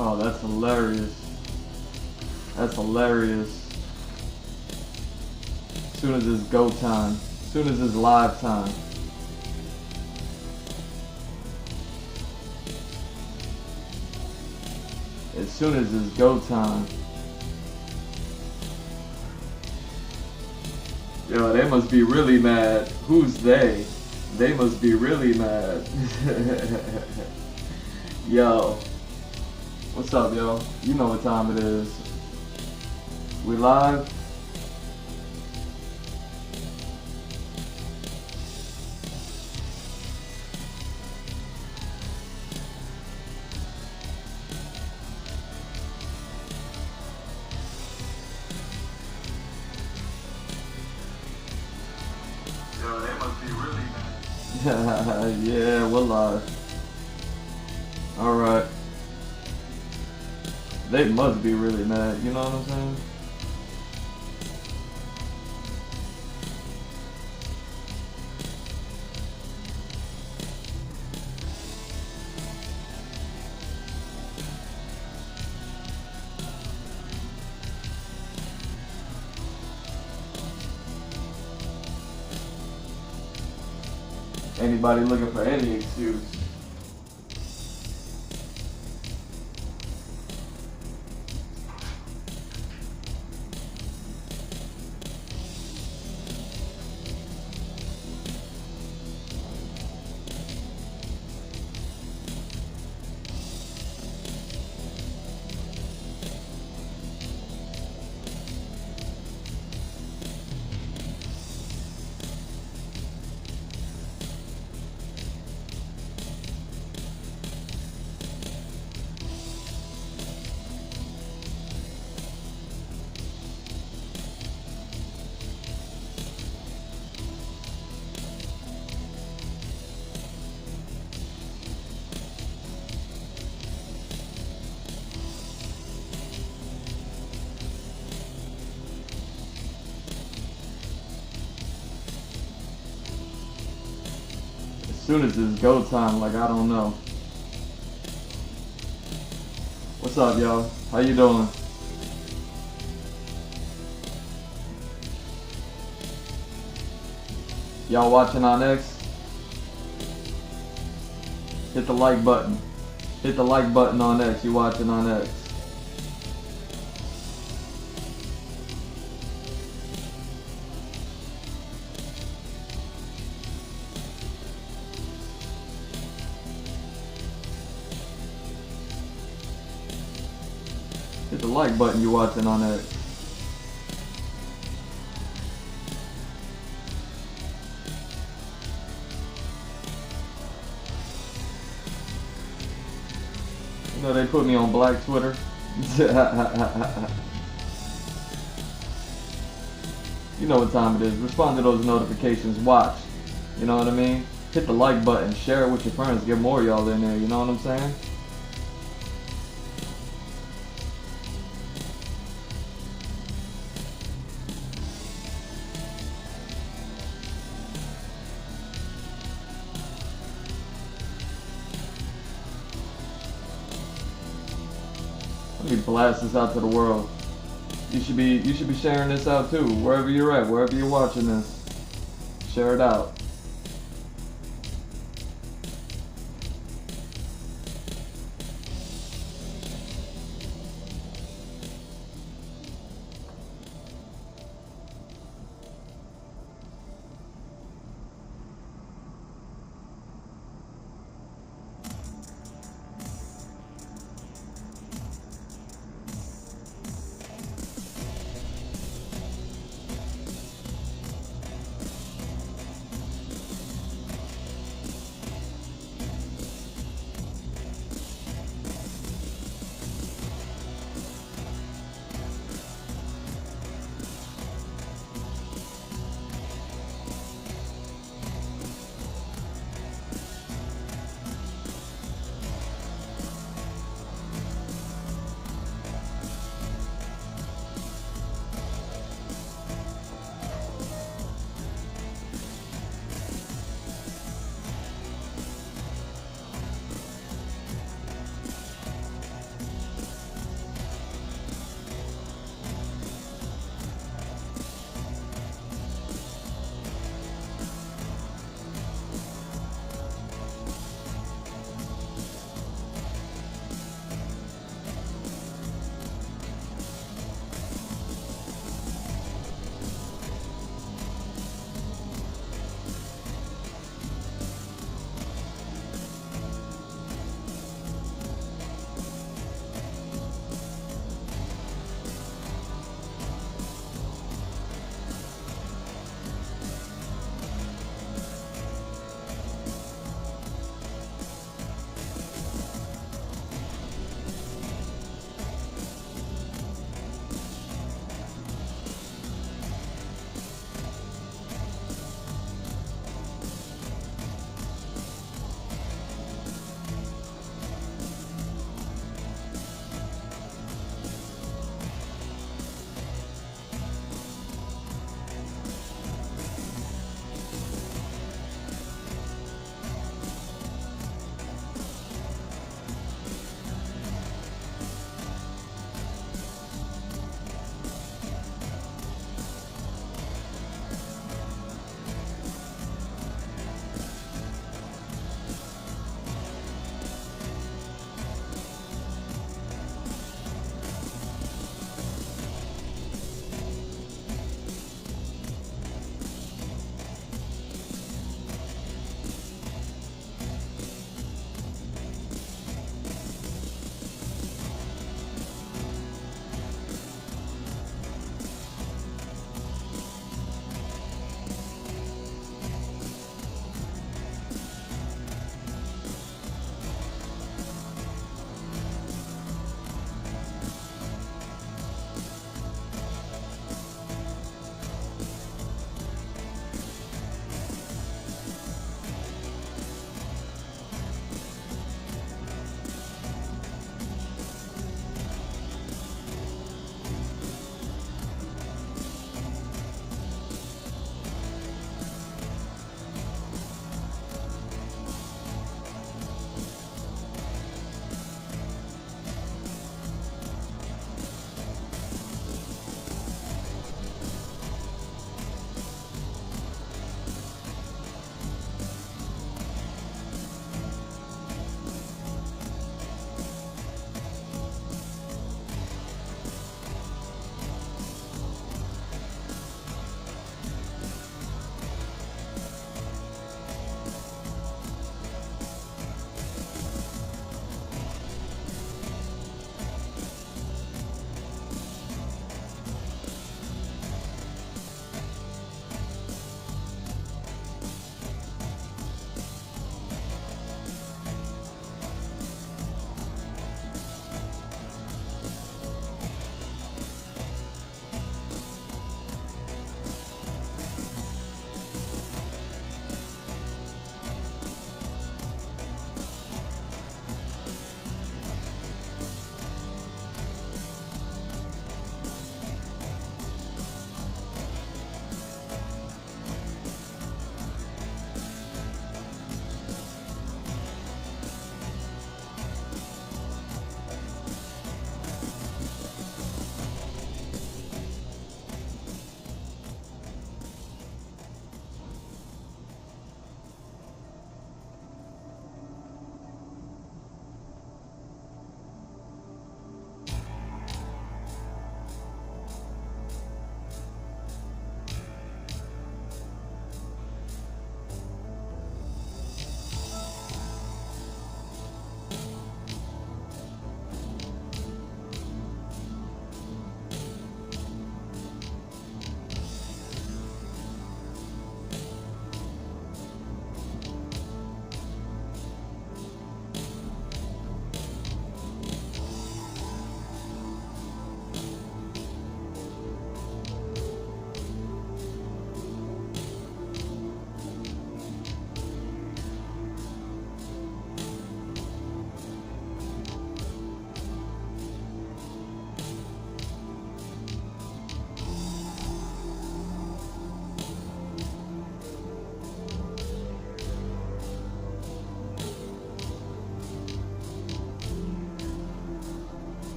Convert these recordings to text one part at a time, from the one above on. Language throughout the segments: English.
Oh, that's hilarious. That's hilarious. As soon as it's go time. As soon as it's live time. As soon as it's go time. Yo, they must be really mad. Who's they? They must be really mad. Yo. What's up, yo? You know what time it is. We live? Yo, they must be really mad. Yeah, we're live. Alright. They must be really mad, you know what I'm saying? Anybody looking for any excuse? As soon as it's go time, like I don't know. What's up, y'all? How you doing? Y'all watching on X? Hit the like button. Hit the like button on X. You watching on X? Hit the like button. You watching on X? You know they put me on Black Twitter. You know what time it is. Respond to those notifications. Watch. You know what I mean? Hit the like button. Share it with your friends. Get more of y'all in there. You know what I'm saying? Let me blast this out to the world. You should be sharing this out too, wherever you're at, wherever you're watching this. Share it out.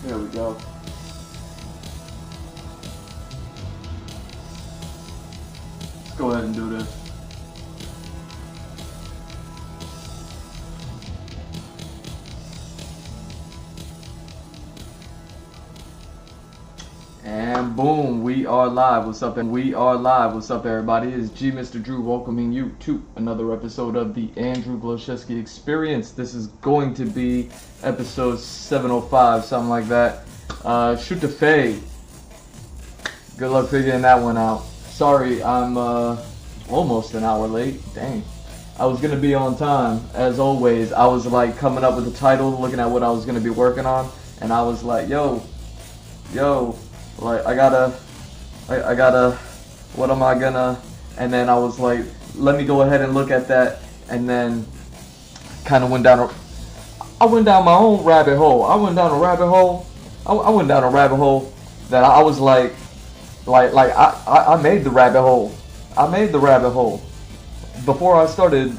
Here we go. Let's go ahead and do this. And boom, we are live. What's up? And we are live. What's up, everybody? It's G Mr. Drew welcoming you to another episode of the Andrew Gloszewski Experience. This is going to be episode 705, something like that. Chute. Good luck figuring that one out. Sorry, I'm almost an hour late. Dang. I was gonna be on time, as always. I was like coming up with the title, looking at what I was gonna be working on, and I was like, yo, like I gotta, what am I gonna, and then I was like, let me go ahead and look at that, and then kind of went down my own rabbit hole. I went down a rabbit hole that I was like I made the rabbit hole. I made the rabbit hole before I started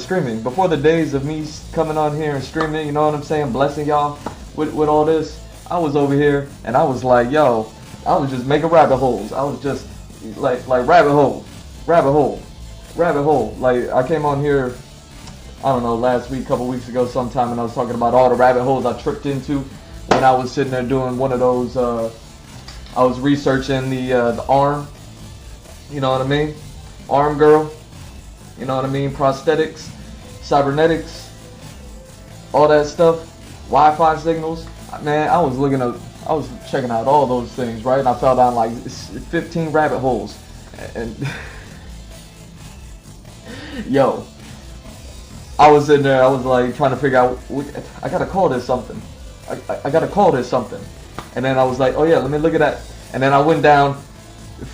streaming. Before the days of me coming on here and streaming, you know what I'm saying, blessing y'all with all this. I was over here and I was like, yo, I was just making rabbit holes. I was just like rabbit hole. Like I came on here, I don't know, last week, couple weeks ago sometime, and I was talking about all the rabbit holes I tripped into when I was sitting there doing one of those, I was researching the arm, you know what I mean? Arm girl, you know what I mean? Prosthetics, cybernetics, all that stuff, Wi-Fi signals. Man, I was checking out all those things, right? And I fell down like 15 rabbit holes. And yo, I was in there, I was like trying to figure out, I gotta call this something. I gotta call this something. And then I was like, oh yeah, let me look at that. And then I went down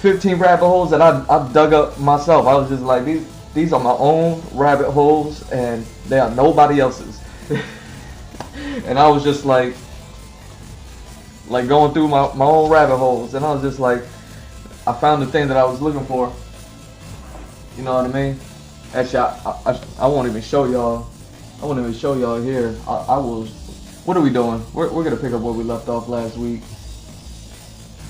15 rabbit holes that I dug up myself. I was just like, these are my own rabbit holes and they are nobody else's. And I was just like going through my own rabbit holes, and I was just like, I found the thing that I was looking for. You know what I mean? Actually, I won't even show y'all. I won't even show y'all here. I will. What are we doing? We're gonna pick up where we left off last week.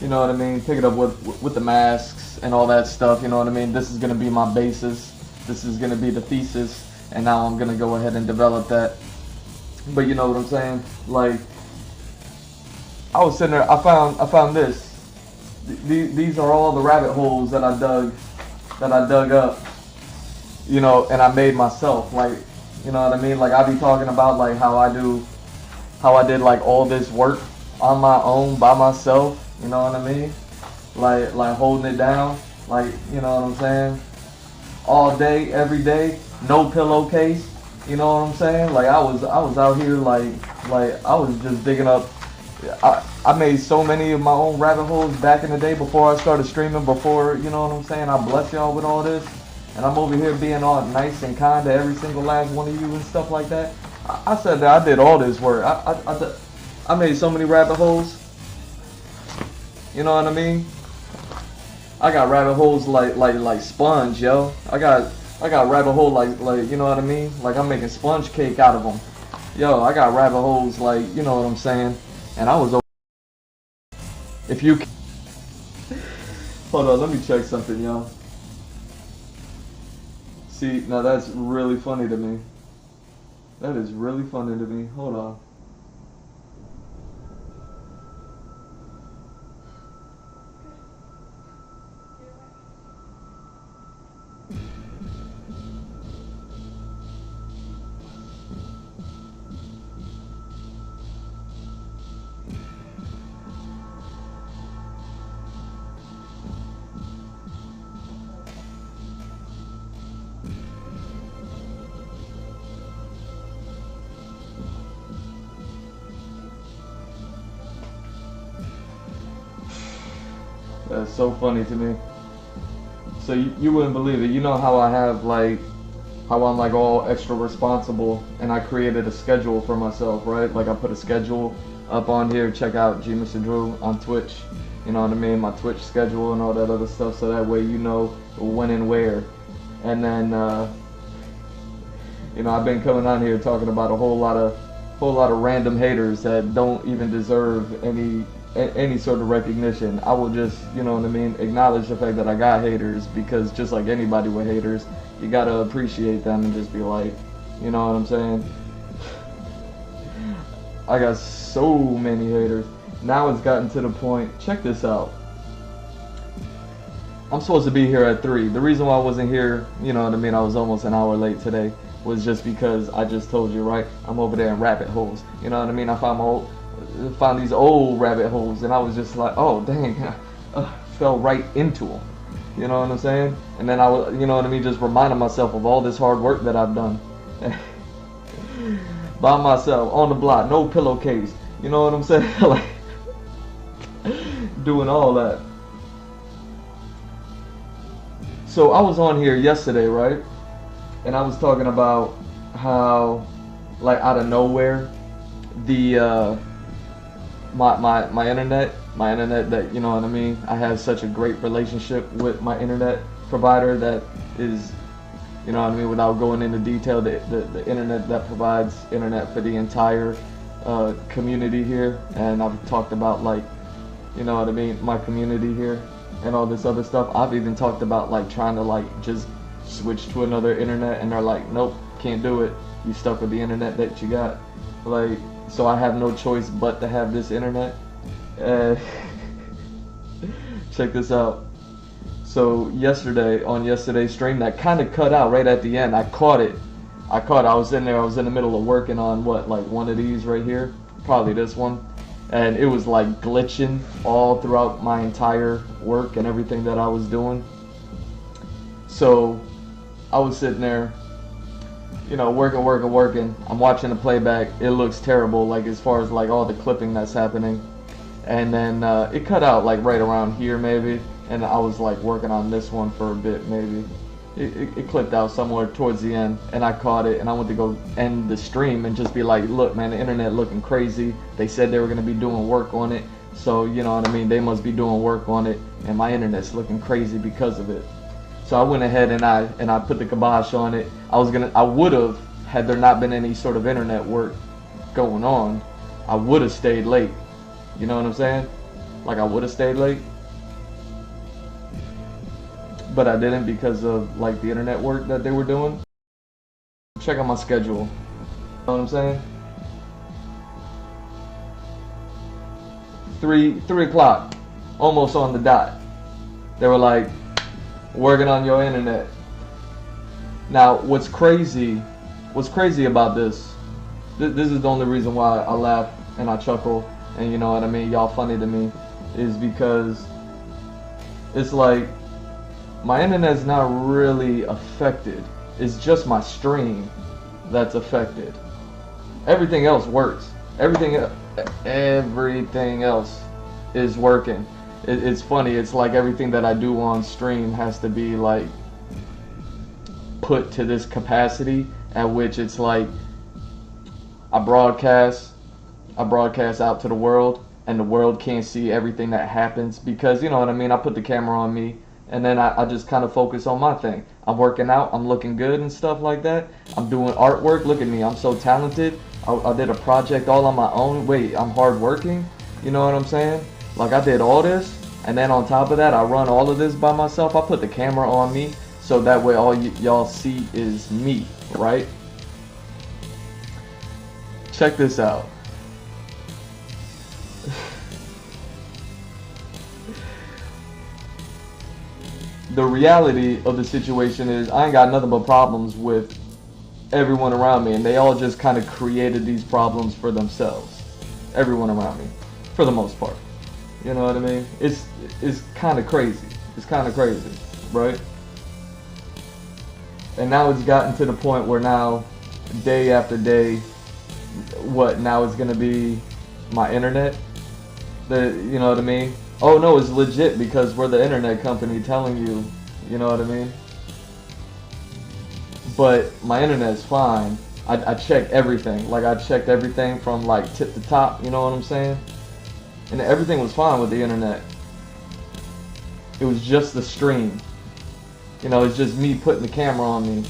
You know what I mean? Pick it up with the masks and all that stuff. You know what I mean? This is gonna be my basis. This is gonna be the thesis, and now I'm gonna go ahead and develop that. But you know what I'm saying? Like, I was sitting there. I found this. These are all the rabbit holes that I dug up. You know, and I made myself. Like, you know what I mean? Like, I be talking about like how I did like all this work on my own by myself. You know what I mean? Like holding it down. Like, you know what I'm saying? All day, every day, no pillowcase. You know what I'm saying? Like I was out here like I was just digging up. I made so many of my own rabbit holes back in the day before I started streaming. Before, you know what I'm saying, I bless y'all with all this, and I'm over here being all nice and kind to every single last one of you and stuff like that. I said that I did all this work. I made so many rabbit holes. You know what I mean? I got rabbit holes like sponge, yo. I got rabbit hole like you know what I mean? Like I'm making sponge cake out of them. Yo, I got rabbit holes like, you know what I'm saying? And I was over. If you hold on, let me check something, yo. See, now that's really funny to me. That is really funny to me. Hold on. That's so funny to me. So you wouldn't believe it. You know how I have like, how I'm like all extra responsible, and I created a schedule for myself, right? Like I put a schedule up on here. Check out G Mr. Drew on Twitch. You know what I mean? My Twitch schedule and all that other stuff, so that way you know when and where. And then, you know, I've been coming on here talking about a whole lot of whole lot of random haters that don't even deserve any sort of recognition. I will just, you know what I mean, acknowledge the fact that I got haters, because just like anybody with haters, you gotta appreciate them and just be like, you know what I'm saying? I got so many haters. Now it's gotten to the point, check this out. I'm supposed to be here at 3. The reason why I wasn't here, you know what I mean, I was almost an hour late today, was just because I just told you, right? I'm over there in rabbit holes. You know what I mean? I found these old rabbit holes, and I was just like, oh dang, fell right into them. You know what I'm saying? And then I was, you know what I mean, just reminding myself of all this hard work that I've done. By myself, on the block, no pillowcase. You know what I'm saying? Like, doing all that. So I was on here yesterday, right? And I was talking about how, like, out of nowhere, the my internet that, you know what I mean, I have such a great relationship with my internet provider that is, you know what I mean, without going into detail, the internet that provides internet for the entire community here. And I've talked about, like, you know what I mean, my community here and all this other stuff. I've even talked about, like, trying to, like, just switch to another internet, and they're like, nope, can't do it, you stuck with the internet that you got. Like, so I have no choice but to have this internet. Check this out. So on yesterday's stream, that kind of cut out right at the end. I caught it. I was in there, I was in the middle of working on what, like one of these right here, probably this one, and it was like glitching all throughout my entire work and everything that I was doing. So I was sitting there, you know, working. I'm watching the playback. It looks terrible, like, as far as like all the clipping that's happening. And then it cut out like right around here maybe, and I was like working on this one for a bit maybe. It clipped out somewhere towards the end, and I caught it, and I went to go end the stream and just be like, look man, the internet looking crazy. They said they were going to be doing work on it, so you know what I mean, they must be doing work on it, and my internet's looking crazy because of it. So I went ahead and I put the kibosh on it. I would have, had there not been any sort of internet work going on, I would have stayed late. You know what I'm saying? Like, I would have stayed late. But I didn't, because of like the internet work that they were doing. Check out my schedule. You know what I'm saying? 3 o'clock, almost on the dot. They were like, working on your internet. Now, what's crazy about this is the only reason why I laugh and I chuckle, and you know what I mean, y'all funny to me, is because it's like, my internet's not really affected. It's just my stream that's affected. Everything else works. Everything else is working. It's funny. It's like everything that I do on stream has to be like put to this capacity at which it's like I broadcast out to the world, and the world can't see everything that happens, because you know what I mean, I put the camera on me, and then I just kind of focus on my thing. I'm working out, I'm looking good and stuff like that. I'm doing artwork. Look at me, I'm so talented. I did a project all on my own. Wait, I'm hardworking. You know what I'm saying? Like, I did all this, and then on top of that, I run all of this by myself. I put the camera on me, so that way all y'all see is me, right? Check this out. The reality of the situation is, I ain't got nothing but problems with everyone around me, and they all just kind of created these problems for themselves. Everyone around me, for the most part. You know what I mean? It's kind of crazy. It's kind of crazy, right? And now it's gotten to the point where now, day after day, now it's gonna be my internet. You know what I mean? Oh no, it's legit, because we're the internet company telling you, you know what I mean? But my internet's fine. I checked everything. Like, I checked everything from like tip to top, you know what I'm saying? And everything was fine with the internet. It was just the stream. You know, it's just me putting the camera on me.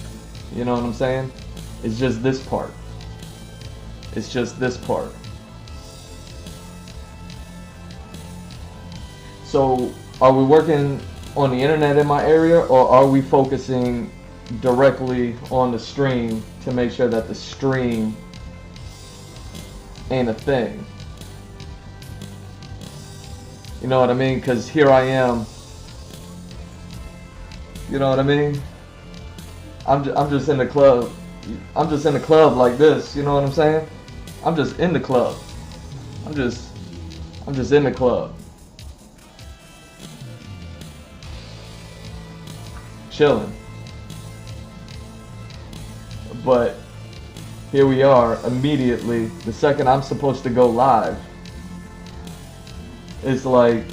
You know what I'm saying? It's just this part. It's just this part. So are we working on the internet in my area, or are we focusing directly on the stream to make sure that the stream ain't a thing? You know what I mean? Because here I am. You know what I mean? I'm just in the club. I'm just in the club like this. You know what I'm saying? I'm just in the club. I'm just in the club. Chilling. But here we are immediately. The second I'm supposed to go live, it's like,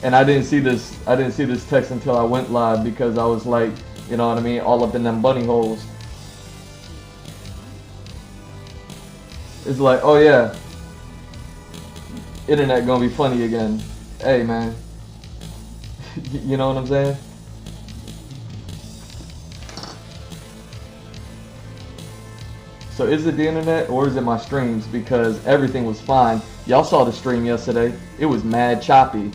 and I didn't see this text until I went live, because I was like, you know what I mean, all up in them bunny holes. It's like, oh yeah, internet gonna be funny again. Hey man, you know what I'm saying? So is it the internet or is it my streams? Because everything was fine. Y'all saw the stream yesterday. It was mad choppy.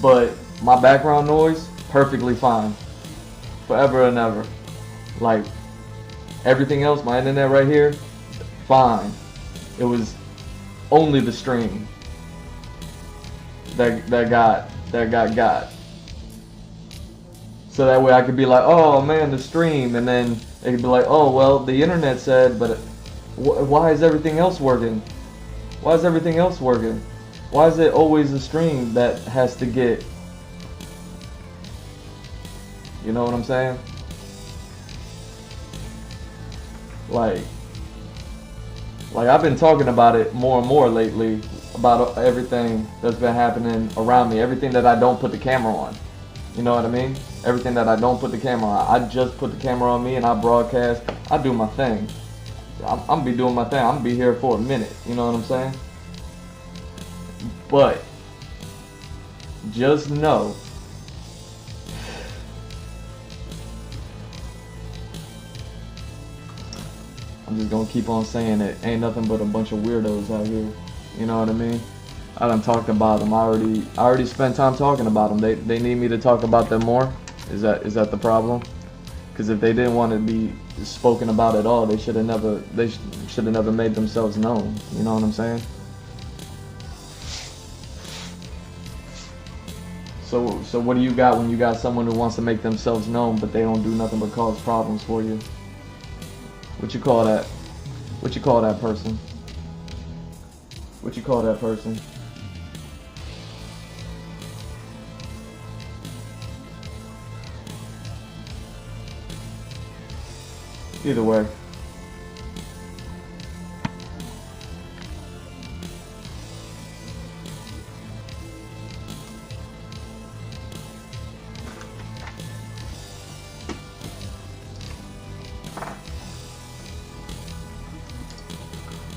But my background noise, perfectly fine. Forever and ever. Like, everything else, my internet right here, fine. It was only the stream that got. So that way I could be like, oh man, the stream, and then they could be like, oh well, the internet said, but why is everything else working? Why is everything else working? Why is it always the stream that has to get? You know what I'm saying? Like I've been talking about it more and more lately, about everything that's been happening around me, everything that I don't put the camera on. You know what I mean? Everything that I don't put the camera on. I just put the camera on me and I broadcast. I do my thing. I'm gonna be doing my thing. I'm gonna be here for a minute. You know what I'm saying? But just know, I'm just gonna keep on saying it. Ain't nothing but a bunch of weirdos out here. You know what I mean? I done talked about them. I already spent time talking about them. They need me to talk about them more. Is that the problem? Because if they didn't want to be spoken about at all, they should have never made themselves known. You know what I'm saying? So what do you got when you got someone who wants to make themselves known, but they don't do nothing but cause problems for you? What you call that? What you call that person? What you call that person? Either way.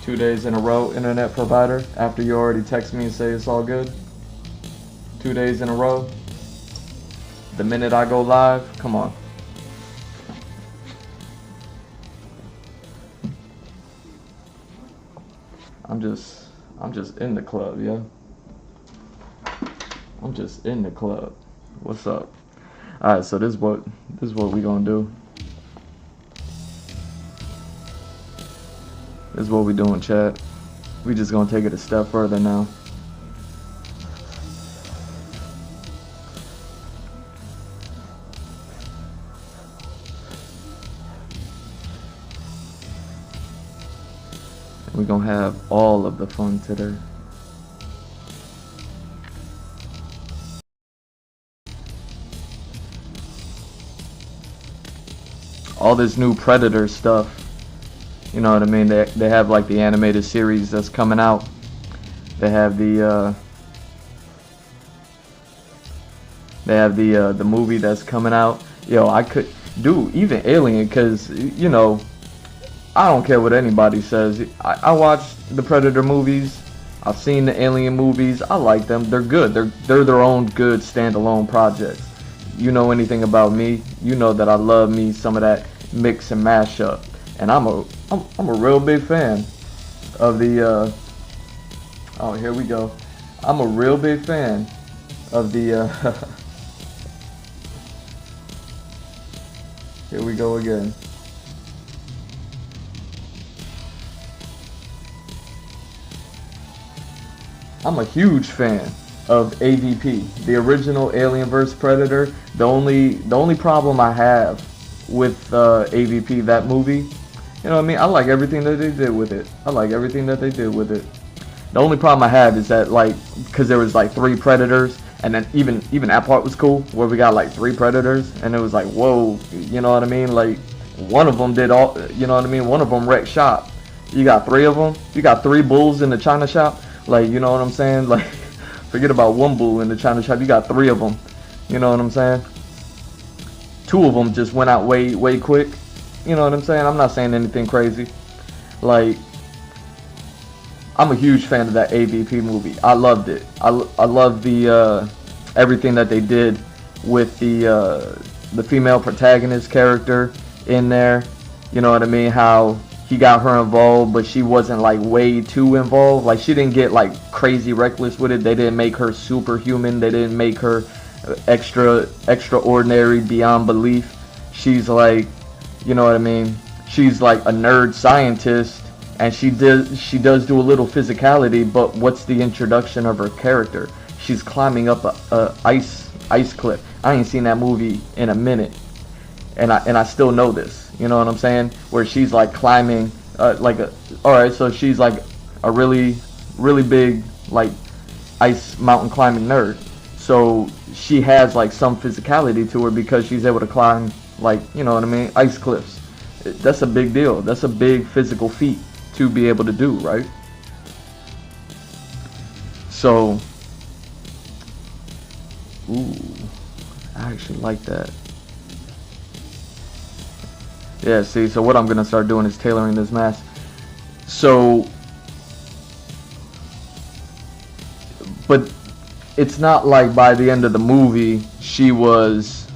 Two days in a row, internet provider, after you already text me and say it's all good. 2 days in a row. The minute I go live, come on. I'm just in the club, yeah. I'm just in the club. What's up? Alright, so this is what we gonna do. This is what we doing, chat. We just gonna take it a step further now. We're gonna have all of the fun today. All this new Predator stuff. You know what I mean? They have like the animated series that's coming out. They have the movie that's coming out. Yo, I could do even Alien, cause you know, I don't care what anybody says. I watched the Predator movies. I've seen the Alien movies. I like them. They're good. They're their own good standalone projects. You know anything about me? You know that I love me some of that mix and mash up. And I'm a real big fan. of the oh, here we go. I'm a real big fan of the here we go again. I'm a huge fan of AVP, the original Alien vs Predator. The only problem I have with AVP, that movie, you know what I mean? I like everything that they did with it. I like everything that they did with it. The only problem I have is that, like, because there was like 3 Predators, and then even that part was cool, where we got like 3 Predators, and it was like, whoa, you know what I mean? Like, one of them did all, you know what I mean? One of them wrecked shop. You got 3 of them. You got 3 bulls in the China shop. Like, you know what I'm saying? Like, forget about 1 bull in the China shop. You got 3 of them. You know what I'm saying? 2 of them just went out way quick. You know what I'm saying? I'm not saying anything crazy. Like, I'm a huge fan of that AVP movie. I loved it. I love the everything that they did with the female protagonist character in there. You know what I mean? How he got her involved, but she wasn't like way too involved. Like, she didn't get like crazy reckless with it. They didn't make her superhuman. They didn't make her extraordinary beyond belief. She's like, you know what I mean? She's like a nerd scientist, and she does do a little physicality. But what's the introduction of her character? She's climbing up a ice cliff. I ain't seen that movie in a minute, and I still know this. You know what I'm saying? Where she's like climbing, alright, so she's like a really big like ice mountain climbing nerd. So she has like some physicality to her because she's able to climb, like, you know what I mean, ice cliffs. That's a big deal. That's a big physical feat to be able to do, right? So, ooh, I actually like that. Yeah, see, so what I'm going to start doing is tailoring this mask. So, but it's not like by the end of the movie, she was,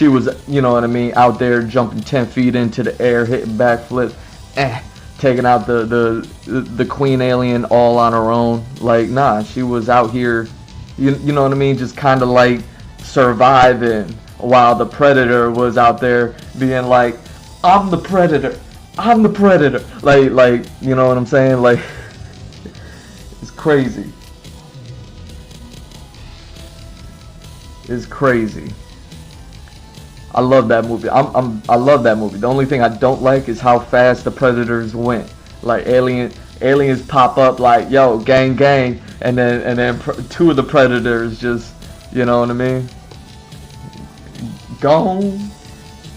you know what I mean, out there jumping 10 feet into the air, hitting backflips, taking out the queen alien all on her own. Like, nah, she was out here, you know what I mean, just kind of like surviving, while the Predator was out there being like, I'm the Predator, I'm the Predator. Like, you know what I'm saying? Like, it's crazy. It's crazy. I love that movie. I love that movie. The only thing I don't like is how fast the Predators went. Like, aliens pop up like, yo, gang, and then 2 of the Predators just, you know what I mean, gone.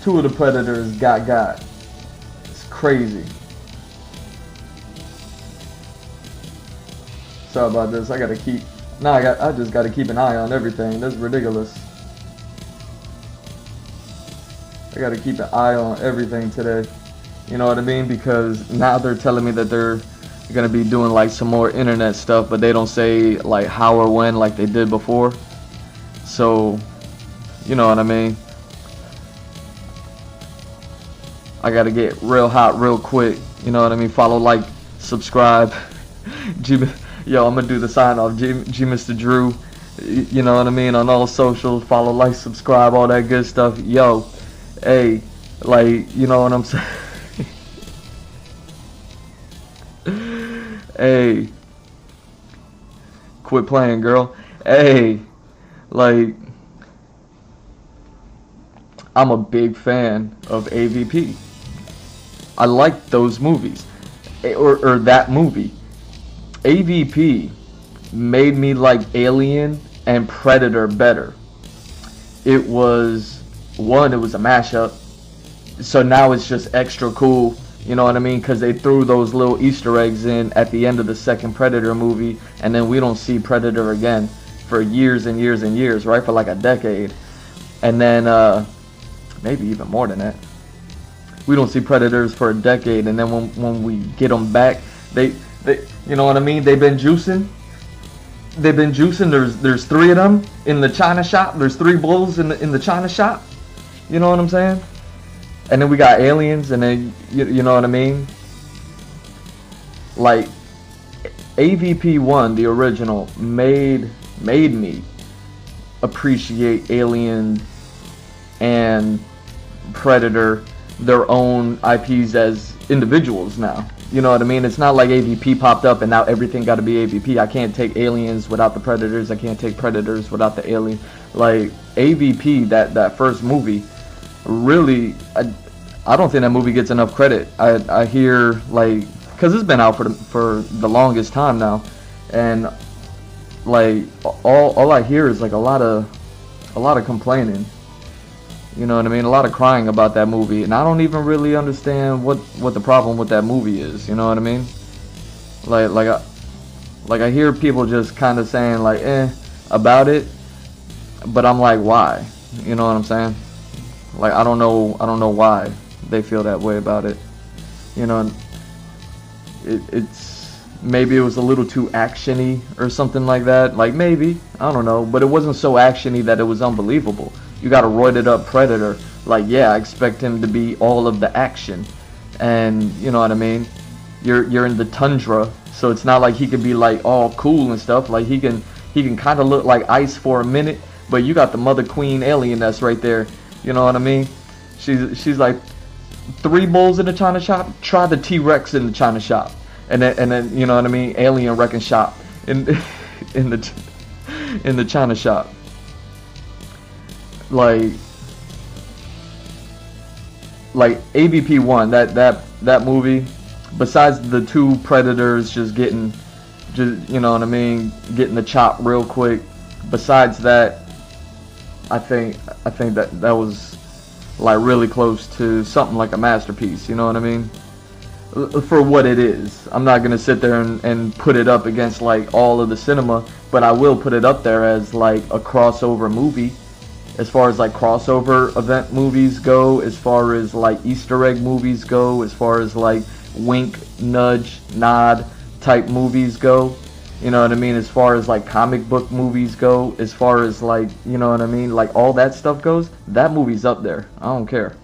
2 of the Predators got. It's crazy. Sorry about this. I just gotta keep an eye on everything. That's ridiculous. I gotta keep an eye on everything today. You know what I mean? Because now they're telling me that they're gonna be doing like some more internet stuff, but they don't say like how or when like they did before. So, you know what I mean? I gotta get real hot real quick. You know what I mean? Follow, like, subscribe. Yo, I'm gonna do the sign off. G Mr. Drew. You know what I mean? On all socials. Follow, like, subscribe, all that good stuff. Yo, hey, like, you know what I'm saying? Hey, quit playing, girl. Hey, like, I'm a big fan of AVP. I like those movies, or that movie. AVP made me like Alien and Predator better. It was a mashup, so now it's just extra cool, you know what I mean, because they threw those little Easter eggs in at the end of the second Predator movie, and then we don't see Predator again for years and years and years, right, for like a decade, and then maybe even more than that. We don't see Predators for a decade, and then when we get them back, they you know what I mean? They've been juicing. There's 3 of them in the China shop. There's 3 bulls in the China shop. You know what I'm saying? And then we got Aliens, and then you know what I mean? Like AVP1, the original, made me appreciate Alien and Predator, their own IPs as individuals now. You know what I mean? It's not like AVP popped up and now everything got to be AVP. I can't take Aliens without the Predators. I can't take Predators without the Alien. Like AVP, that first movie, really, I don't think that movie gets enough credit. I hear, like, because it's been out for the longest time now, and like all I hear is like a lot of complaining. You know what I mean? A lot of crying about that movie, and I don't even really understand what the problem with that movie is. You know what I mean? Like I hear people just kind of saying like about it, but I'm like, why? You know what I'm saying? Like I don't know why they feel that way about it. You know, it's maybe it was a little too actiony or something like that. Like maybe, I don't know, but it wasn't so actiony that it was unbelievable. You got a roided up Predator. Like, yeah, I expect him to be all of the action, and you know what I mean. You're in the tundra, so it's not like he could be like all cool and stuff. Like he can kind of look like ice for a minute, but you got the Mother Queen alien that's right there. You know what I mean? She's like 3 bulls in the China shop. Try the T-Rex in the China shop, and then you know what I mean. Alien wrecking shop in the China shop. Like AVP1, that movie, besides the 2 Predators just you know what I mean, getting the chop real quick, besides that, I think that was like really close to something like a masterpiece. You know what I mean? For what it is. I'm not gonna sit there and put it up against like all of the cinema, but I will put it up there as like a crossover movie. As far as like crossover event movies go, as far as like Easter egg movies go, as far as like wink, nudge, nod type movies go, you know what I mean? As far as like comic book movies go, as far as like, you know what I mean? Like all that stuff goes, that movie's up there. I don't care.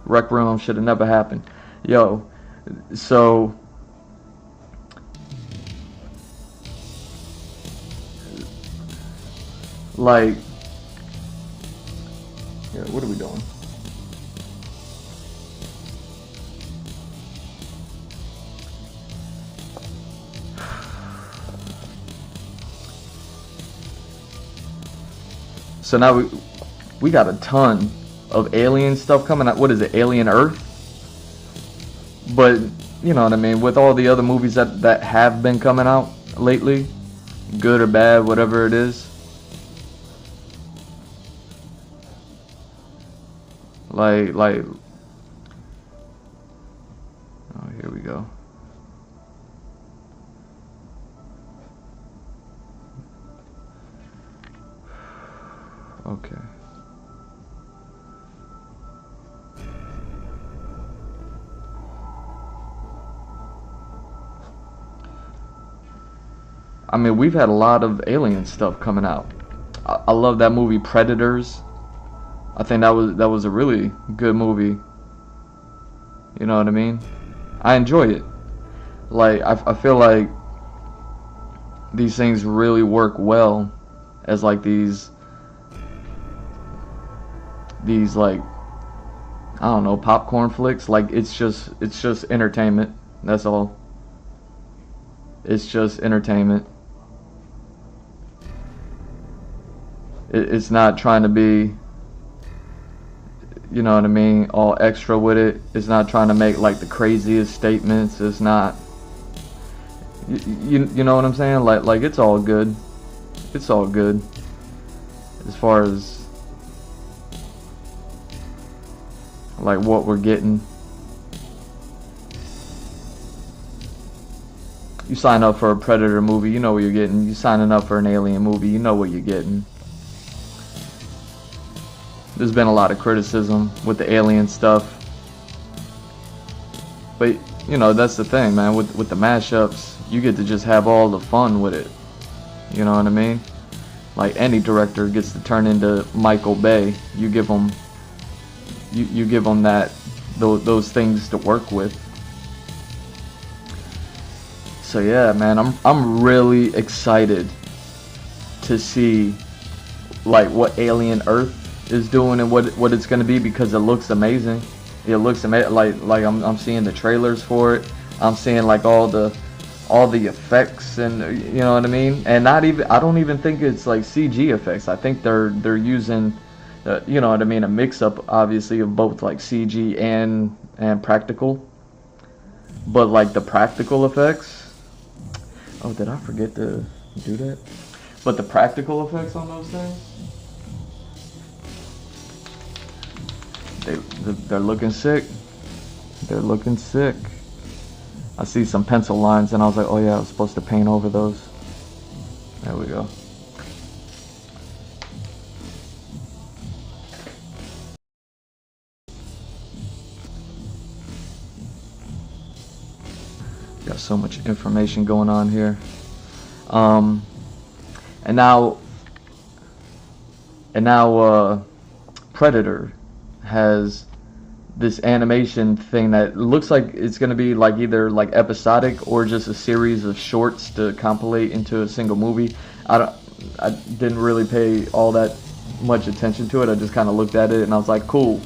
Rec Room should have never happened. Yo, so like, yeah, what are we doing? So now we got a ton of alien stuff coming out. What is it, Alien Earth? But you know what I mean, with all the other movies that have been coming out lately, good or bad, whatever it is, like oh, here we go. Okay. I mean, we've had a lot of alien stuff coming out. I love that movie Predators. I think that was a really good movie. You know what I mean? I enjoy it. Like I feel like these things really work well as like these like, I don't know, popcorn flicks. Like it's just entertainment. That's all. It's just entertainment. It's not trying to be, you know what I mean, all extra with it. It's not trying to make like the craziest statements. It's not, you know what I'm saying? Like it's all good. It's all good as far as like what we're getting. You sign up for a Predator movie, you know what you're getting. You signing up for an Alien movie, you know what you're getting. There's been a lot of criticism with the alien stuff, but you know, that's the thing, man. With the mashups, you get to just have all the fun with it. You know what I mean? Like any director gets to turn into Michael Bay. You give them you give them those things to work with. So yeah, man, I'm really excited to see like what Alien Earth is doing and what it's gonna be, because it looks amazing. It looks amazing. Like I'm seeing the trailers for it. I'm seeing like all the effects, and you know what I mean. And I don't even think it's like CG effects. I think they're using, you know what I mean, a mix up obviously of both like CG and practical. But like the practical effects. Oh, did I forget to do that? But the practical effects on those things, they're looking sick. They're looking sick. I see some pencil lines, and I was like, oh yeah, I was supposed to paint over those. There we go. Got so much information going on here. And now Predator has this animation thing that looks like it's going to be like either like episodic or just a series of shorts to compilate into a single movie. I didn't really pay all that much attention to it. I just kind of looked at it and I was like, cool,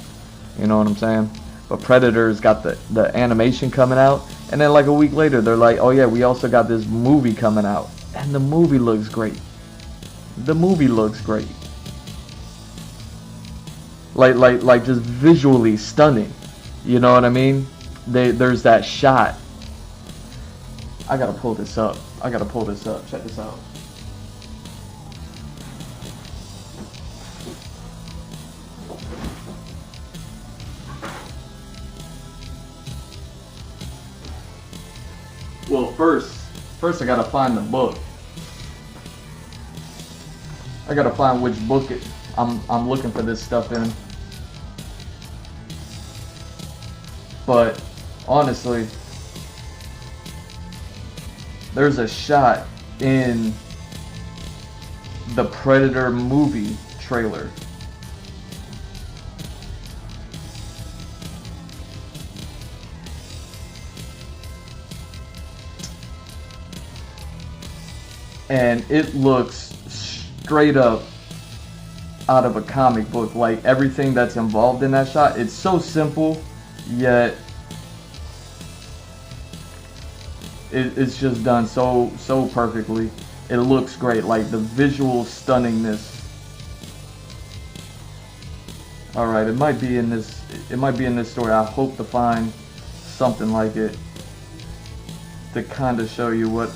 you know what I'm saying? But Predator's got the animation coming out, and then like a week later they're like, oh yeah, we also got this movie coming out, and the movie looks great. The movie looks great. Like just visually stunning. You know what I mean? There's that shot. I gotta pull this up. Check this out. Well, first I gotta find the book. I gotta find which book I'm looking for this stuff in. But honestly, there's a shot in the Predator movie trailer. And it looks straight up out of a comic book. Like everything that's involved in that shot, it's so simple, yet it's just done so perfectly. It looks great, like the visual stunningness. All right, it might be in this story. I hope to find something like it to kind of show you what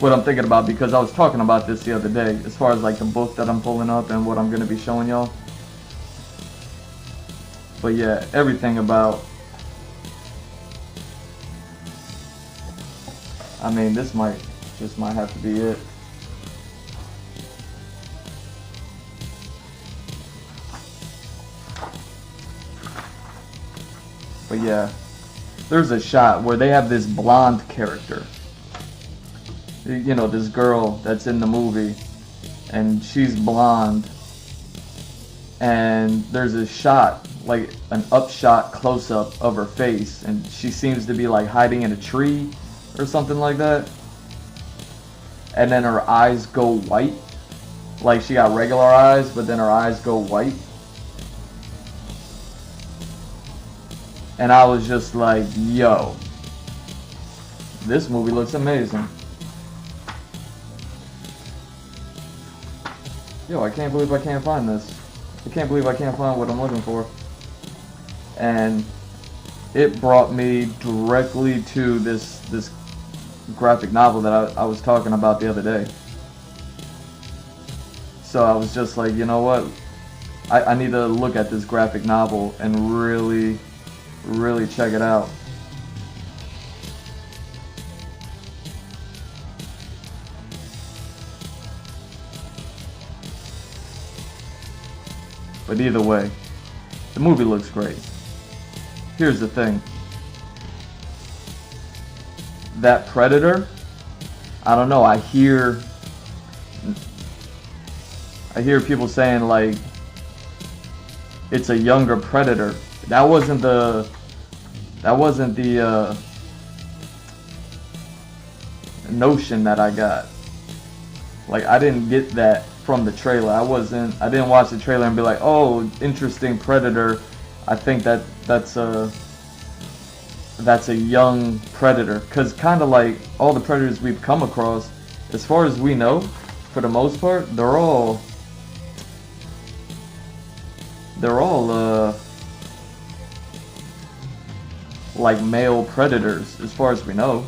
I'm thinking about, because I was talking about this the other day as far as like the book that I'm pulling up and what I'm going to be showing y'all. But yeah, everything about, I mean, this might have to be it. But yeah, there's a shot where they have this blonde character. You know, this girl that's in the movie, and she's blonde, and there's a shot, like an upshot close-up of her face, and she seems to be like hiding in a tree or something like that, and then her eyes go white, like she got regular eyes, but then her eyes go white, and I was just like, yo, this movie looks amazing. Yo, I can't believe I can't find this. I can't believe I can't find what I'm looking for. And it brought me directly to this graphic novel that I was talking about the other day. So I was just like, you know what? I need to look at this graphic novel and really check it out. But either way, the movie looks great. Here's the thing. That Predator, I don't know, I hear I hear people saying like it's a younger Predator. That wasn't the notion that I got. Like, I didn't get that from the trailer. I didn't watch the trailer and be like, oh, interesting Predator. I think that's a young Predator. Because kind of like all the Predators we've come across, as far as we know, for the most part, they're all like male predators, as far as we know.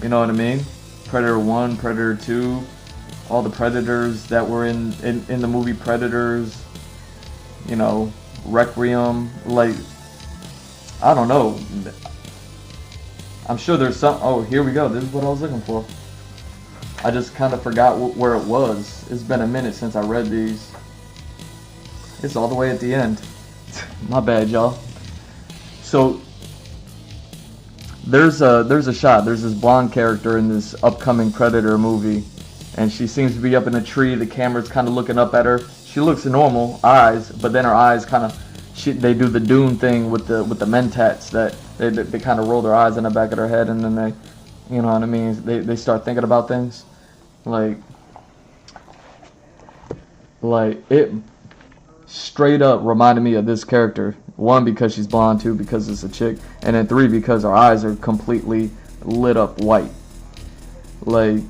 You know what I mean? Predator 1, Predator 2, all the Predators that were in the movie Predators, you know, Requiem, like, I don't know. I'm sure there's some, oh, here we go, this is what I was looking for. I just kind of forgot where it was. It's been a minute since I read these. It's all the way at the end. My bad, y'all. So there's a shot. There's this blonde character in this upcoming Predator movie, and she seems to be up in a tree. The camera's kind of looking up at her. She looks normal, eyes, but then her eyes kind of, they do the Dune thing with the mentats that they kind of roll their eyes in the back of their head, and then they, you know what I mean? They start thinking about things, like it straight up reminded me of this character. 1, because she's blonde, 2, because it's a chick, and then 3, because her eyes are completely lit up white. Like,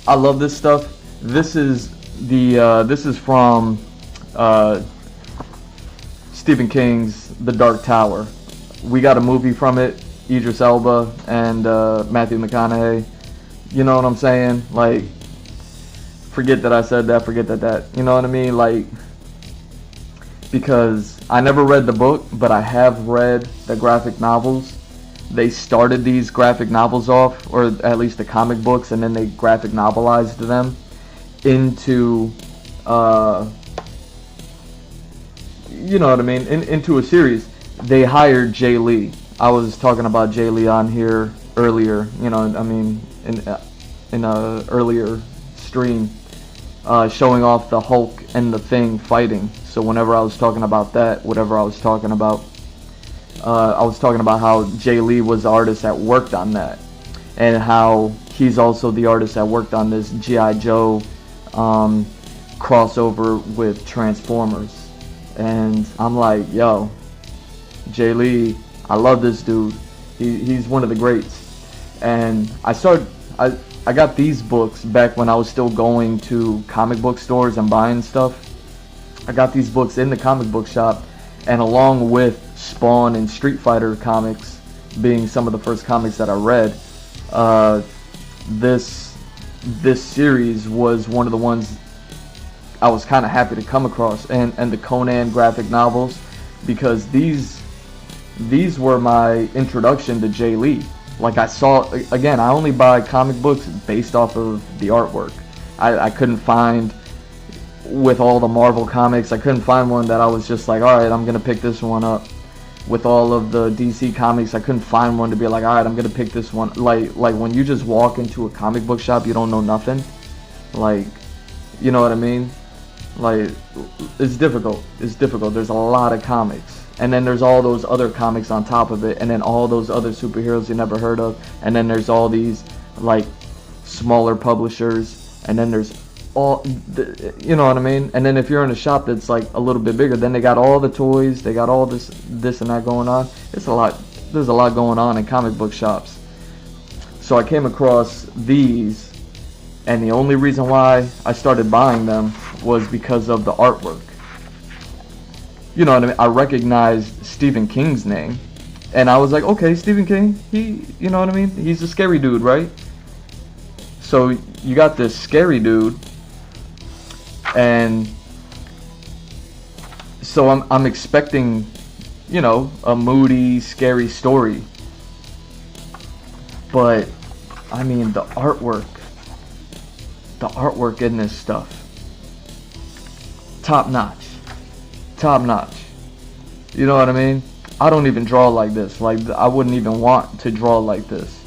I love this stuff. This is from Stephen King's The Dark Tower. We got a movie from it, Idris Elba and Matthew McConaughey. You know what I'm saying? Like, forget that I said that, forget that, you know what I mean? Like, because I never read the book, but I have read the graphic novels. They started these graphic novels off, or at least the comic books, and then they graphic novelized them into, you know what I mean, into a series. They hired Jay Lee. I was talking about Jay Lee on here earlier, you know, I mean, in a earlier stream, showing off the Hulk and the Thing fighting. So whenever I was talking about that, whatever I was talking about how Jay Lee was the artist that worked on that, and how he's also the artist that worked on this G.I. Joe crossover with Transformers. And I'm like, yo, Jay Lee, I love this dude. He's one of the greats. And I got these books back when I was still going to comic book stores and buying stuff. I got these books in the comic book shop, and along with Spawn and Street Fighter comics being some of the first comics that I read, this series was one of the ones I was kind of happy to come across, and the Conan graphic novels, because these were my introduction to Jay Lee. Like, I saw, again, I only buy comic books based off of the artwork. I couldn't find, with all the Marvel comics, I couldn't find one that I was just like, alright, I'm going to pick this one up. With all of the DC comics, I couldn't find one to be like, alright, I'm going to pick this one. Like when you just walk into a comic book shop, you don't know nothing. Like, you know what I mean? Like, it's difficult. It's difficult. There's a lot of comics. And then there's all those other comics on top of it, and then all those other superheroes you never heard of, and then there's all these, like, smaller publishers, and then there's all, you know what I mean? And then if you're in a shop that's, like, a little bit bigger, then they got all the toys, they got all this and that going on. It's a lot, there's a lot going on in comic book shops. So I came across these, and the only reason why I started buying them was because of the artwork. You know what I mean? I recognized Stephen King's name, and I was like, okay, Stephen King, you know what I mean? He's a scary dude, right? So you got this scary dude, and so I'm expecting, you know, a moody, scary story. But I mean, the artwork in this stuff, top notch. You know what I mean? I don't even draw like this. Like, I wouldn't even want to draw like this.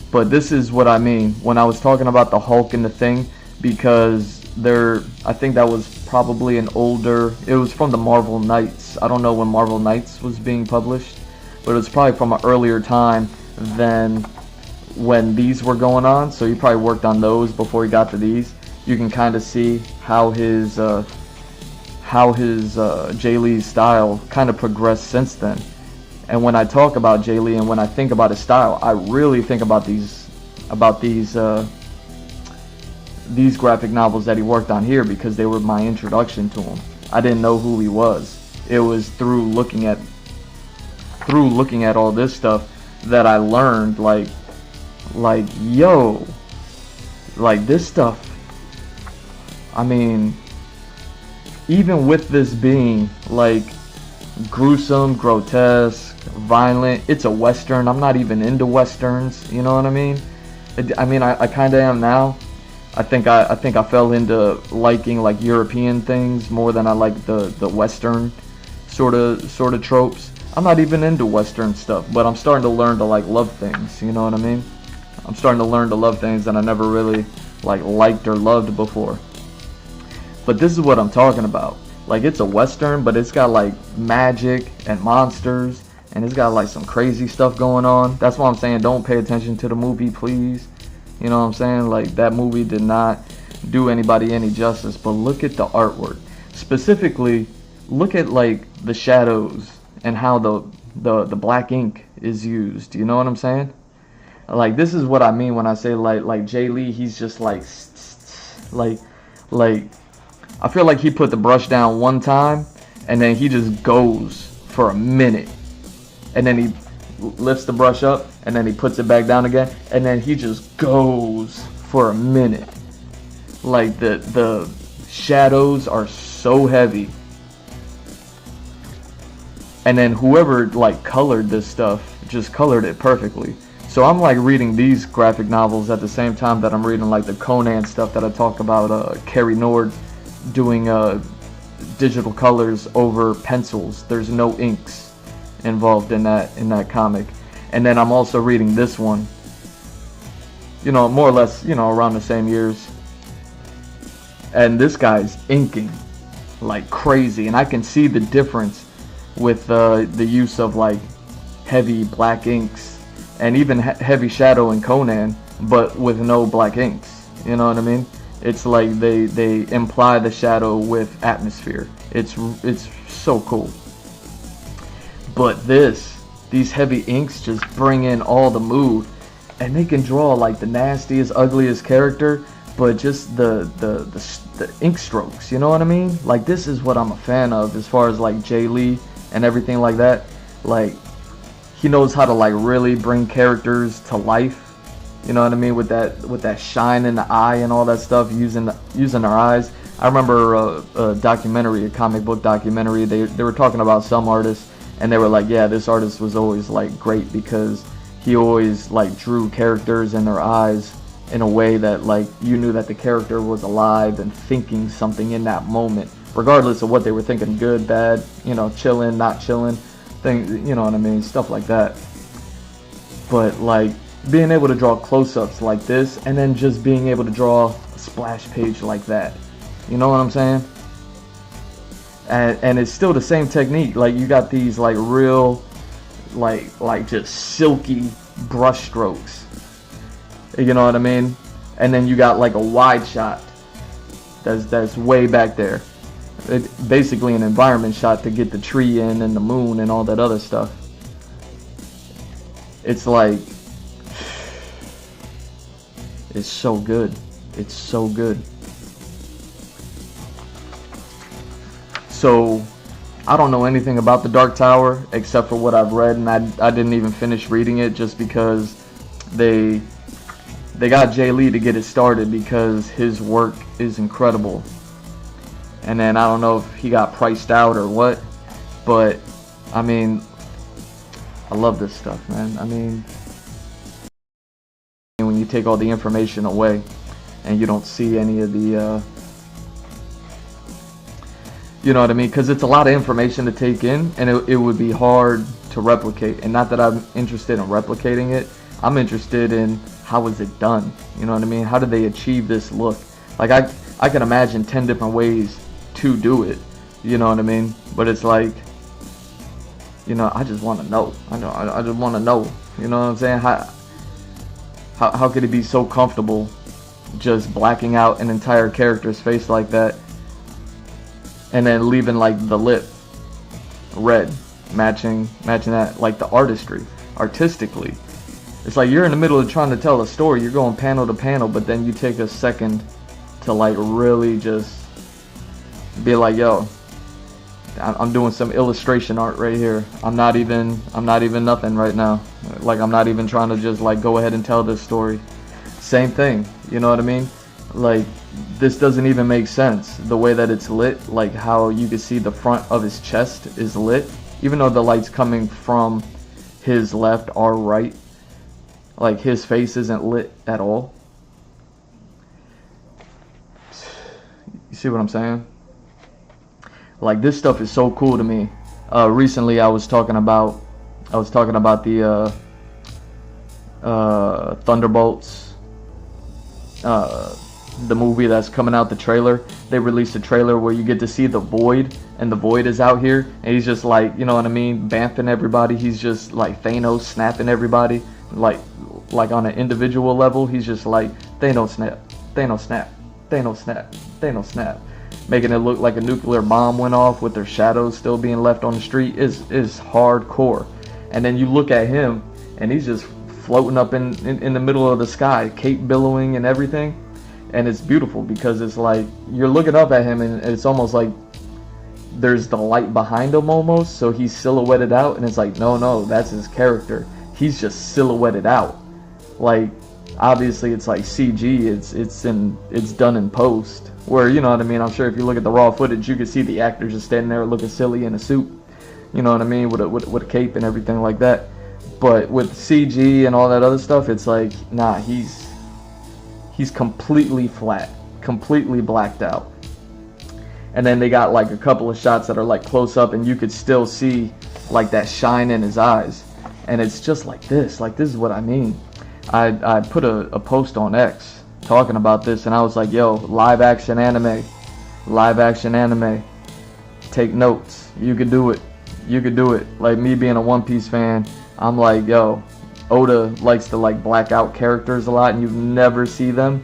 But this is what I mean when I was talking about the Hulk and the Thing. because I think that was probably an older, it was from the Marvel Knights. I don't know when Marvel Knights was being published, but it was probably from an earlier time than when these were going on. So he probably worked on those before he got to these. You can kind of see how his Jay Lee's style kind of progressed since then. And when I talk about Jay Lee and when I think about his style, I really think about these graphic novels that he worked on here, because they were my introduction to him. I didn't know who he was. It was through looking at all this stuff that I learned, like yo, like this stuff. I mean, even with this being like gruesome, grotesque, violent, it's a Western. I'm not even into Westerns, you know what I mean? I kind of am now. I think I fell into liking like European things more than I like the Western sort of tropes. I'm not even into Western stuff, but I'm starting to learn to like love things, you know what I mean? I'm starting to learn to love things that I never really like liked or loved before. But this is what I'm talking about. Like, it's a Western, but it's got like magic and monsters, and it's got like some crazy stuff going on. That's why I'm saying don't pay attention to the movie, please. You know what I'm saying? Like, that movie did not do anybody any justice. But look at the artwork. Specifically, look at like the shadows and how the black ink is used. You know what I'm saying? Like, this is what I mean when I say like Jay Lee, he's just like I feel like he put the brush down one time and then he just goes for a minute, and then he lifts the brush up and then he puts it back down again, and then he just goes for a minute. Like, the shadows are so heavy, and then whoever like colored this stuff just colored it perfectly. So I'm like reading these graphic novels at the same time that I'm reading like the Conan stuff that I talked about, Carrie Nord doing digital colors over pencils. There's no inks involved in that comic. And then I'm also reading this one, you know, more or less, you know, around the same years. And this guy's inking like crazy, and I can see the difference with the use of like heavy black inks and even heavy shadow in Conan, but with no black inks. You know what I mean? It's like they imply the shadow with atmosphere. It's so cool. But these heavy inks just bring in all the mood, and they can draw like the nastiest, ugliest character, but just the ink strokes. You know what I mean? Like, this is what I'm a fan of as far as like Jay Lee and everything like that. Like, he knows how to like really bring characters to life. You know what I mean? With that shine in the eye and all that stuff, using their eyes. I remember a documentary, a comic book documentary. They were talking about some artists, and they were like, yeah, this artist was always like great because he always like drew characters in their eyes in a way that like you knew that the character was alive and thinking something in that moment, regardless of what they were thinking, good, bad, you know, chilling, not chilling, things, you know what I mean, stuff like that. But like, being able to draw close-ups like this, and then just being able to draw a splash page like that, you know what I'm saying? And it's still the same technique. Like, you got these like real like just silky brush strokes, you know what I mean? And then you got like a wide shot that's way back there. It's basically an environment shot to get the tree in and the moon and all that other stuff. It's like, it's so good. It's so good. So, I don't know anything about the Dark Tower except for what I've read, and I didn't even finish reading it just because they got Jay Lee to get it started because his work is incredible. And then I don't know if he got priced out or what, but I mean, I love this stuff, man. I mean, when you take all the information away and you don't see any of the you know what I mean, because it's a lot of information to take in, and it would be hard to replicate. And not that I'm interested in replicating it, I'm interested in how is it done, you know what I mean? How did they achieve this look? Like I can imagine 10 different ways to do it. You know what I mean? But it's like, you know, I just want to know. I just want to know. You know what I'm saying? How could it be so comfortable just blacking out an entire character's face like that, and then leaving like the lip red, matching that, like the artistry, artistically. It's like you're in the middle of trying to tell a story, you're going panel to panel, but then you take a second to like really just be like, yo, I'm doing some illustration art right here. I'm not even nothing right now. Like I'm not even trying to just like go ahead and tell this story. Same thing, you know what I mean? Like this doesn't even make sense, the way that it's lit, like how you can see the front of his chest is lit, even though the light's coming from his left or right. Like his face isn't lit at all. You see what I'm saying? Like this stuff is so cool to me. Recently I was talking about the Thunderbolts, the movie that's coming out, the trailer. They released a trailer where you get to see the Void, and the Void is out here, and he's just like, you know what I mean, bamfing everybody. He's just like Thanos snapping everybody, like on an individual level. He's just like Thanos snap, Thanos snap, Thanos snap, Thanos snap, making it look like a nuclear bomb went off with their shadows still being left on the street. Is hardcore. And then you look at him, and he's just floating up in the middle of the sky, cape billowing and everything. And it's beautiful because it's like you're looking up at him, and it's almost like there's the light behind him almost, so he's silhouetted out, and it's like no, that's his character. He's just silhouetted out. Like obviously it's like CG, it's done in post, where, you know what I mean, I'm sure if you look at the raw footage you can see the actor just standing there looking silly in a suit, you know what I mean, with a cape and everything like that. But with CG and all that other stuff, it's like, nah, he's completely flat, completely blacked out. And then they got like a couple of shots that are like close up, and you could still see like that shine in his eyes. And it's just like this is what I mean. I put a post on X talking about this, and I was like, yo, live action anime, take notes. You could do it. Like me being a One Piece fan, I'm like, yo, Oda likes to like black out characters a lot, and you never see them.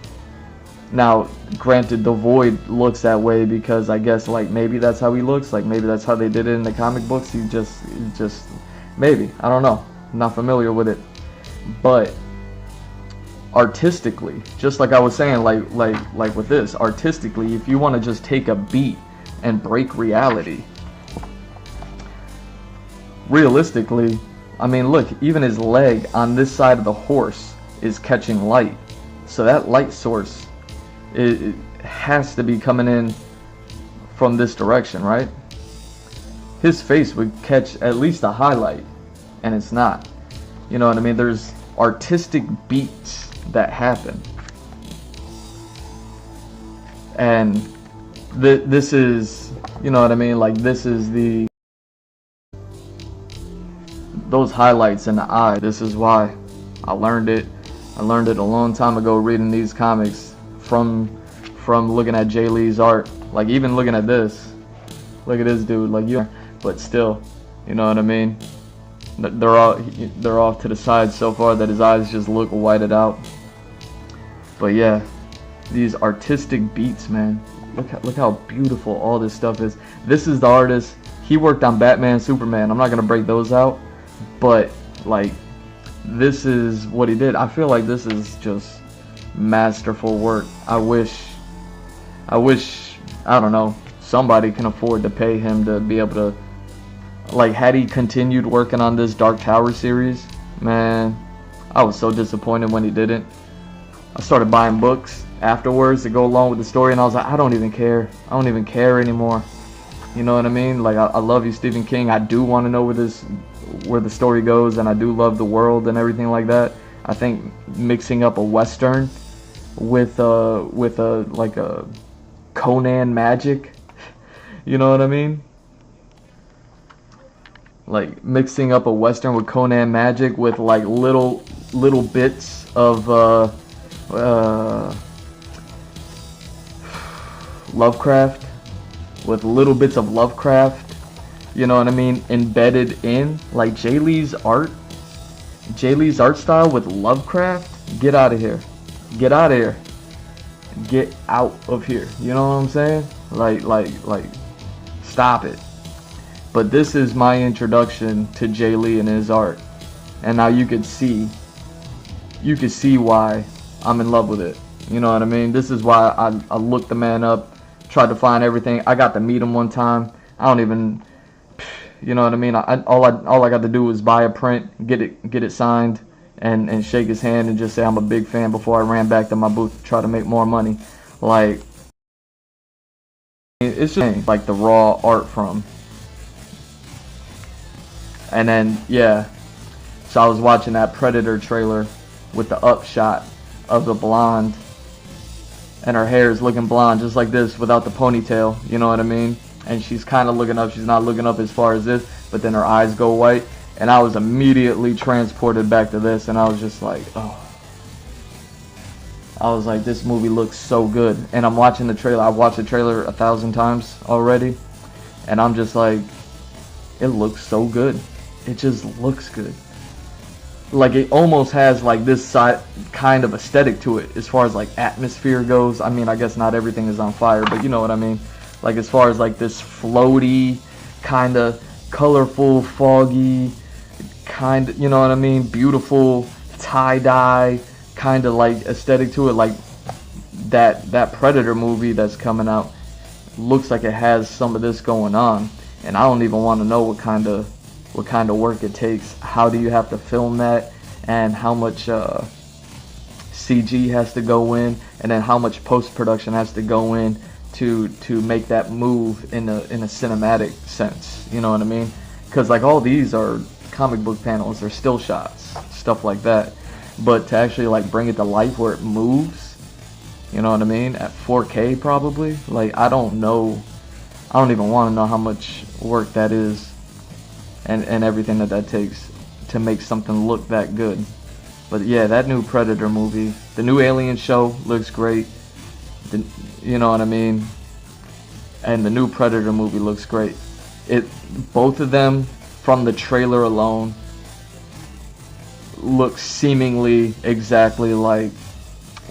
Now, granted, the Void looks that way because I guess like maybe that's how he looks. Like maybe that's how they did it in the comic books. He just maybe, I don't know. I'm not familiar with it. But artistically, just like I was saying, like with this, artistically, if you want to just take a beat and break reality, realistically, I mean, look, even his leg on this side of the horse is catching light. So that light source, it has to be coming in from this direction, right? His face would catch at least a highlight, and it's not. You know what I mean? There's artistic beats that happen. And this is, you know what I mean? Like, this is those highlights in the eye. This is why I learned it a long time ago, reading these comics from looking at Jay Lee's art. Like even looking at this, look at this dude, like you, but still, you know what I mean, they're off to the side so far that his eyes just look whited out. But yeah, these artistic beats, man, look how beautiful all this stuff is. This is the artist. He worked on Batman, Superman. I'm not gonna break those out, but like, this is what he did. I feel like this is just masterful work. I wish, I don't know, somebody can afford to pay him to be able to, like, had he continued working on this Dark Tower series, man, I was so disappointed when he didn't. I started buying books afterwards to go along with the story, and I was like, I don't even care anymore. You know what I mean? Like, I love you, Stephen King. I do want to know where the story goes, and I do love the world and everything like that. I think mixing up a Western with like a Conan magic, you know what I mean? Like mixing up a Western with Conan magic with like little Lovecraft, with little bits of Lovecraft, you know what I mean, embedded in, like Jay Lee's art style with Lovecraft. Get out of here. Get out of here. Get out of here. You know what I'm saying? Like, stop it. But this is my introduction to Jay Lee and his art. And now you could see why I'm in love with it. You know what I mean? This is why I looked the man up, tried to find everything. I got to meet him one time. I don't even, you know what I mean? All I got to do was buy a print, get it signed, and shake his hand and just say I'm a big fan before I ran back to my booth to try to make more money. Like, it's just like the raw art from. And then, yeah, so I was watching that Predator trailer with the upshot of the blonde, and her hair is looking blonde just like this without the ponytail, you know what I mean? And she's kind of looking up, she's not looking up as far as this, but then her eyes go white, and I was immediately transported back to this, and I was just like, oh. I was like, this movie looks so good. And I'm watching the trailer, I've watched the trailer 1,000 times already, and I'm just like, it looks so good. It just looks good. Like, it almost has like this side kind of aesthetic to it as far as like atmosphere goes. I mean, I guess not everything is on fire, but you know what I mean. Like, as far as like this floaty, kind of colorful, foggy, kind of, you know what I mean, beautiful tie-dye kind of like aesthetic to it. Like that Predator movie that's coming out looks like it has some of this going on, and I don't even want to know what kind of work it takes. How do you have to film that, and how much CG has to go in, and then how much post-production has to go in to make that move in a cinematic sense, you know what I mean? Because like all these are comic book panels, they're still shots, stuff like that, but to actually like bring it to life where it moves, you know what I mean, at 4K probably, like I don't even want to know how much work that is, and everything that takes to make something look that good. But yeah, that new Predator movie, the new Alien show looks great, you know what I mean, and the new Predator movie looks great. Both of them, from the trailer alone, look seemingly exactly like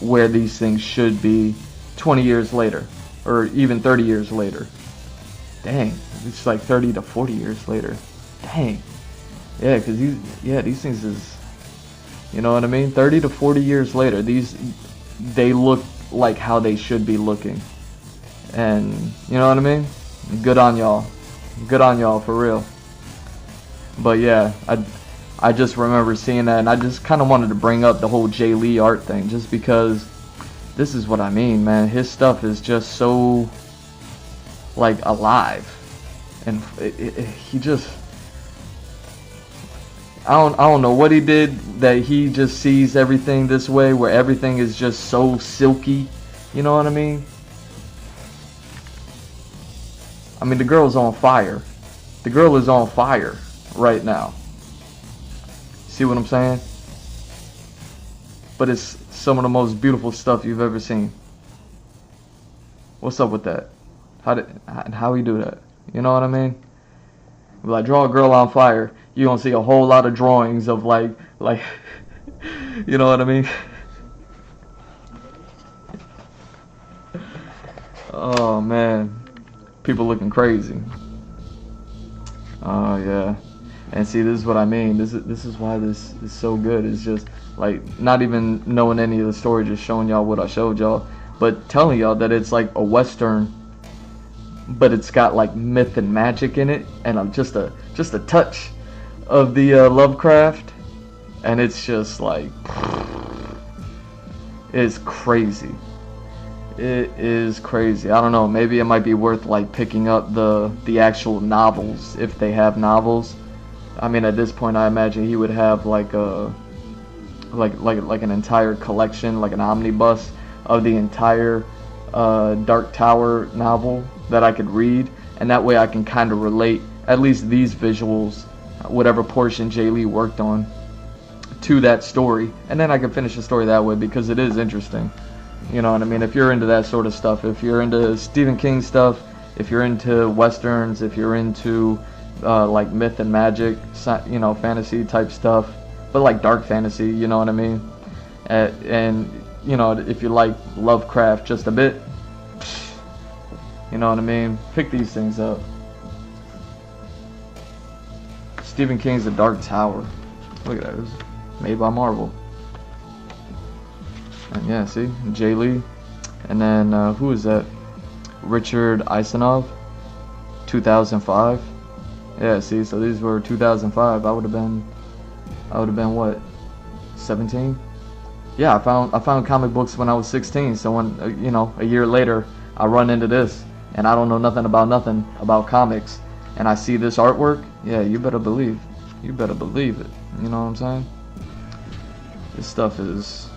where these things should be 20 years later, or even 30 years later. Dang, it's like 30 to 40 years later. Dang. Yeah, because these things is, you know what I mean? 30 to 40 years later, they look like how they should be looking. And, you know what I mean? Good on y'all. Good on y'all, for real. But yeah, I just remember seeing that, and I just kind of wanted to bring up the whole Jay Lee art thing, just because this is what I mean, man. His stuff is just so, like, alive. And he just, I don't know what he did that he just sees everything this way, where everything is just so silky, you know what I mean? I mean, the girl's on fire. The girl is on fire right now. See what I'm saying? But it's some of the most beautiful stuff you've ever seen. What's up with that? How he do that? You know what I mean? If I draw a girl on fire, you're gonna see a whole lot of drawings of like you know what I mean? Oh man, people looking crazy. Oh yeah. And see, this is what I mean. This is why this is so good. It's just like not even knowing any of the story, just showing y'all what I showed y'all, but telling y'all that it's like a Western, but it's got like myth and magic in it, and just a touch of the Lovecraft, and it's just like, it's crazy. It is crazy. I don't know, maybe it might be worth like picking up the actual novels, if they have novels. I mean, at this point I imagine he would have like an entire collection, like an omnibus of the entire Dark Tower novel that I could read, and that way I can kind of relate at least these visuals, whatever portion Jay Lee worked on, to that story, and then I can finish the story that way, because it is interesting. You know what I mean? If you're into that sort of stuff, if you're into Stephen King stuff, if you're into westerns, if you're into like myth and magic, you know, fantasy type stuff, but like dark fantasy, you know what I mean? And you know, if you like Lovecraft just a bit, you know what I mean? Pick these things up. Stephen King's The Dark Tower. Look at that. It was made by Marvel. And yeah, see? Jay Lee. And then, who is that? Richard Isanov. 2005. Yeah, see? So these were 2005. I would have been what? 17? Yeah, I found comic books when I was 16. So when, you know, a year later, I run into this. And I don't know nothing about comics. And I see this artwork. Yeah, you better believe. You better believe it. You know what I'm saying? This stuff is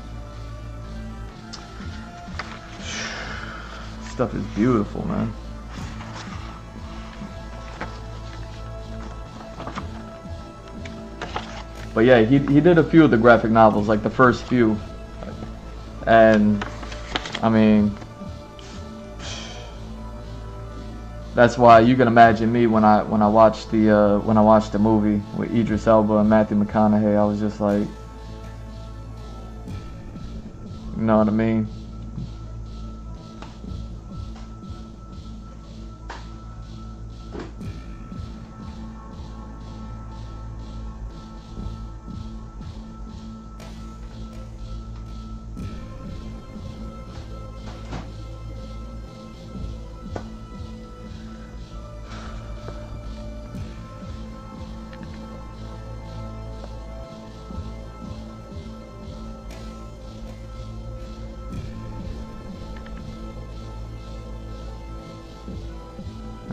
beautiful, man. But yeah, he did a few of the graphic novels, like the first few. And I mean, that's why you can imagine me when I watched the movie with Idris Elba and Matthew McConaughey. I was just like, you know what I mean?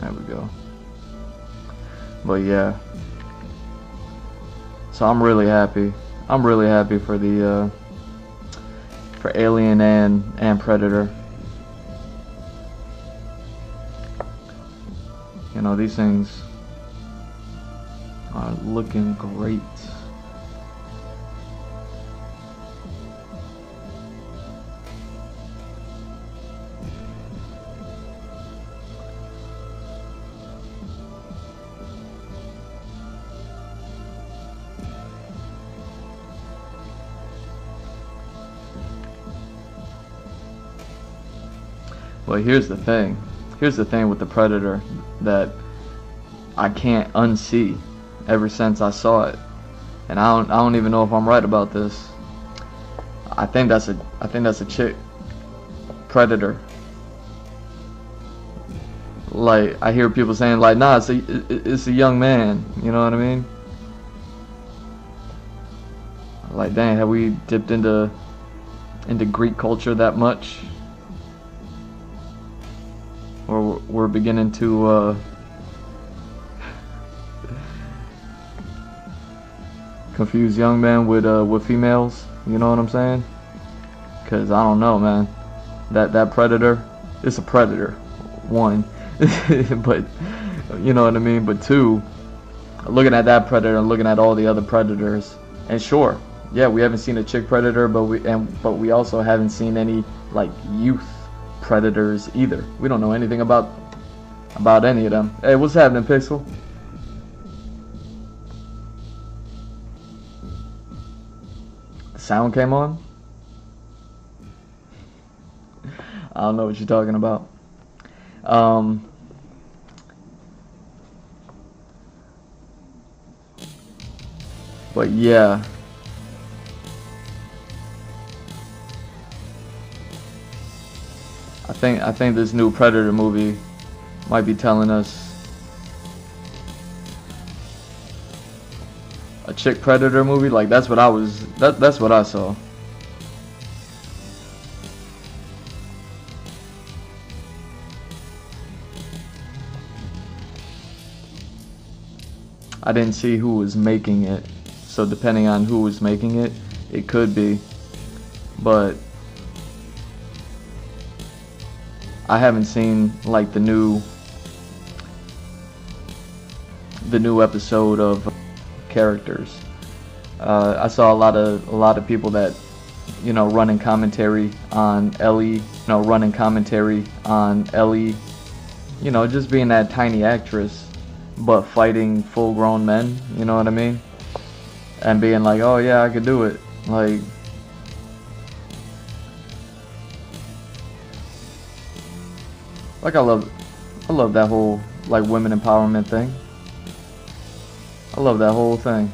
There we go. But yeah. So I'm really happy. I'm really happy for the for Alien and Predator. You know, these things are looking great. But here's the thing. Here's the thing with the Predator that I can't unsee ever since I saw it. And I don't even know if I'm right about this. I think that's a chick Predator. Like, I hear people saying like, nah, it's a young man, you know what I mean? Like, dang, have we dipped into Greek culture that much? Or we're beginning to confuse young men with females, you know what I'm saying? Cause I don't know, man. That Predator, it's a predator, one, but you know what I mean. But two, looking at that Predator and looking at all the other Predators, and sure, yeah, we haven't seen a chick Predator, but we also haven't seen any like youth Predators either. We don't know anything about any of them. Hey, what's happening, Pixel? Sound came on? I don't know what you're talking about. But yeah. I think this new Predator movie might be telling us a chick Predator movie. Like, that's what that's what I saw. I didn't see who was making it, so depending on who was making it, it could be. But I haven't seen like the new episode of characters. I saw a lot of people that running commentary on Ellie, running commentary on Ellie, just being that tiny actress, but fighting full-grown men, you know what I mean? And being like, oh yeah, I could do it. Like, I love that whole, like, women empowerment thing. I love that whole thing.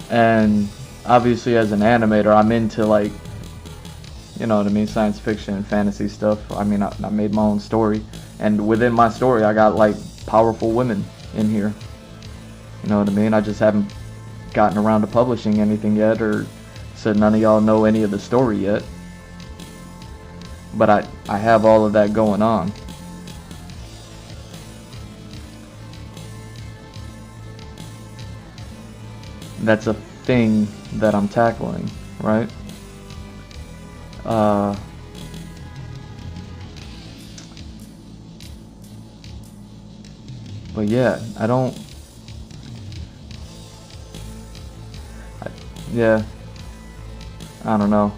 And obviously as an animator, I'm into, like, you know what I mean, science fiction and fantasy stuff. I mean, I made my own story, and within my story I got, like, powerful women in here. You know what I mean? I just haven't gotten around to publishing anything yet, or said none of y'all know any of the story yet. But I have all of that going on. That's a thing that I'm tackling, right? But yeah, yeah, I don't know.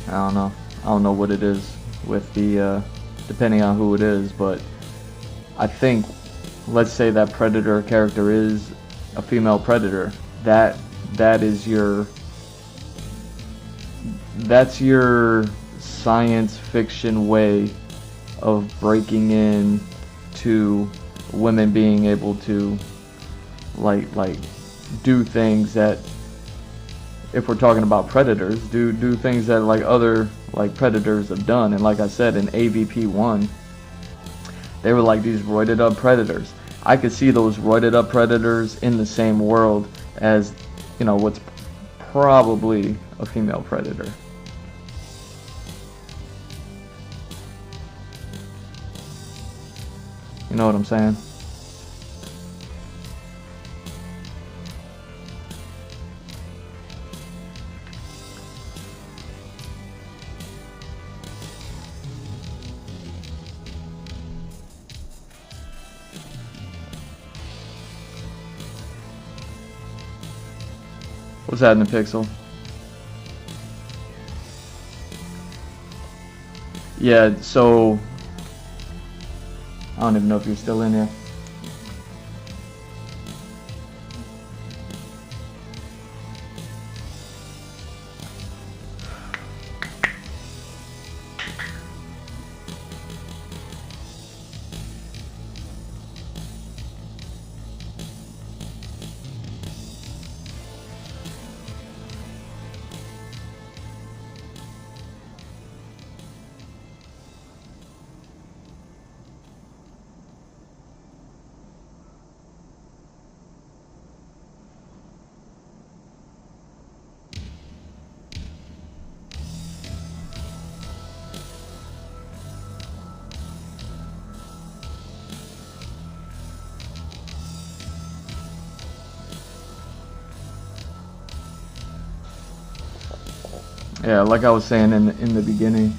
I don't know what it is with the, depending on who it is, but I think, let's say that Predator character is a female Predator, that's your science fiction way of breaking in to women being able to like do things that, if we're talking about predators, do things that, like, other, like, predators have done. And like I said, in AVP1, they were like these roided up predators. I could see those roided up predators in the same world as, what's probably a female predator. You know what I'm saying? What's that in the pixel? Yeah, so I don't even know if you're still in here. Yeah, like I was saying in the beginning,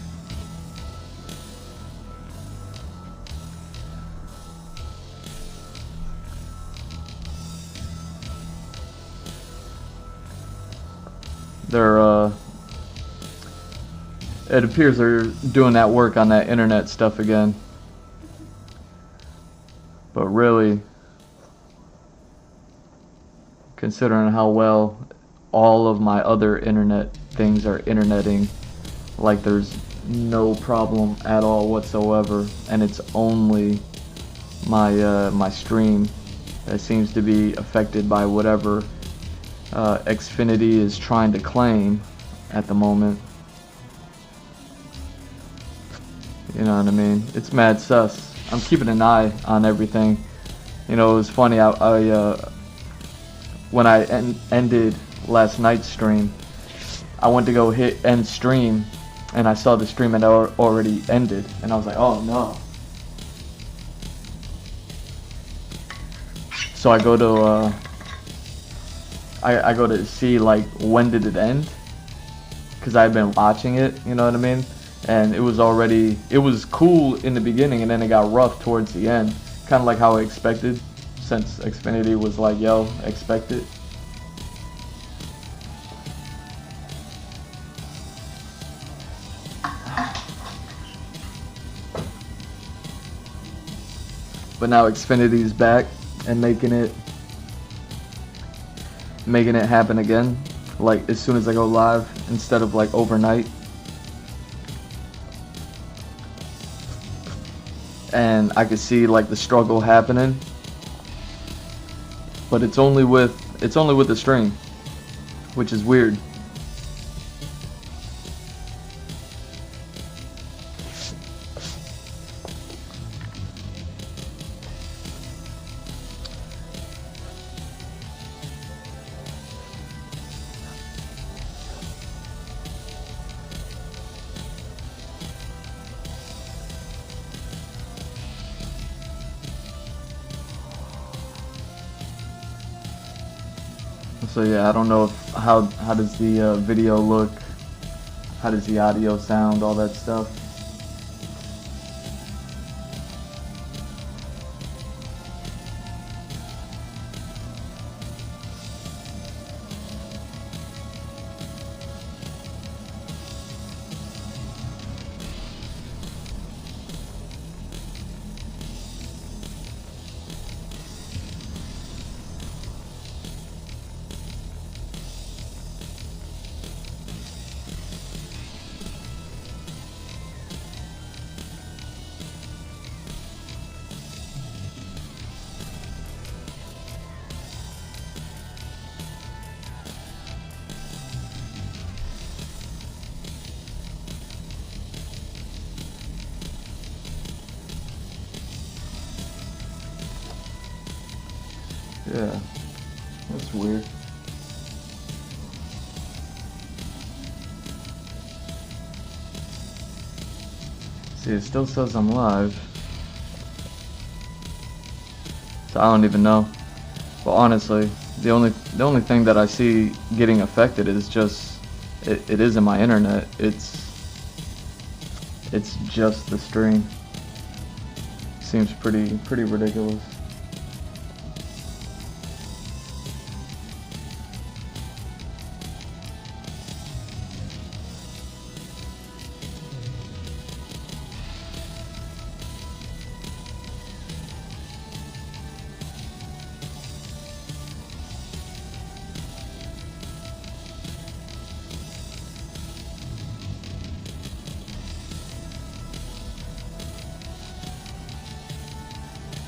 it appears they're doing that work on that internet stuff again. But really, considering how well all of my other internet things are interneting, like, there's no problem at all whatsoever, and it's only my my stream that seems to be affected by whatever Xfinity is trying to claim at the moment. You know what I mean? It's mad sus. I'm keeping an eye on everything. It was funny, when I ended last night's stream, I went to go hit end stream, and I saw the stream had already ended, and I was like, oh no. So I go to I go to see, like, when did it end, because I've been watching it, you know what I mean? And it was cool in the beginning, and then it got rough towards the end, kind of like how I expected, since Xfinity was like, yo, expect it. But now Xfinity's back and making it happen again, like as soon as I go live instead of like overnight. And I could see like the struggle happening, but it's only with the stream, which is weird. So yeah, I don't know if, how does the video look, how does the audio sound, all that stuff. Yeah, that's weird. See, it still says I'm live, so I don't even know. But honestly, the only thing that I see getting affected is just it isn't my internet. It's just the stream. Seems pretty ridiculous.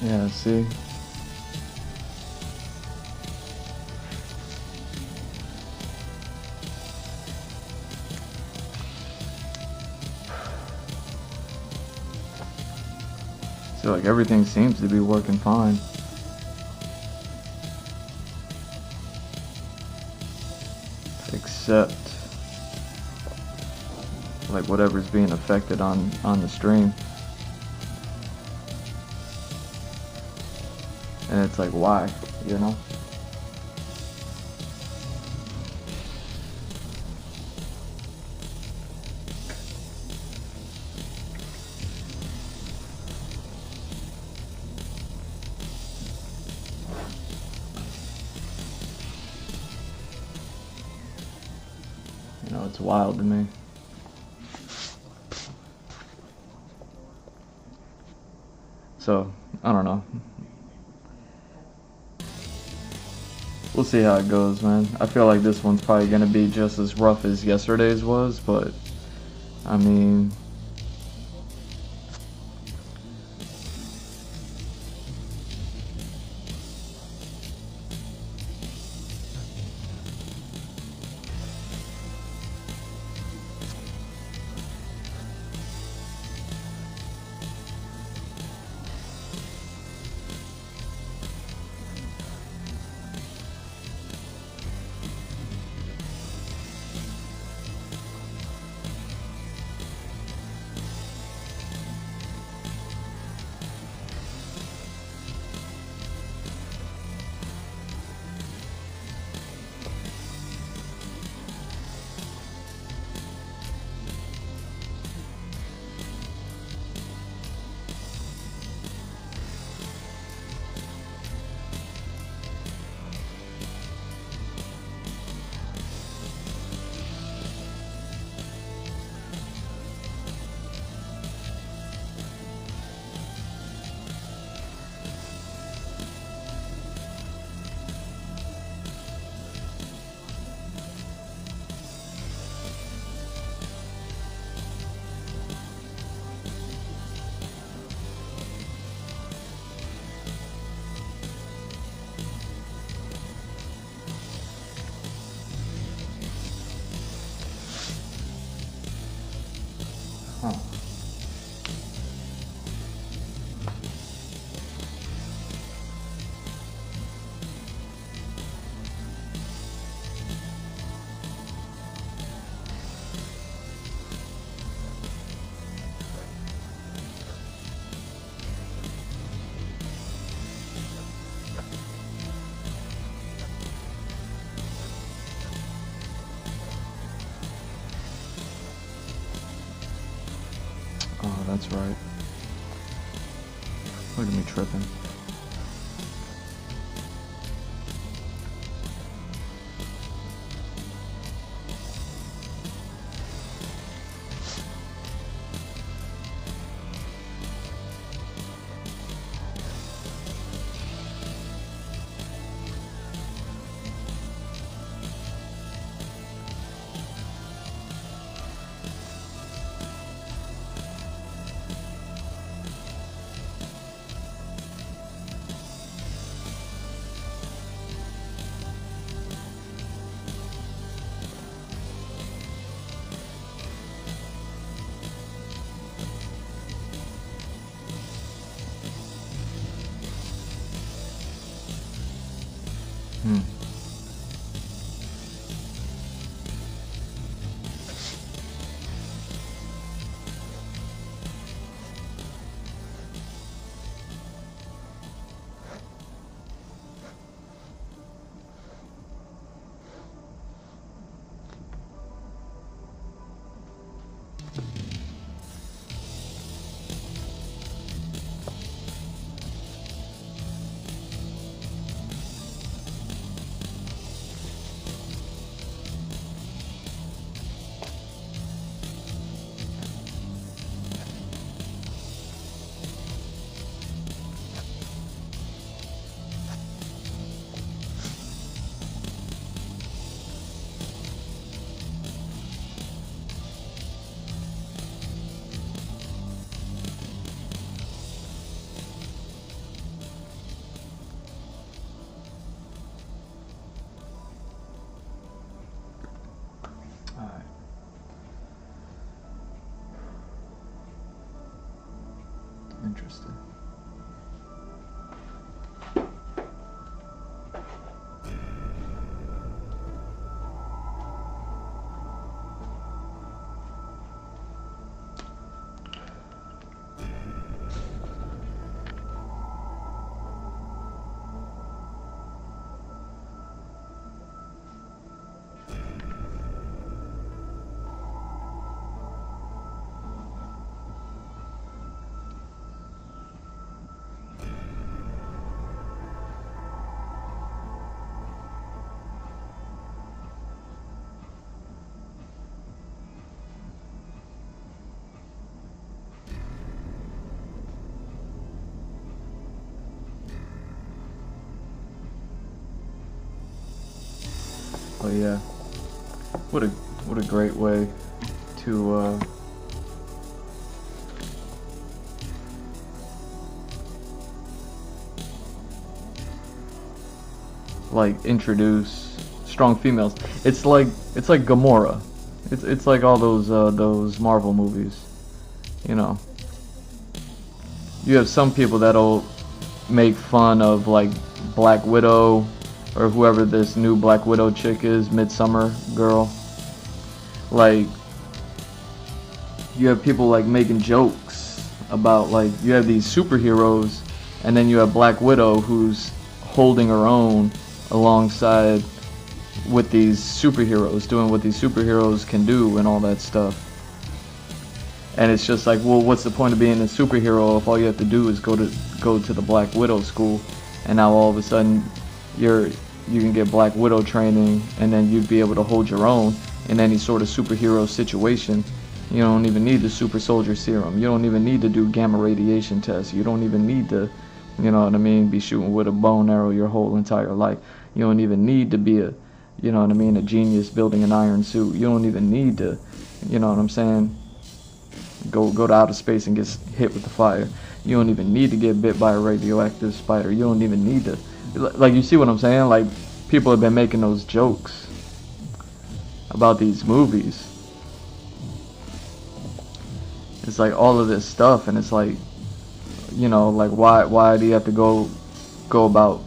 Yeah, see? So like everything seems to be working fine. Except like whatever's being affected on the stream. And it's like, why, you know? You know, it's wild to me. So, I don't know. We'll see how it goes, man. I feel like this one's probably gonna be just as rough as yesterday's was, but I mean, That's right. Look at me tripping. Interesting. Oh yeah, what a great way to like introduce strong females. It's like Gamora. It's like all those Marvel movies. You know, you have some people that'll make fun of like Black Widow or whoever this new Black Widow chick is, Midsummer girl. Like, you have people like making jokes about, like, you have these superheroes and then you have Black Widow who's holding her own alongside with these superheroes, doing what these superheroes can do and all that stuff. And it's just like, well, what's the point of being a superhero if all you have to do is go to the Black Widow school, and now all of a sudden you can get Black Widow training, and then you'd be able to hold your own in any sort of superhero situation. You don't even need the super soldier serum. You don't even need to do gamma radiation tests. You don't even need to, you know what I mean, be shooting with a bow and arrow your whole entire life. You don't even need to be a, you know what I mean, a genius building an iron suit. You don't even need to, you know what I'm saying, go to outer space and get hit with the fire. You don't even need to get bit by a radioactive spider. You don't even need to, like, you see what I'm saying? Like, people have been making those jokes about these movies. It's like all of this stuff, and it's like, you know, like, why do you have to go about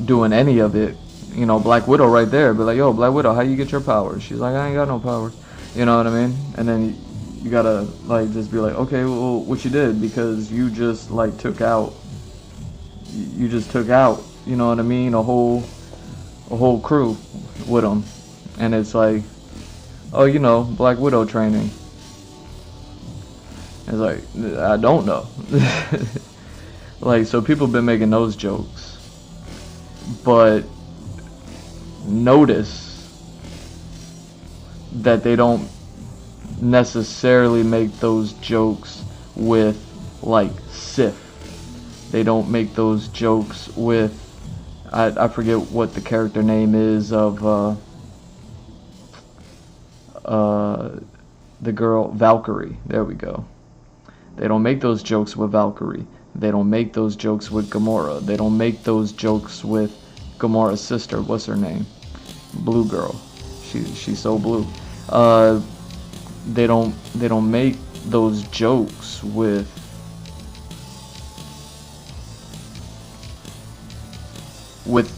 doing any of it? You know, Black Widow right there, be like, yo, Black Widow, how you get your powers? She's like, I ain't got no powers. You know what I mean? And then you gotta, like, just be like, okay, well, what you did, because you just, like, took out, you know what I mean, a whole crew with them. And it's like, oh, you know, Black Widow training. It's like, I don't know. Like, so people have been making those jokes, but notice that they don't necessarily make those jokes with like Sif. They don't make those jokes with, I forget what the character name is of the girl Valkyrie. There we go. They don't make those jokes with Valkyrie. They don't make those jokes with Gamora. They don't make those jokes with Gamora's sister. What's her name? Blue girl. She's so blue. They don't make those jokes with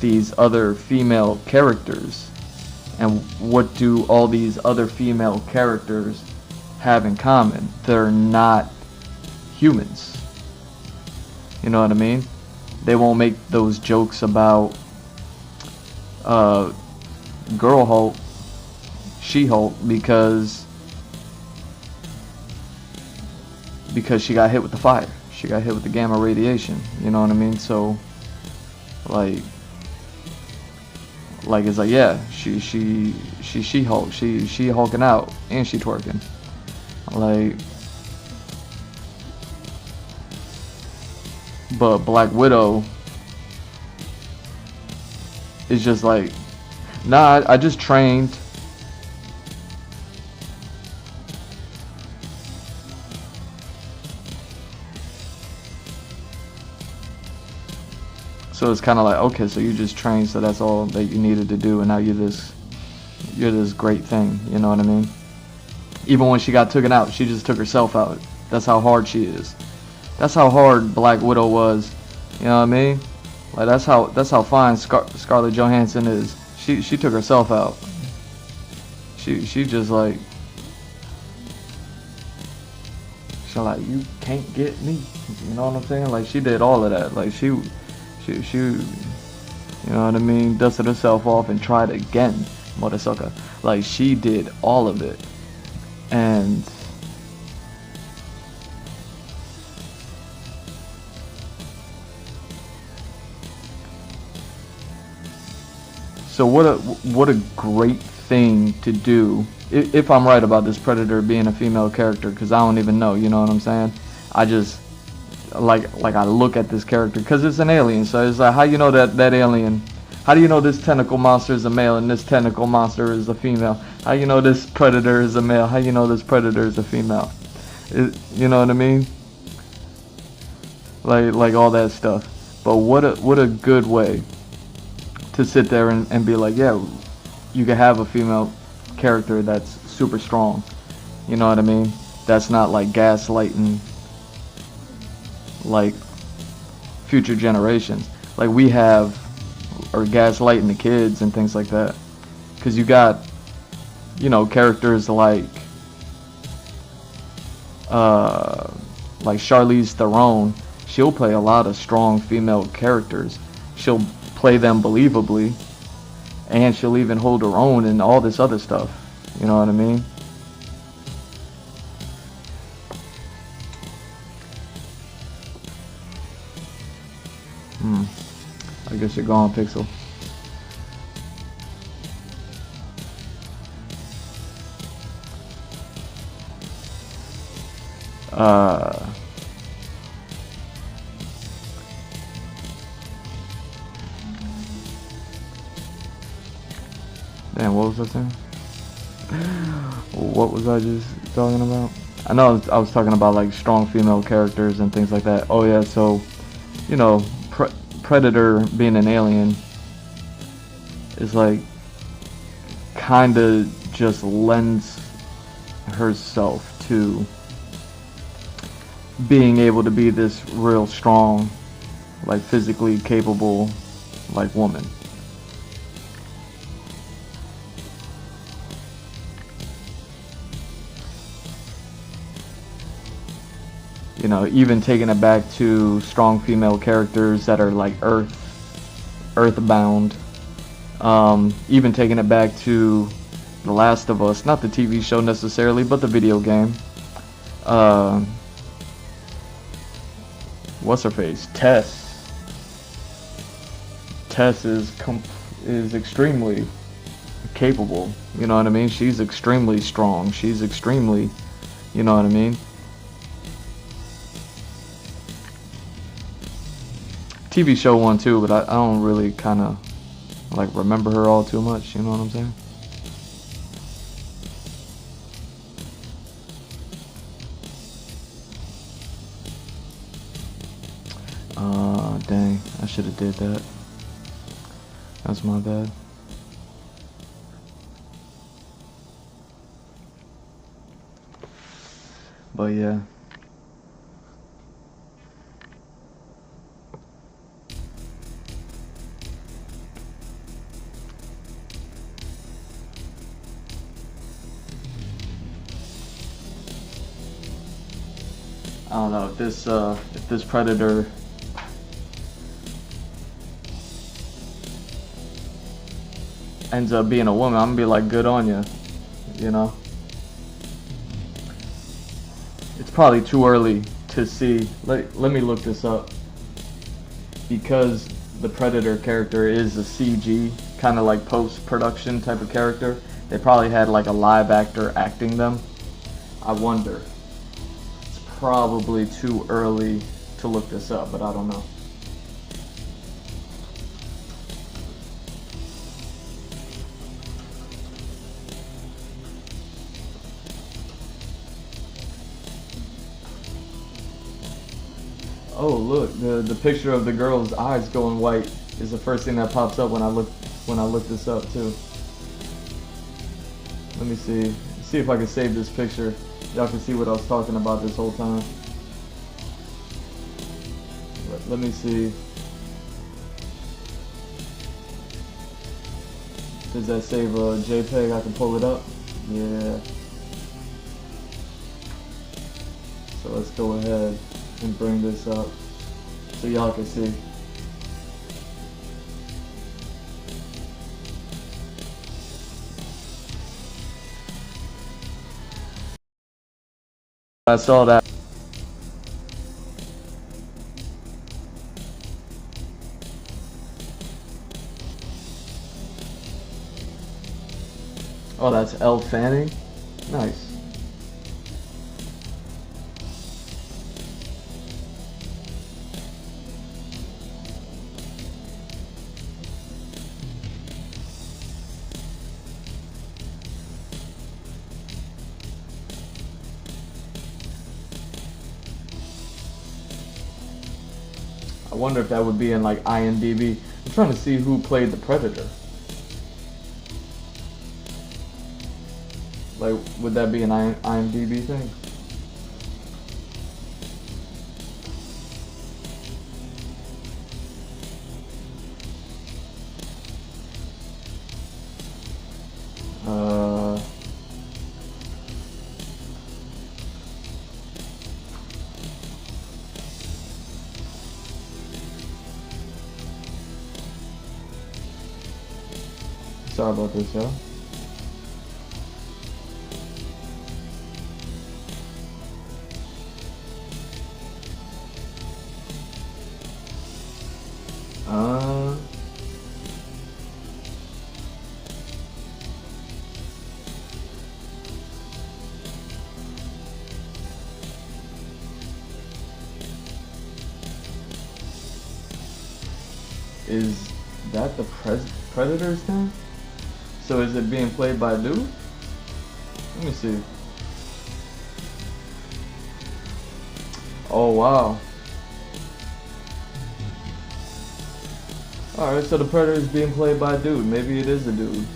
these other female characters. And what do all these other female characters have in common? They're not humans. You know what I mean? They won't make those jokes about Girl Hulk, She-Hulk, because she got hit with the fire. She got hit with the gamma radiation. You know what I mean? So, like it's like, yeah, She-Hulk, she hulking out and she twerking. Like, but Black Widow is just like, nah, I just trained. So it's kind of like, okay, so you just trained, so that's all that you needed to do, and now you're this great thing. You know what I mean? Even when she got taken out, she just took herself out. That's how hard she is. That's how hard Black Widow was. You know what I mean? Like, that's how fine Scarlett Johansson is. She took herself out. She just like, she's like, you can't get me. You know what I'm saying? Like, she did all of that. Like, she you know what I mean? Dusted herself off and tried again, motherfucker. Like, she did all of it. And so what a great thing to do, if I'm right about this Predator being a female character, because I don't even know, you know what I'm saying? I just like I look at this character because it's an alien, so it's like, how you know that alien? How do you know this tentacle monster is a male and this tentacle monster is a female? How you know this Predator is a male? How you know this Predator is a female? You know what I mean? Like all that stuff. But what a good way to sit there and be like, yeah, you can have a female character that's super strong. You know what I mean? That's not like gaslighting like future generations. Like we have, or gaslighting the kids and things like that. Because you got, you know, characters like Charlize Theron. She'll play a lot of strong female characters. She'll play them believably, and she'll even hold her own and all this other stuff. You know what I mean? I guess you're gone, Pixel. Damn, what was I saying? What was I just talking about? I know I was talking about like strong female characters and things like that. Oh yeah, so, you know, Predator being an alien is like kinda just lends herself to being able to be this real strong, like physically capable, like woman. You know, even taking it back to strong female characters that are like earthbound. Even taking it back to The Last of Us, not the TV show necessarily, but the video game. what's her face? Tess. Tess is extremely capable. You know what I mean? She's extremely strong. She's extremely, you know what I mean? TV show one too, but I don't really kind of like remember her all too much. You know what I'm saying? Dang, I should have did that. That's my bad. But yeah. I don't know if this predator ends up being a woman, I'm gonna be like, good on you, you know. It's probably too early to see. Let me look this up, because the predator character is a CG, kind of like post-production type of character. They probably had like a live actor acting them. I wonder. It's probably too early to look this up, but I don't know. Oh look, the picture of the girl's eyes going white is the first thing that pops up when I look this up too. Let me see if I can save this picture. Y'all can see what I was talking about this whole time. Let me see. Does that save a JPEG? I can pull it up. Yeah. So let's go ahead and bring this up so y'all can see. I saw that. Oh, that's Elle Fanning. Nice. I wonder if that would be in like IMDb. I'm trying to see who played the Predator. Like, would that be an IMDb thing? Sorry about this, y'all. Is that the Predator's thing? So is it being played by a dude? Let me see. Oh wow. Alright, so the Predator is being played by a dude. Maybe it is a dude.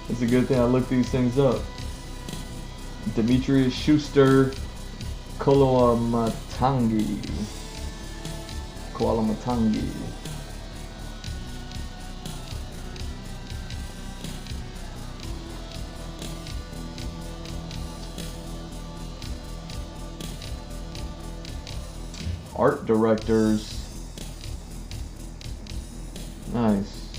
It's a good thing I looked these things up. Demetrius Schuster Koloamatangi. Art directors. Nice.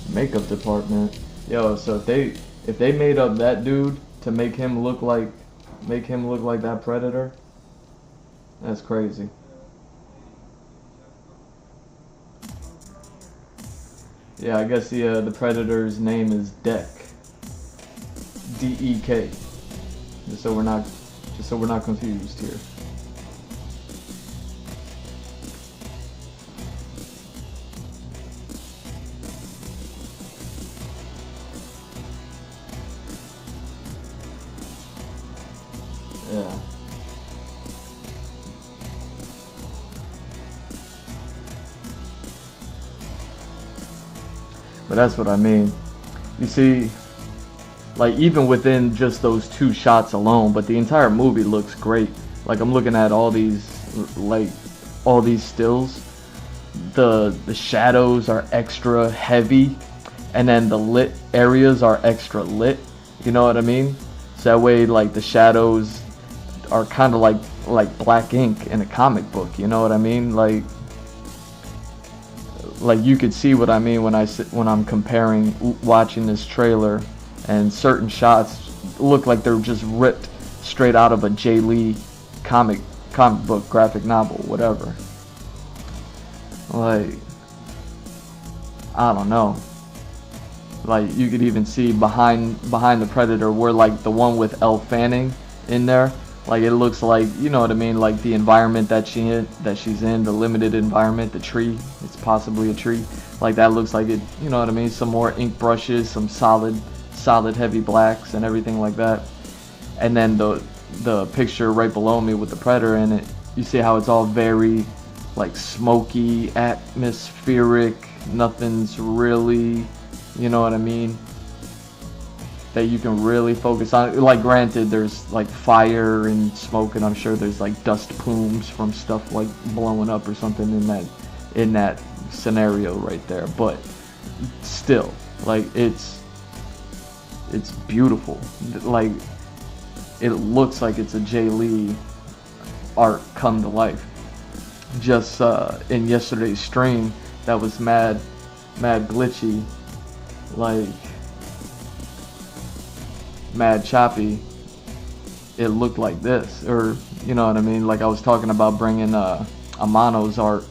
Makeup department. Yo, so if they made up that dude to make him look like that Predator, that's crazy. Yeah, I guess the Predator's name is Deck. DEK. Just so we're not confused here. Yeah. But that's what I mean. You see, like even within just those two shots alone, but the entire movie looks great. Like I'm looking at all these stills. The shadows are extra heavy, and then the lit areas are extra lit. You know what I mean? So that way, like the shadows are kind of like black ink in a comic book. You know what I mean? Like you could see what I mean when I'm comparing watching this trailer, and certain shots look like they're just ripped straight out of a Jay Lee comic book, graphic novel, whatever. Like I don't know. Like you could even see behind the Predator, where like the one with Elle Fanning in there. Like it looks like, you know what I mean, like the environment that she's in, the limited environment, the tree, it's possibly a tree. Like that looks like it, you know what I mean, some more ink brushes, some solid heavy blacks and everything like that. And then the picture right below me with the Predator in it, you see how it's all very like smoky, atmospheric, nothing's really, you know what I mean, that you can really focus on. Like granted, there's like fire and smoke, and I'm sure there's like dust plumes from stuff like blowing up or something in that scenario right there, but still, like it's beautiful. Like it looks like it's a Jay Lee art come to life. Just in yesterday's stream, that was mad glitchy, like mad choppy. It looked like this, or you know what I mean, like I was talking about bringing Amano's art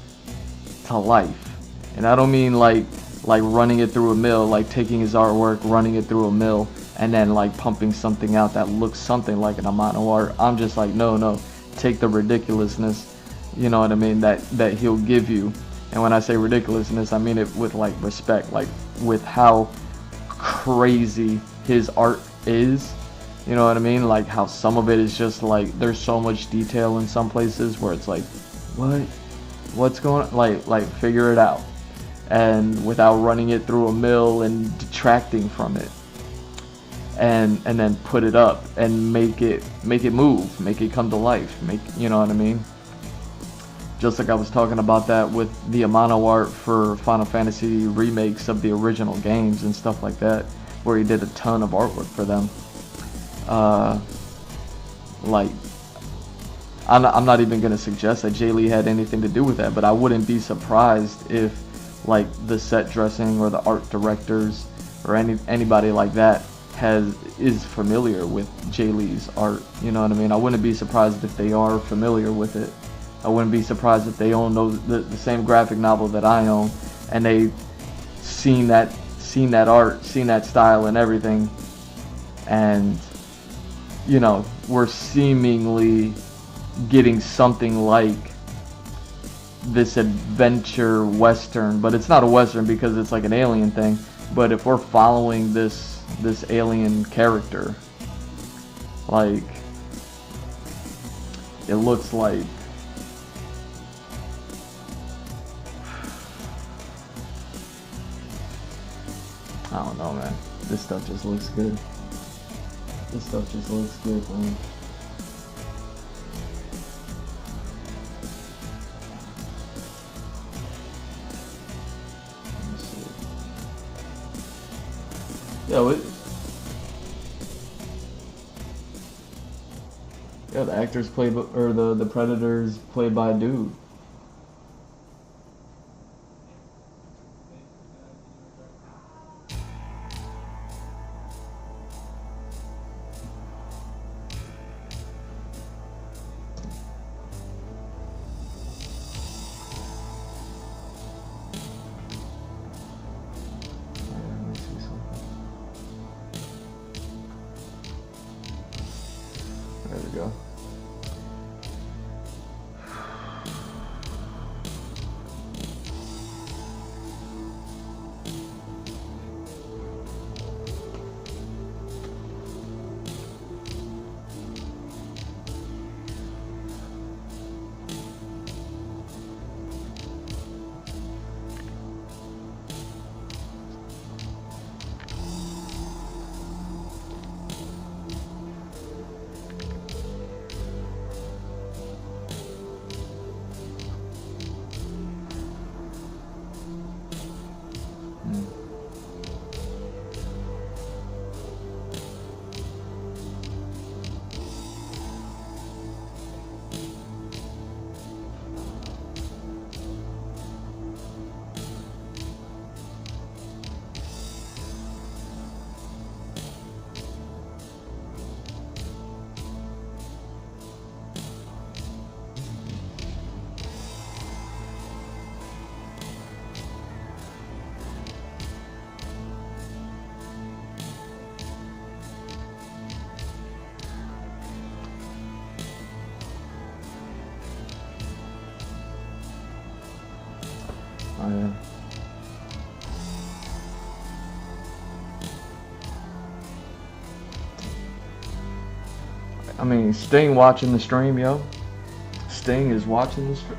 to life, and I don't mean like running it through a mill, like taking his artwork, running it through a mill, and then like pumping something out that looks something like an Amano art. I'm just like, no, take the ridiculousness, you know what I mean, that he'll give you. And when I say ridiculousness, I mean it with like respect, like with how crazy his art is, you know what I mean, like how some of it is just like there's so much detail in some places where it's like what's going on, like figure it out, and without running it through a mill and detracting from it, and then put it up and make it move, make it come to life, you know what I mean. Just like I was talking about that with the Amano art for Final Fantasy remakes of the original games and stuff like that, where he did a ton of artwork for them. Like, I'm not even going to suggest that Jay Lee had anything to do with that, but I wouldn't be surprised if, like, the set dressing or the art directors or anybody like that is familiar with Jay Lee's art. You know what I mean? I wouldn't be surprised if they are familiar with it. I wouldn't be surprised if they own the same graphic novel that I own, and they seen that art, seen that style and everything, and you know, we're seemingly getting something like this adventure western, but it's not a western because it's like an alien thing. But if we're following this alien character, like it looks like, I don't know, man. This stuff just looks good. This stuff just looks good, man. Let me see. The actors played, or the Predators played by a dude. go. Oh, yeah. I mean, Sting watching the stream, yo. Sting is watching the stream.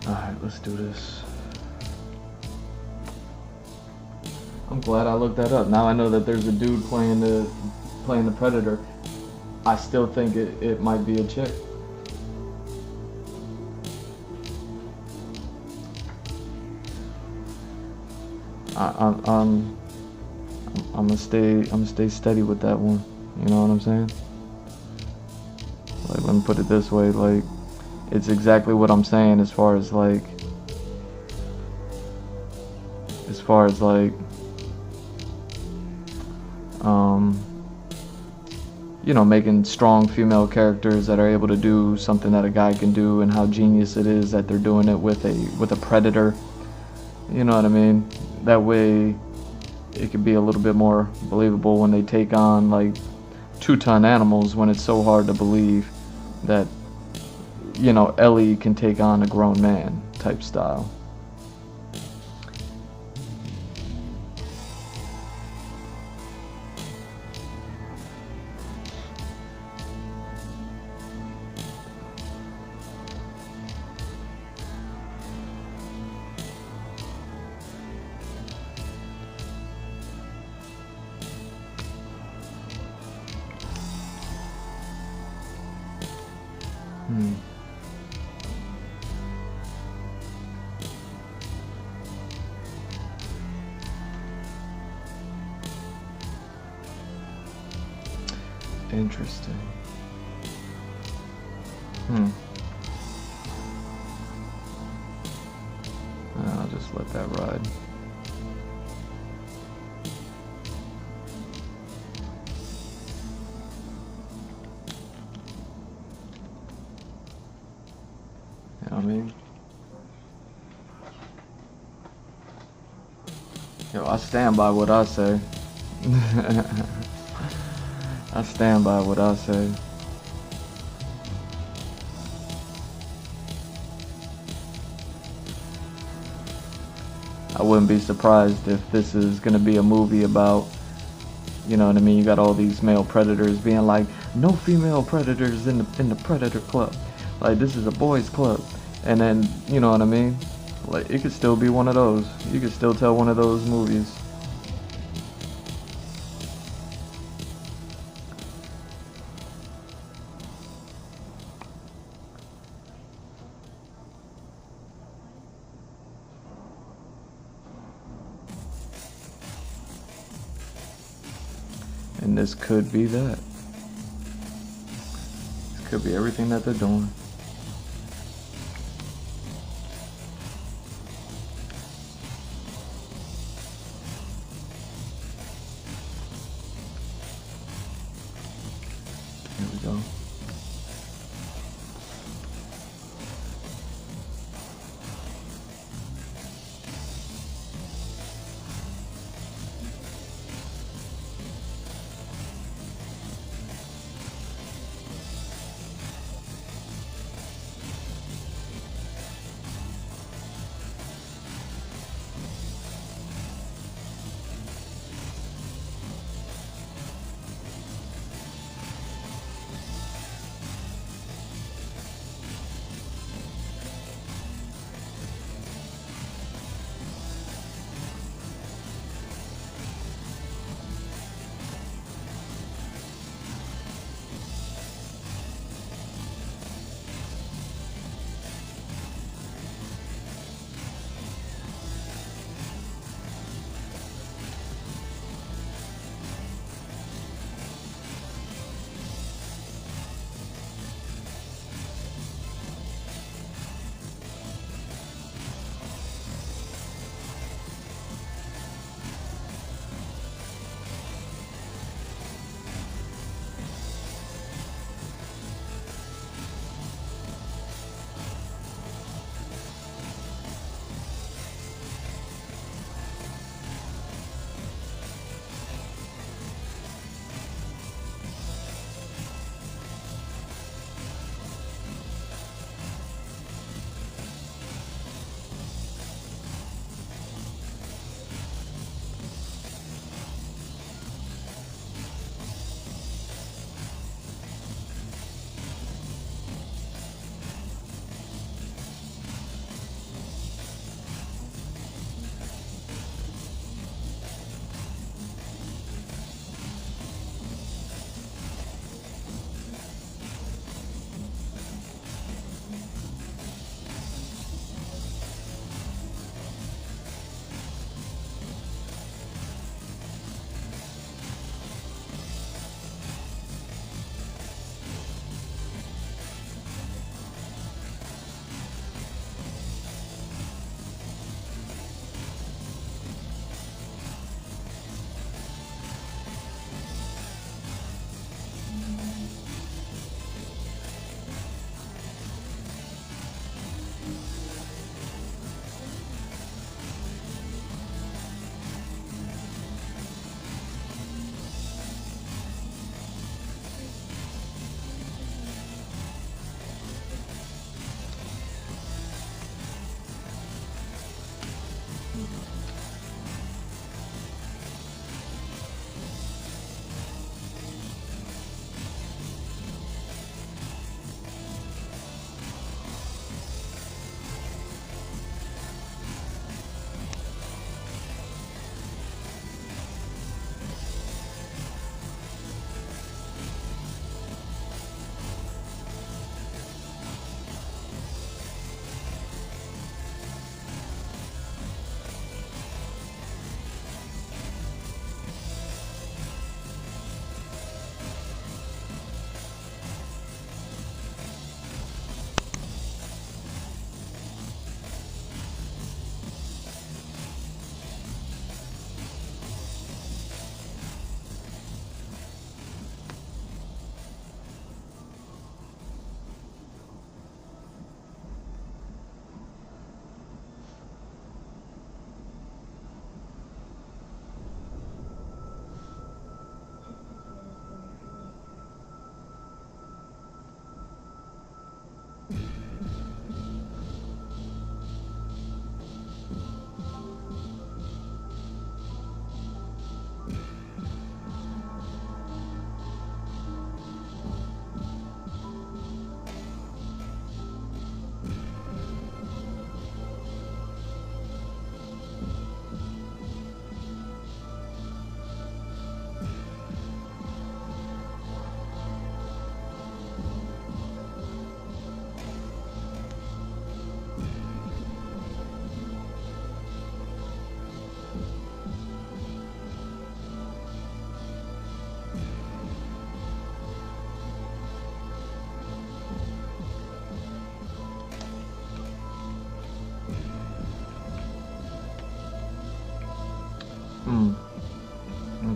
Alright, let's do this. I'm glad I looked that up. Now I know that there's a dude playing the Predator. I still think it might be a chick. I'm gonna stay steady with that one. You know what I'm saying? Like, let me put it this way, like, it's exactly what I'm saying as far as like you know, making strong female characters that are able to do something that a guy can do, and how genius it is that they're doing it with a predator. You know what I mean? That way it could be a little bit more believable when they take on like 2-ton animals, when it's so hard to believe that, you know, Ellie can take on a grown man type style. Interesting. I'll just let that ride. You know what I mean? Yo, I stand by what I say. I stand by what I say. I wouldn't be surprised if this is gonna be a movie about, you know what I mean, you got all these male predators being like, no female predators in the Predator Club. Like, this is a boys club. And then, you know what I mean? Like, it could still be one of those. You could still tell one of those movies. And this could be that. This could be everything that they're doing. go.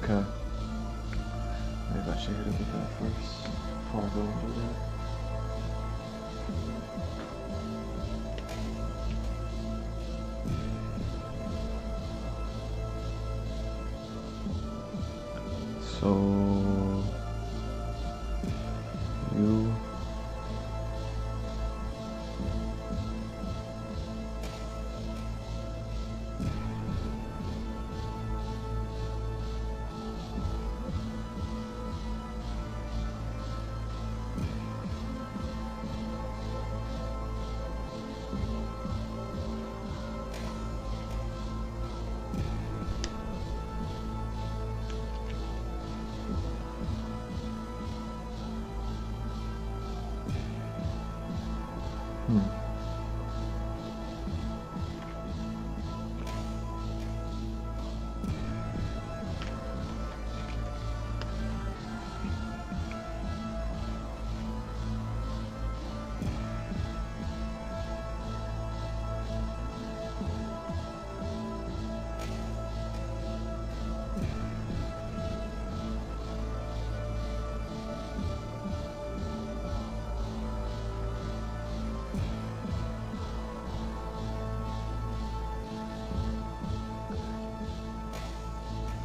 Okay. Maybe I should hit it with that first part. go and do that. So you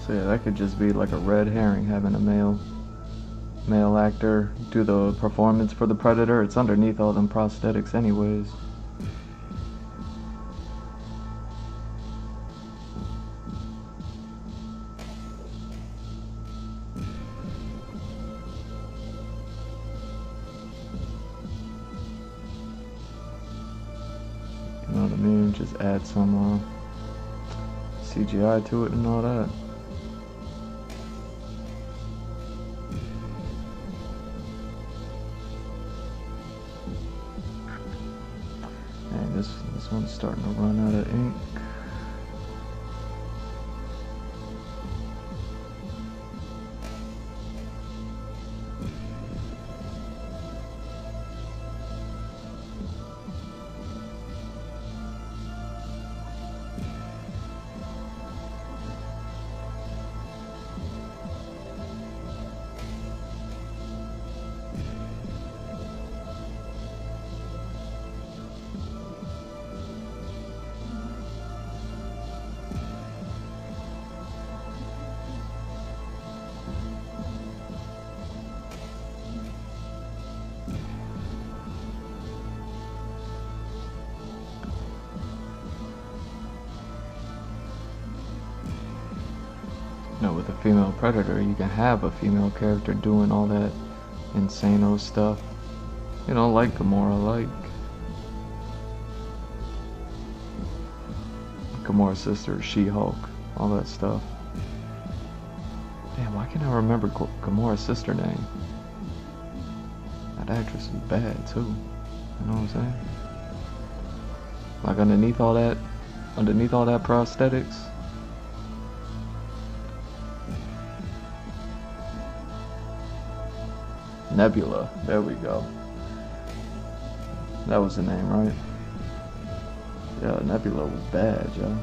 So yeah, that could just be like a red herring, having a male actor do the performance for the Predator. It's underneath all them prosthetics anyways. You know what I mean? Just add some CGI to it and all that. This one's starting to run out of ink. You know, with a female Predator, you can have a female character doing all that insano stuff. You know, like Gamora, like Gamora's sister, She-Hulk, all that stuff. Damn, why can't I remember Gamora's sister name? That actress is bad too. You know what I'm saying? Like underneath all that prosthetics. Nebula, there we go. That was the name, right? Yeah, Nebula was bad, yo.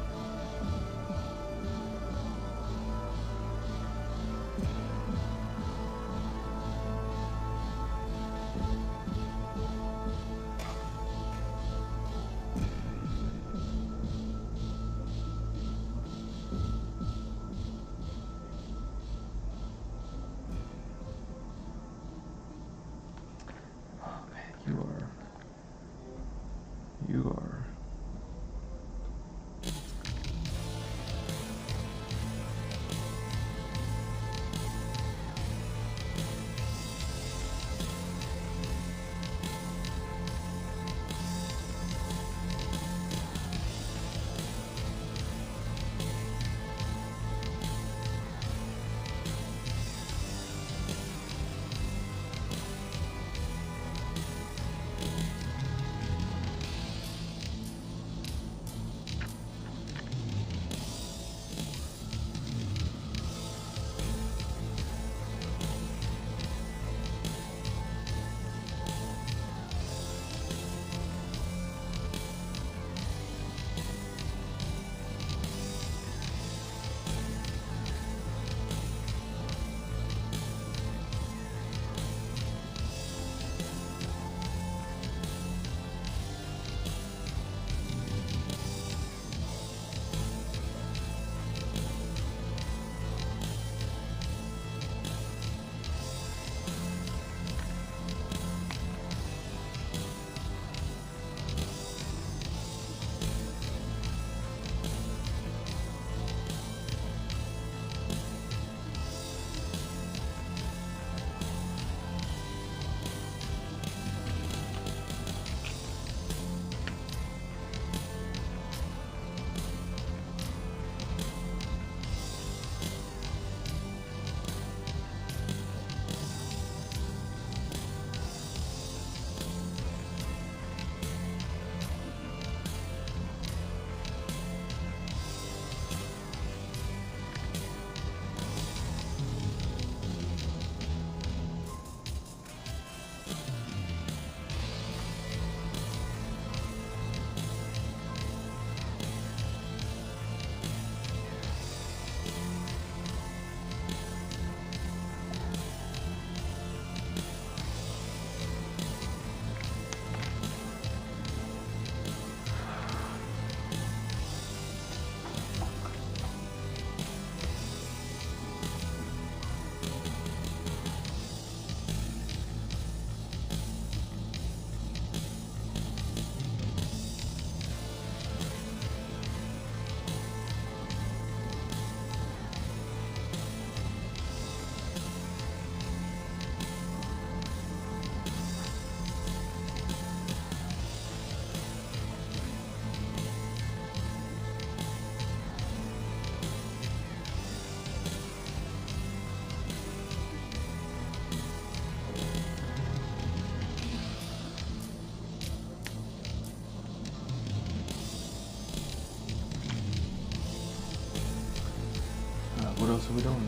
You are else are we doing?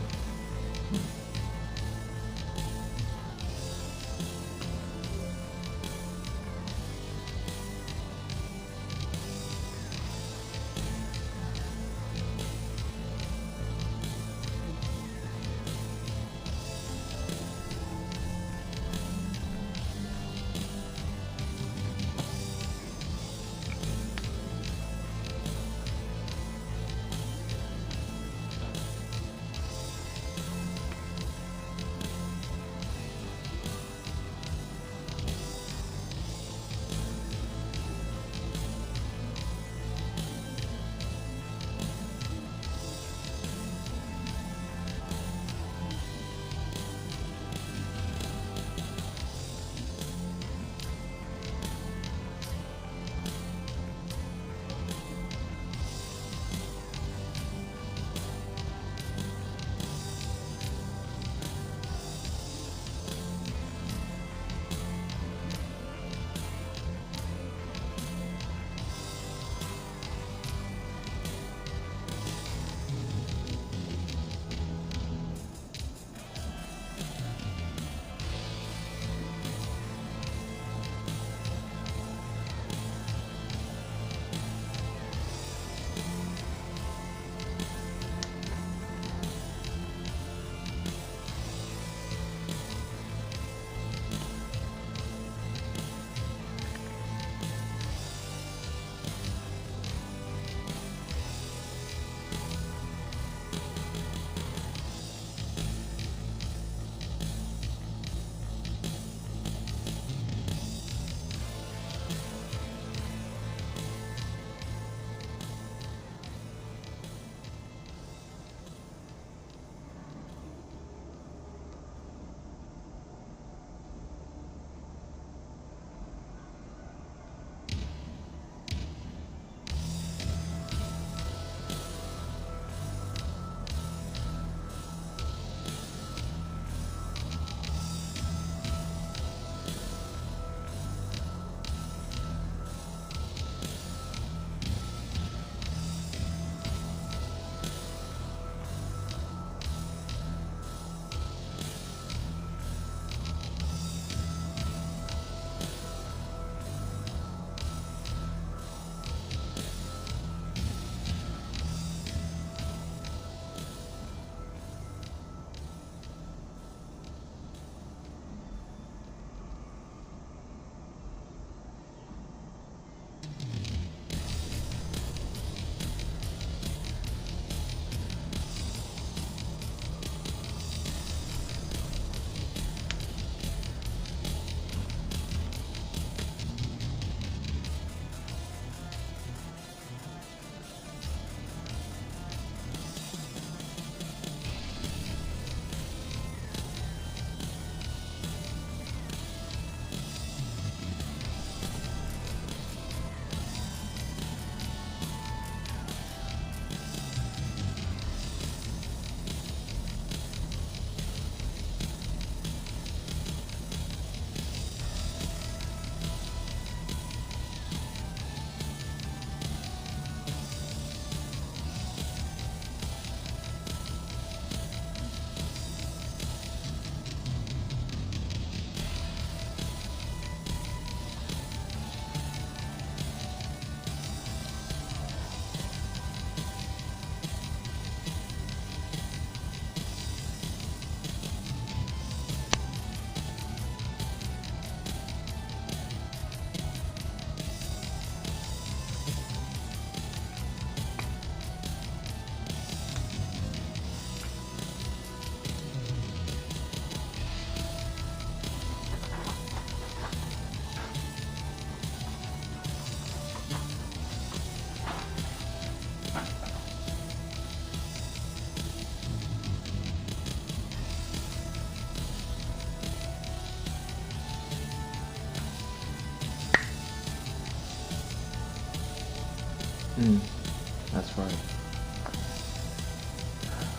That's right.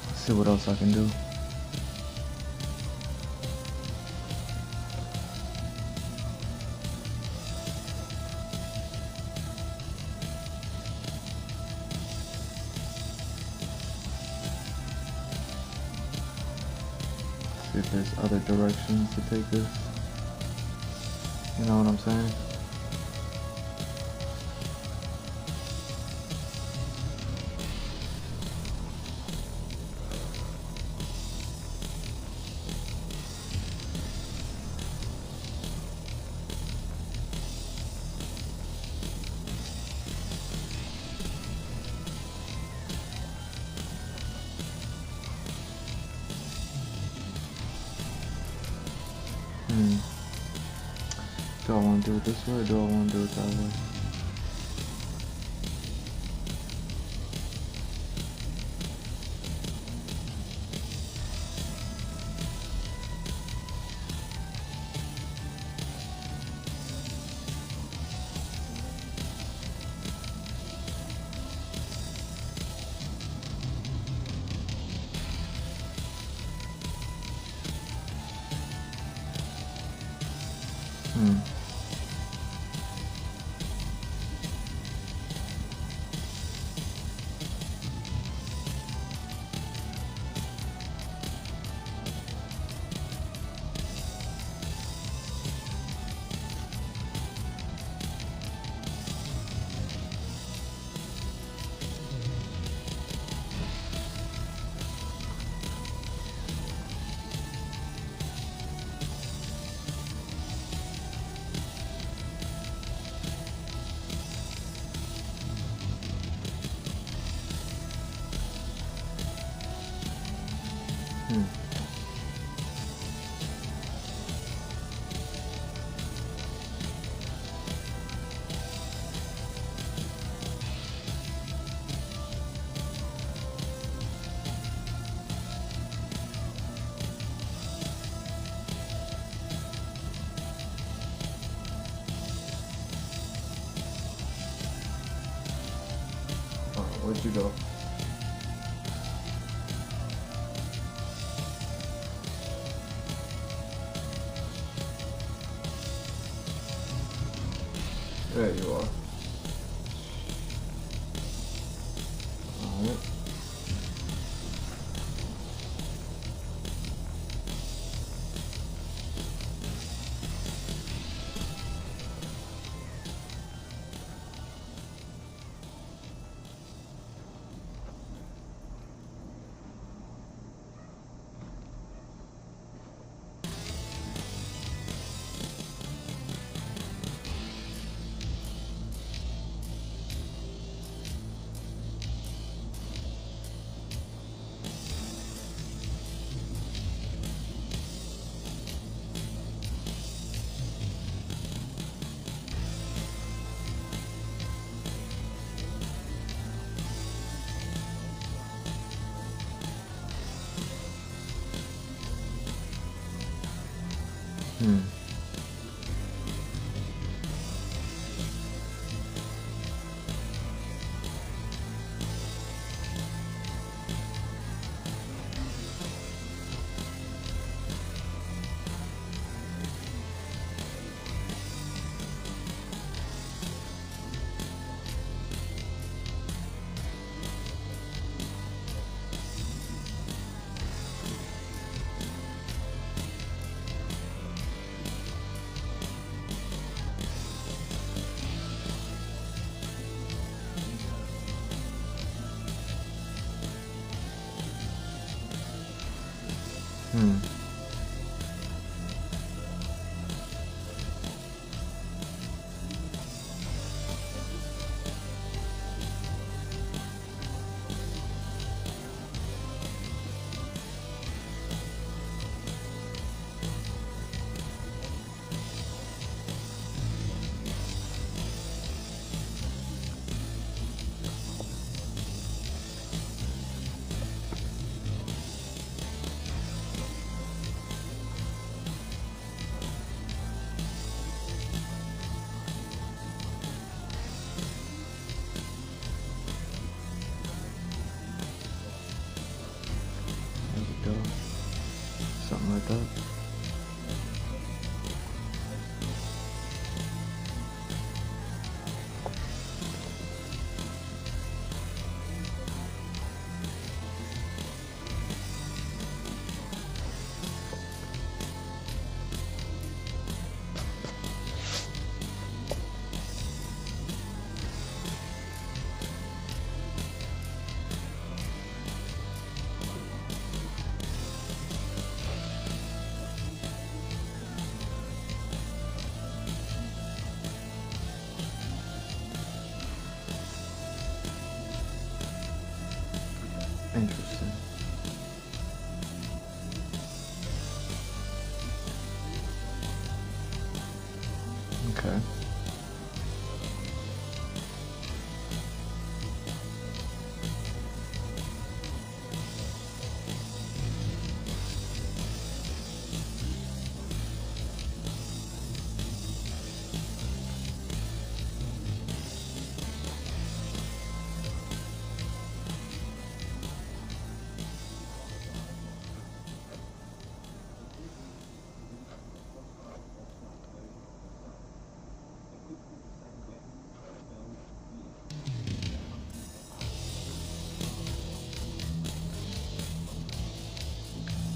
Let's see what else I can do. see if there's other directions to take this. You know what I'm saying? Do I want to do it this way or do I want to do it that way? Where'd you go? There you are. Alright. Something like that. Interesting. Okay.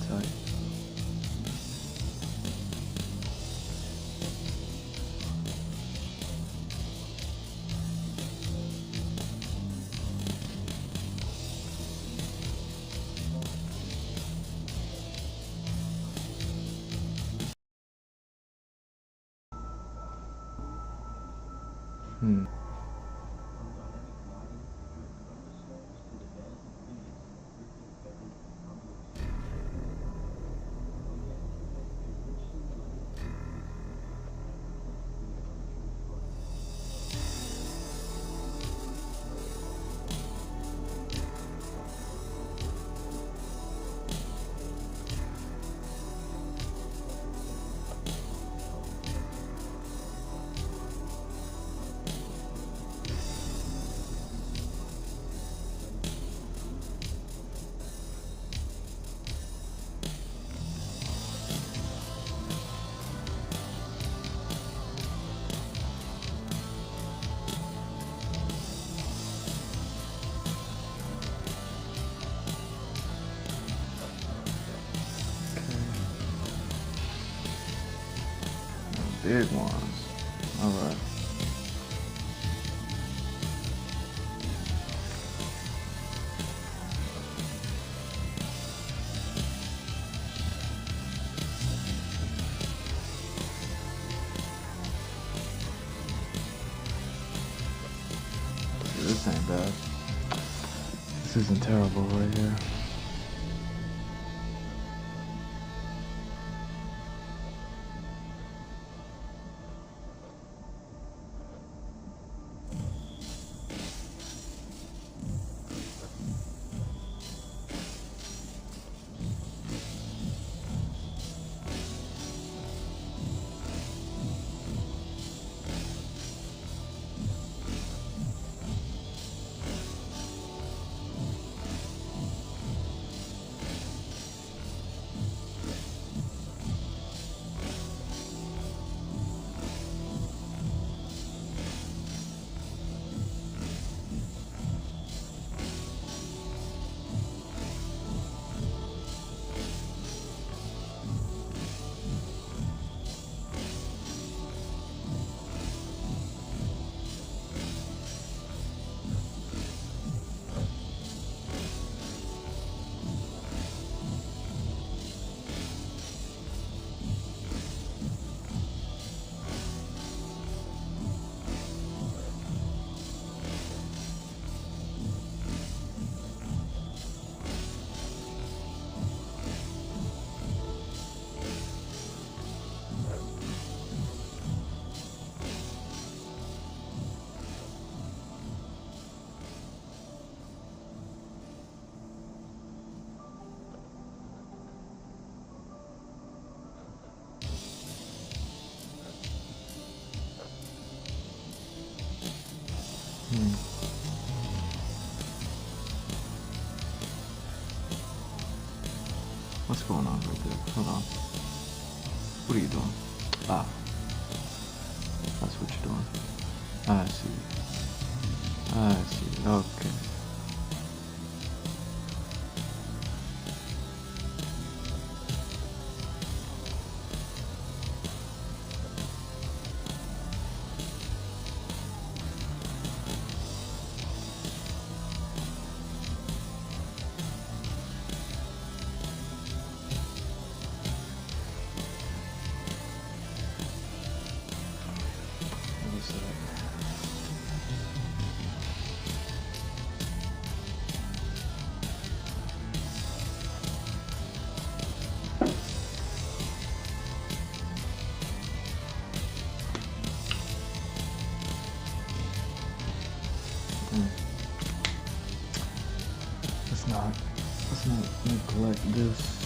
Tight. Hmm. Big ones. All right. This ain't bad. This isn't terrible right here. What's going on right there? Hold on. What are you doing? Ah, that's what you're doing. I see. I see. Okay. Alright, let's not neglect this.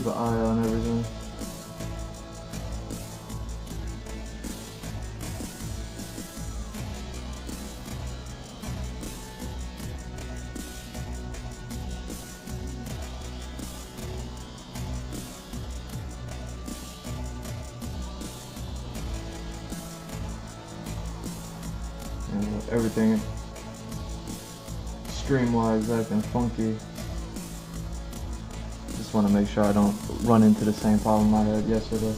keep an eye on everything. And everything stream-wise acting funky. Just want to make sure I don't run into the same problem I had yesterday.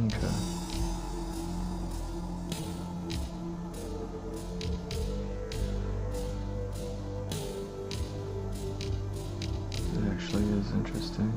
Okay. It actually is interesting.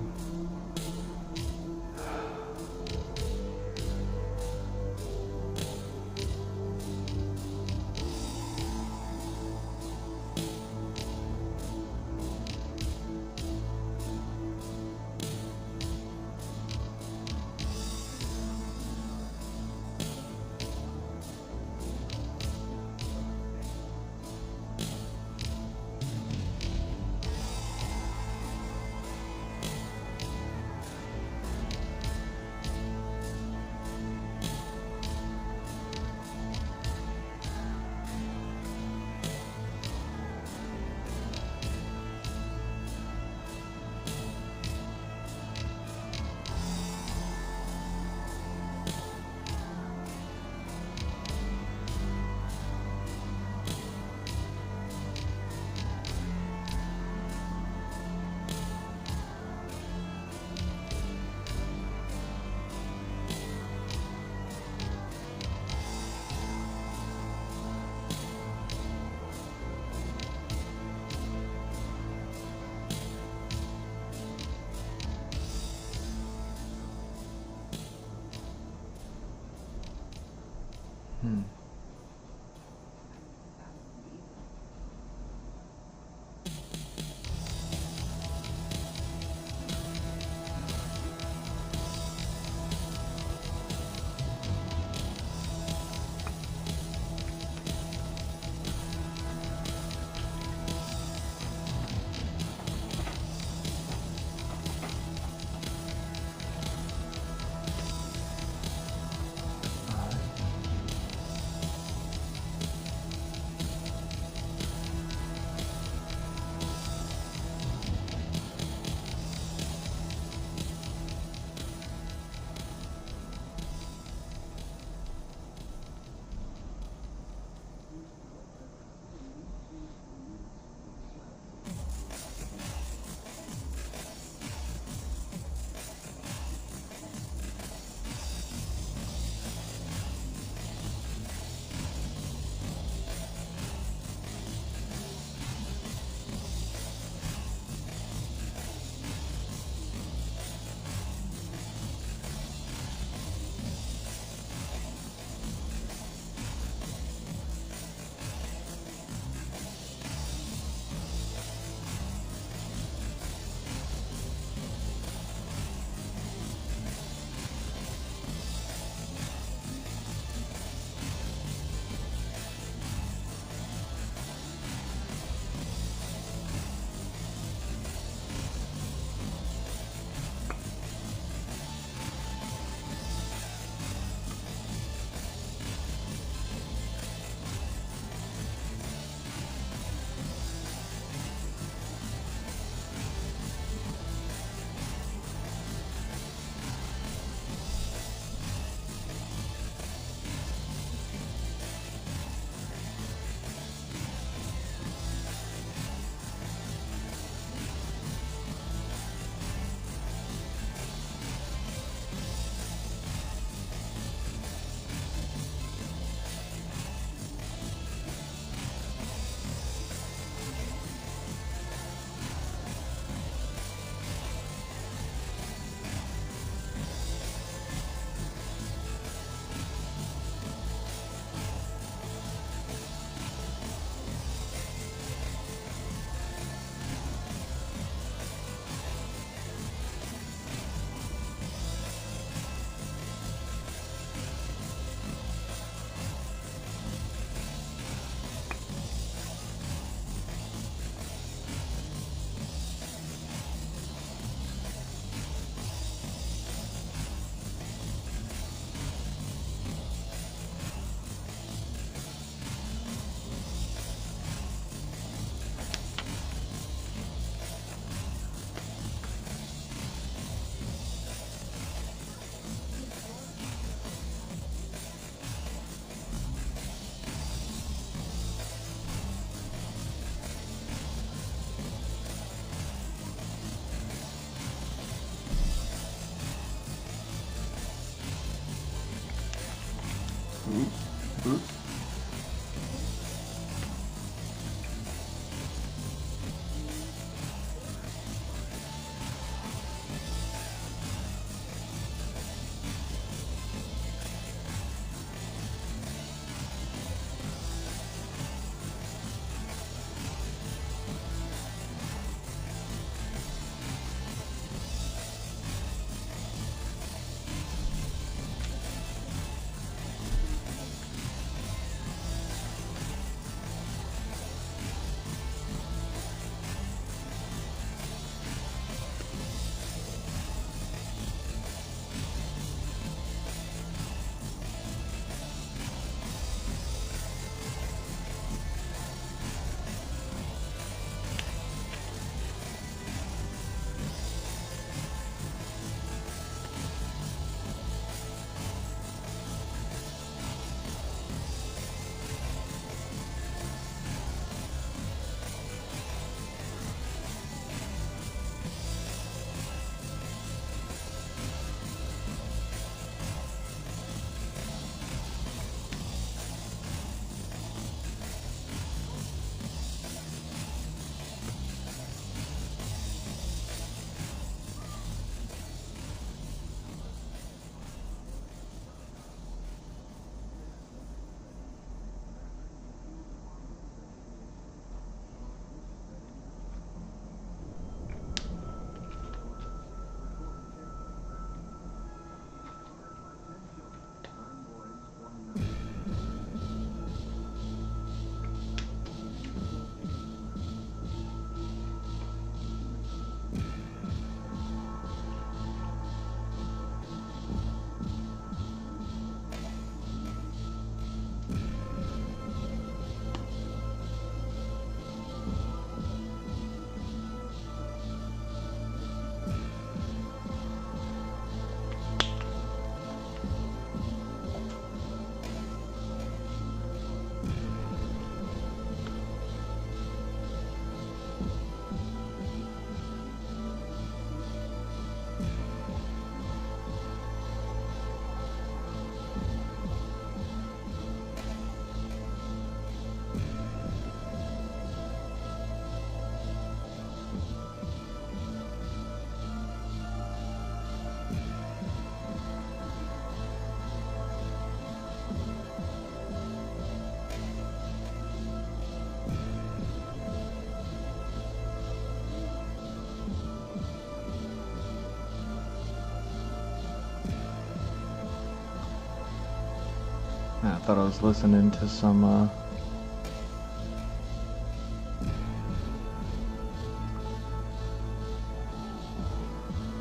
I thought I was listening to some,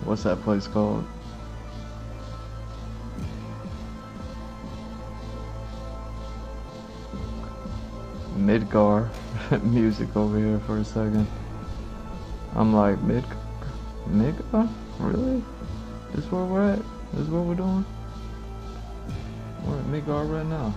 what's that place called? Midgar music over here for a second. I'm like, Midgar? Really? This is where we're at? This is what we're doing? We're at Midgar right now.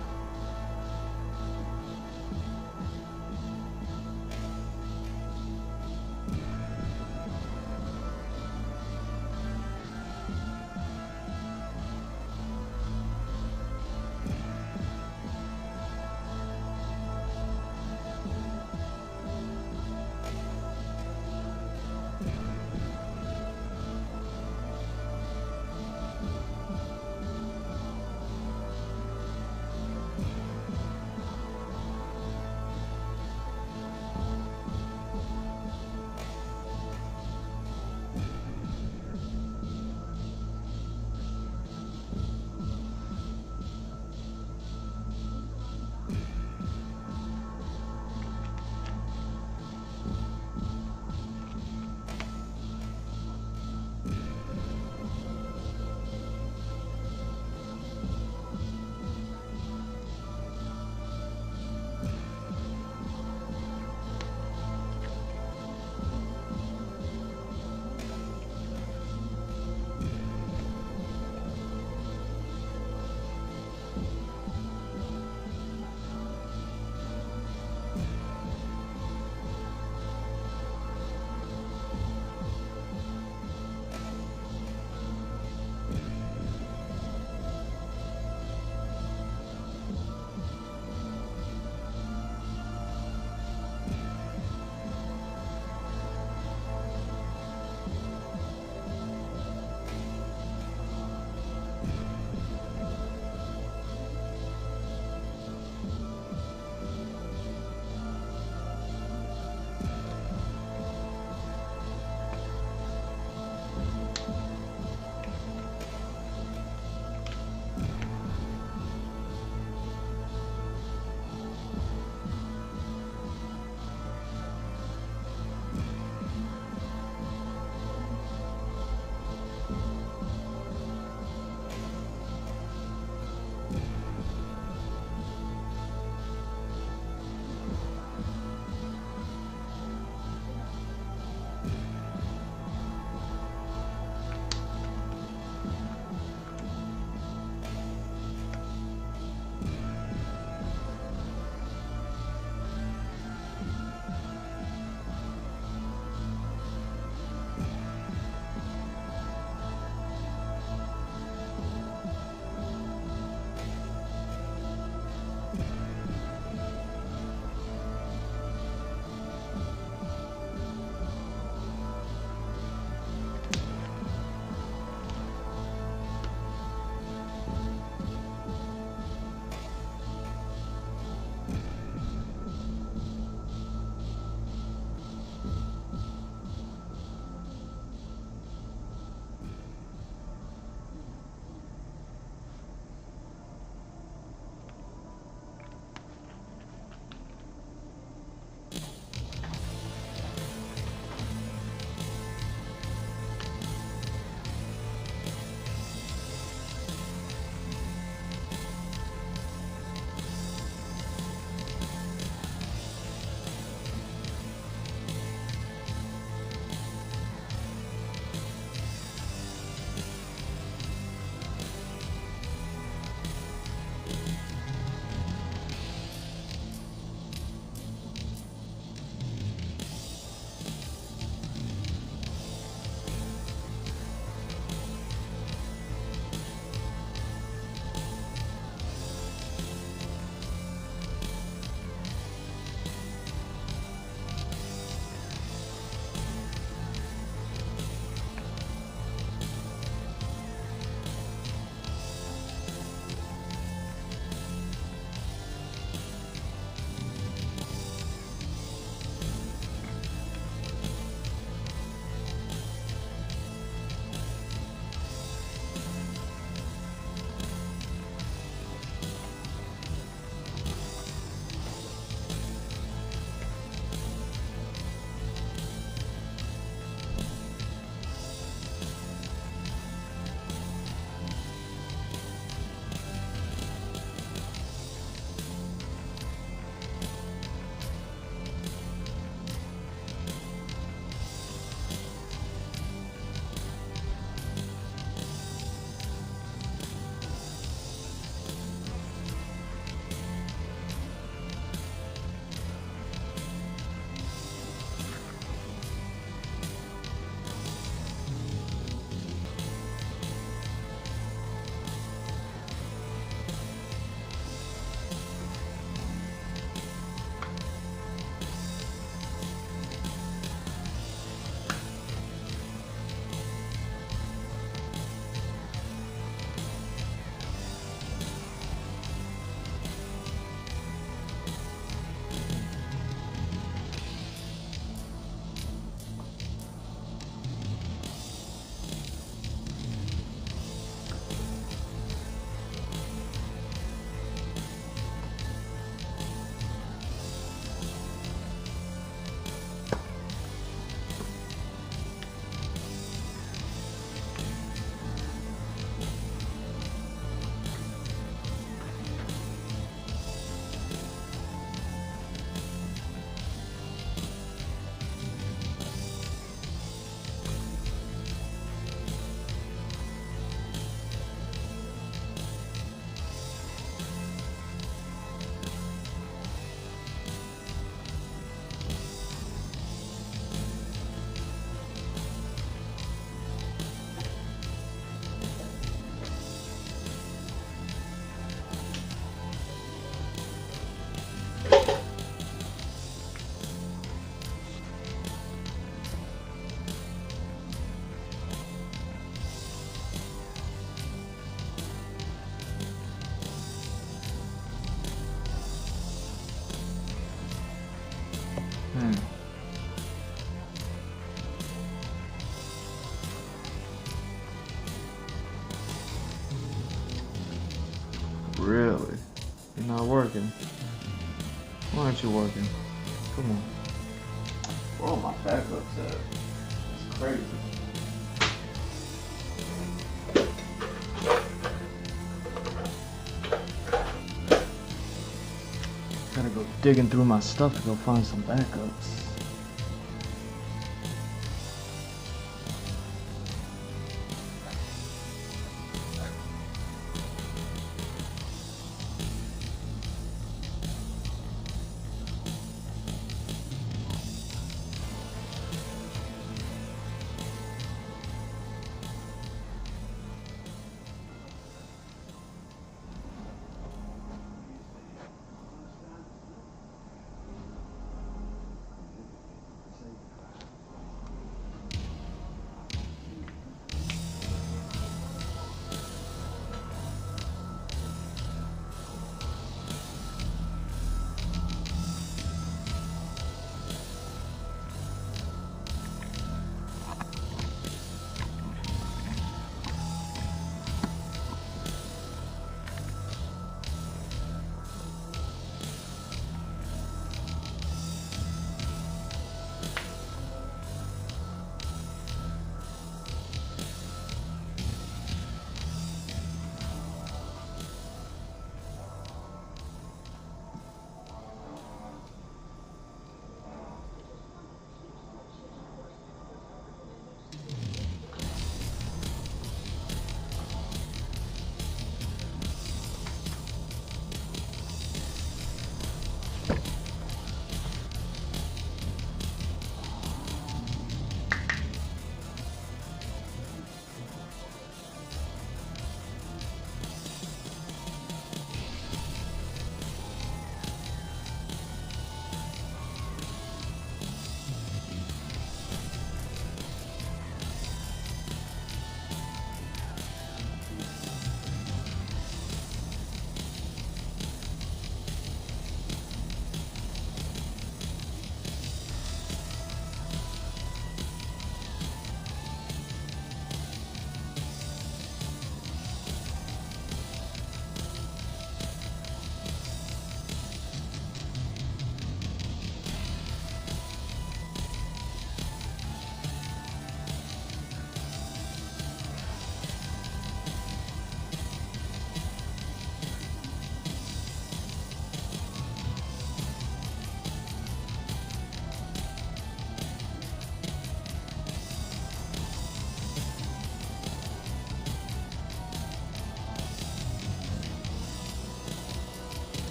working? Why aren't you working? Come on. Where are my backups at? It's crazy. Gotta go digging through my stuff to go find some backups.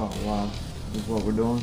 Oh wow, this is what we're doing?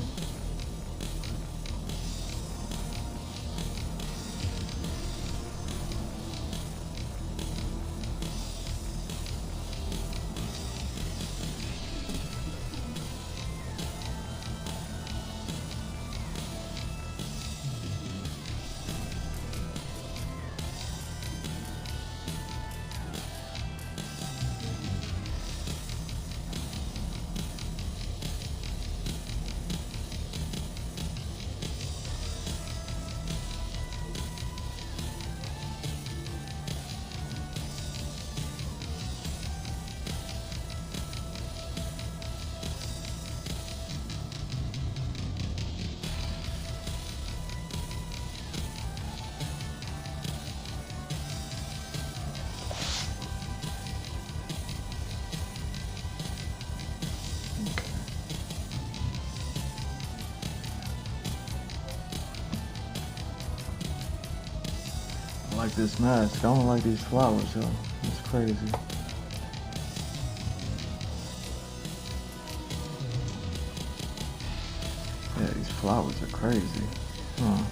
like this mask. I don't like these flowers, yo. It's crazy. Yeah, these flowers are crazy. Huh.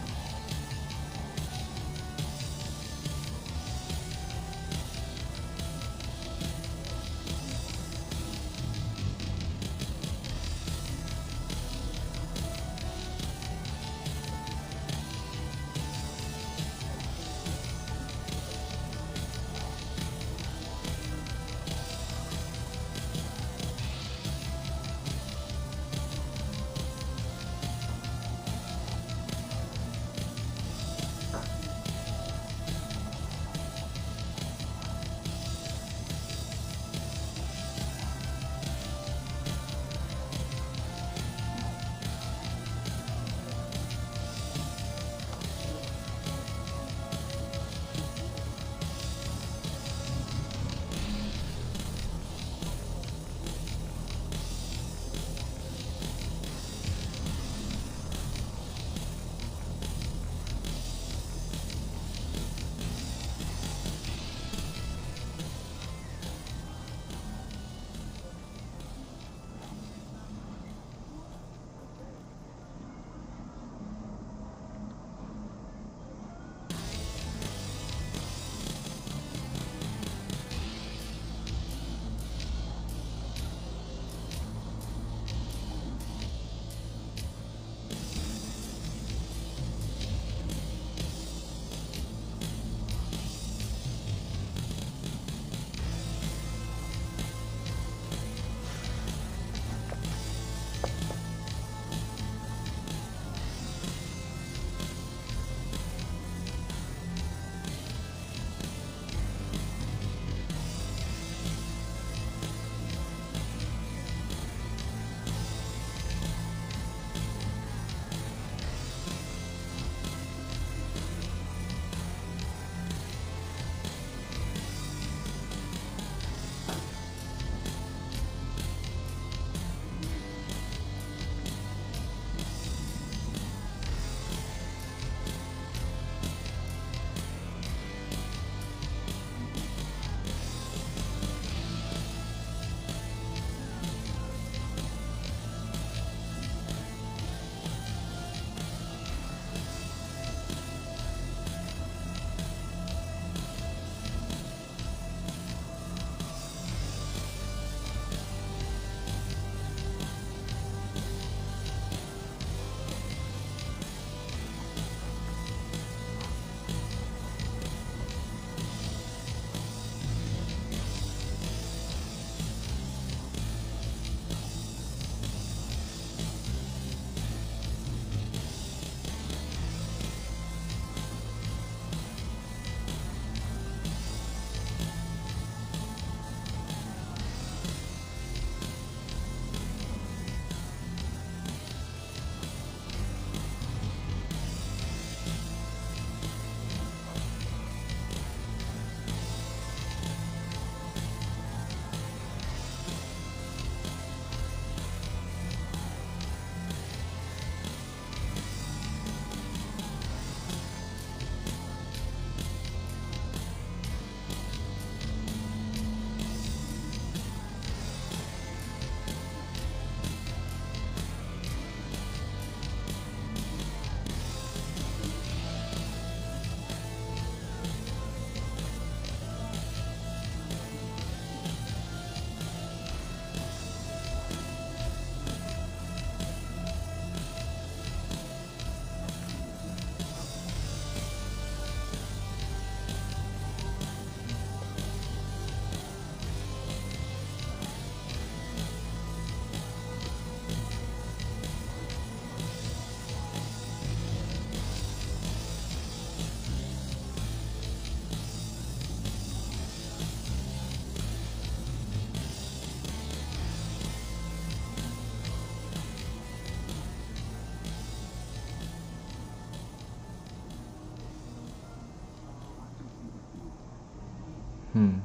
Hmm.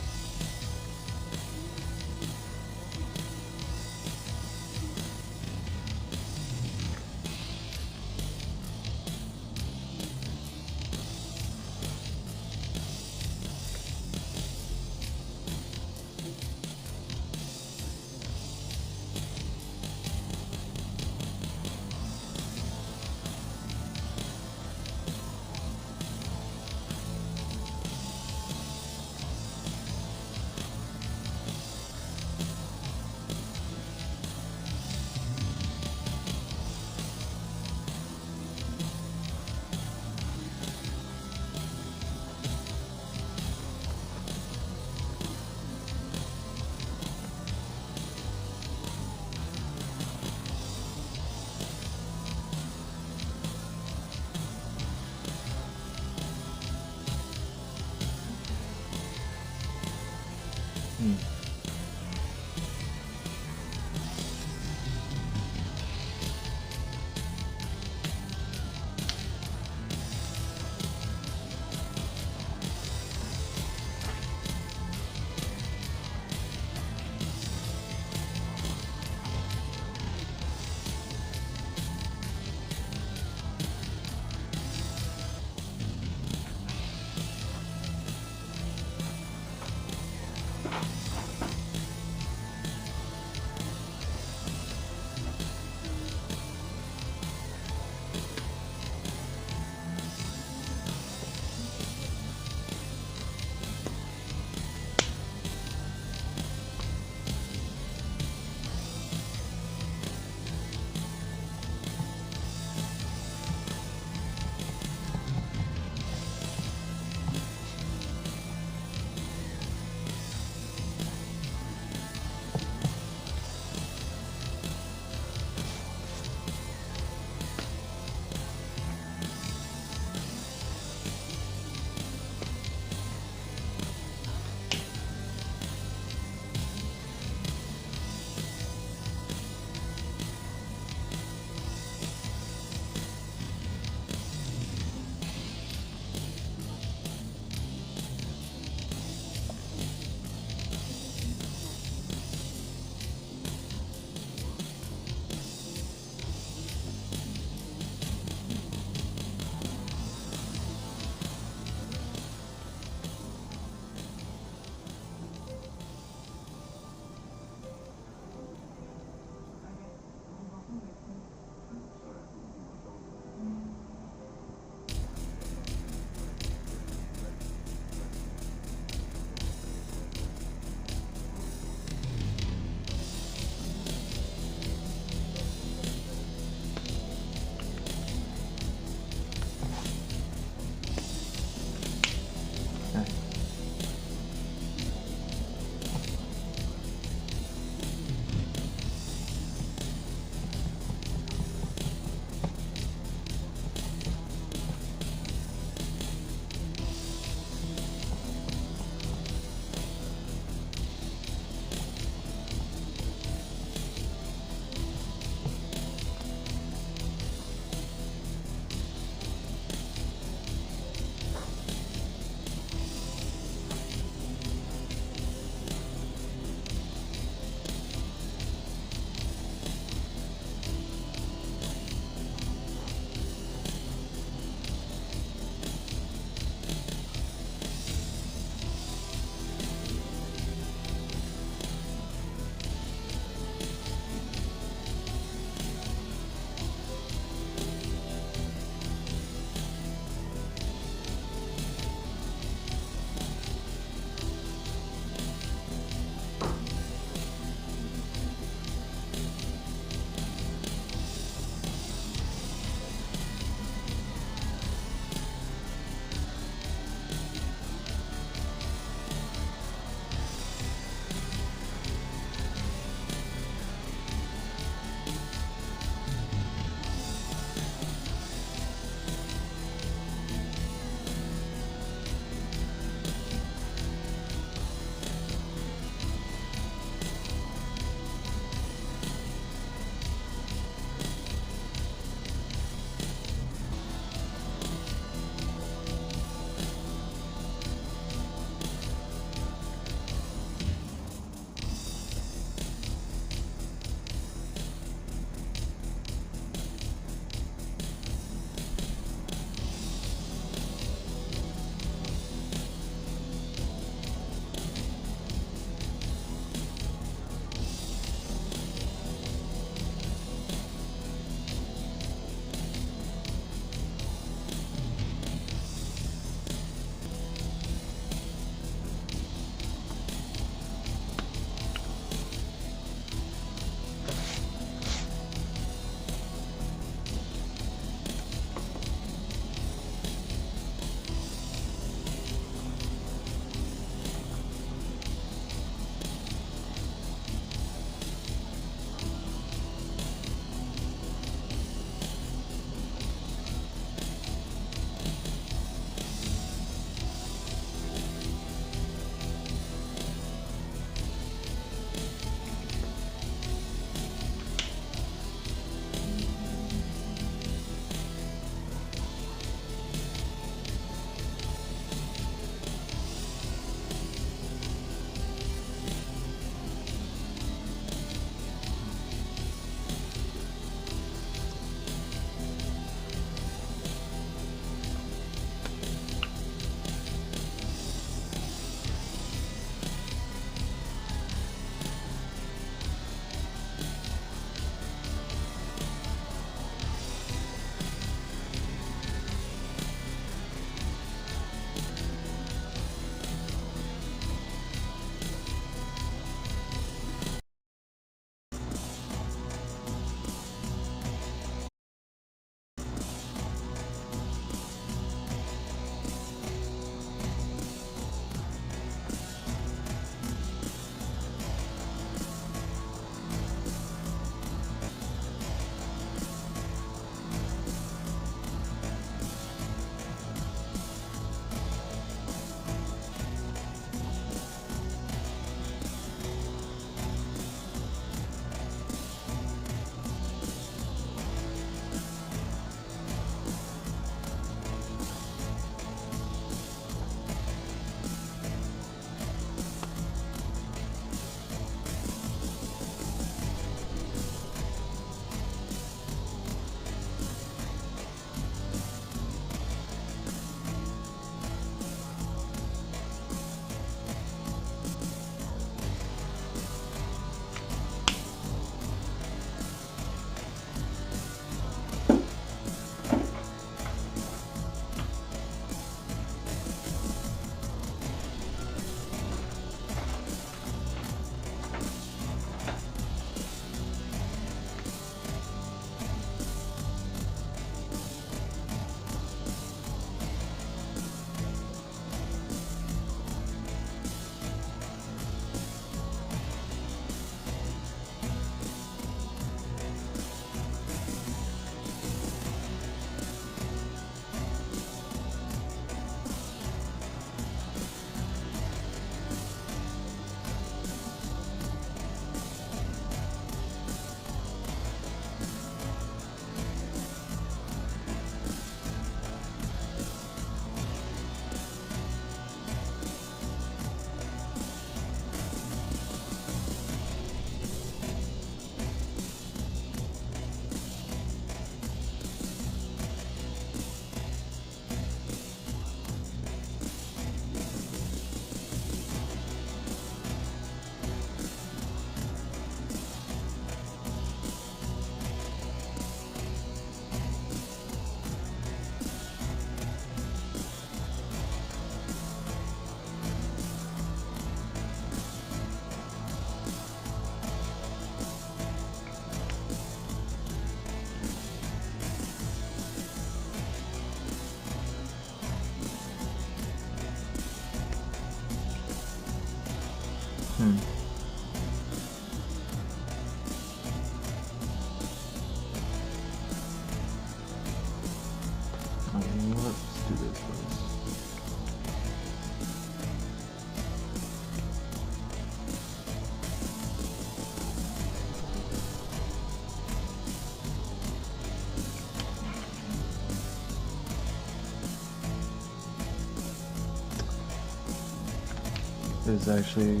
is actually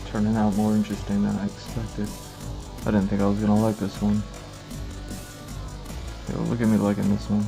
turning out more interesting than I expected. I didn't think I was gonna like this one. Yo, look at me liking this one.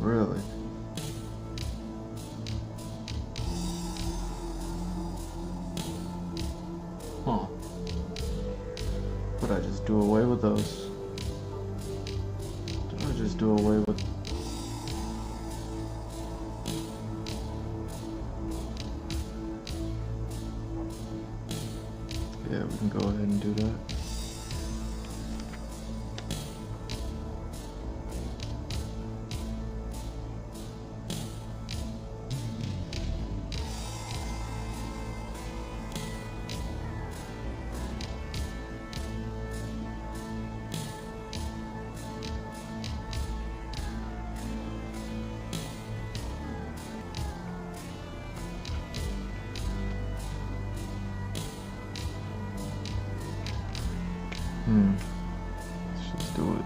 Really? Huh. Would I just do away with those? Did I just do away with... Yeah, we can go ahead and do that. Let's just do it.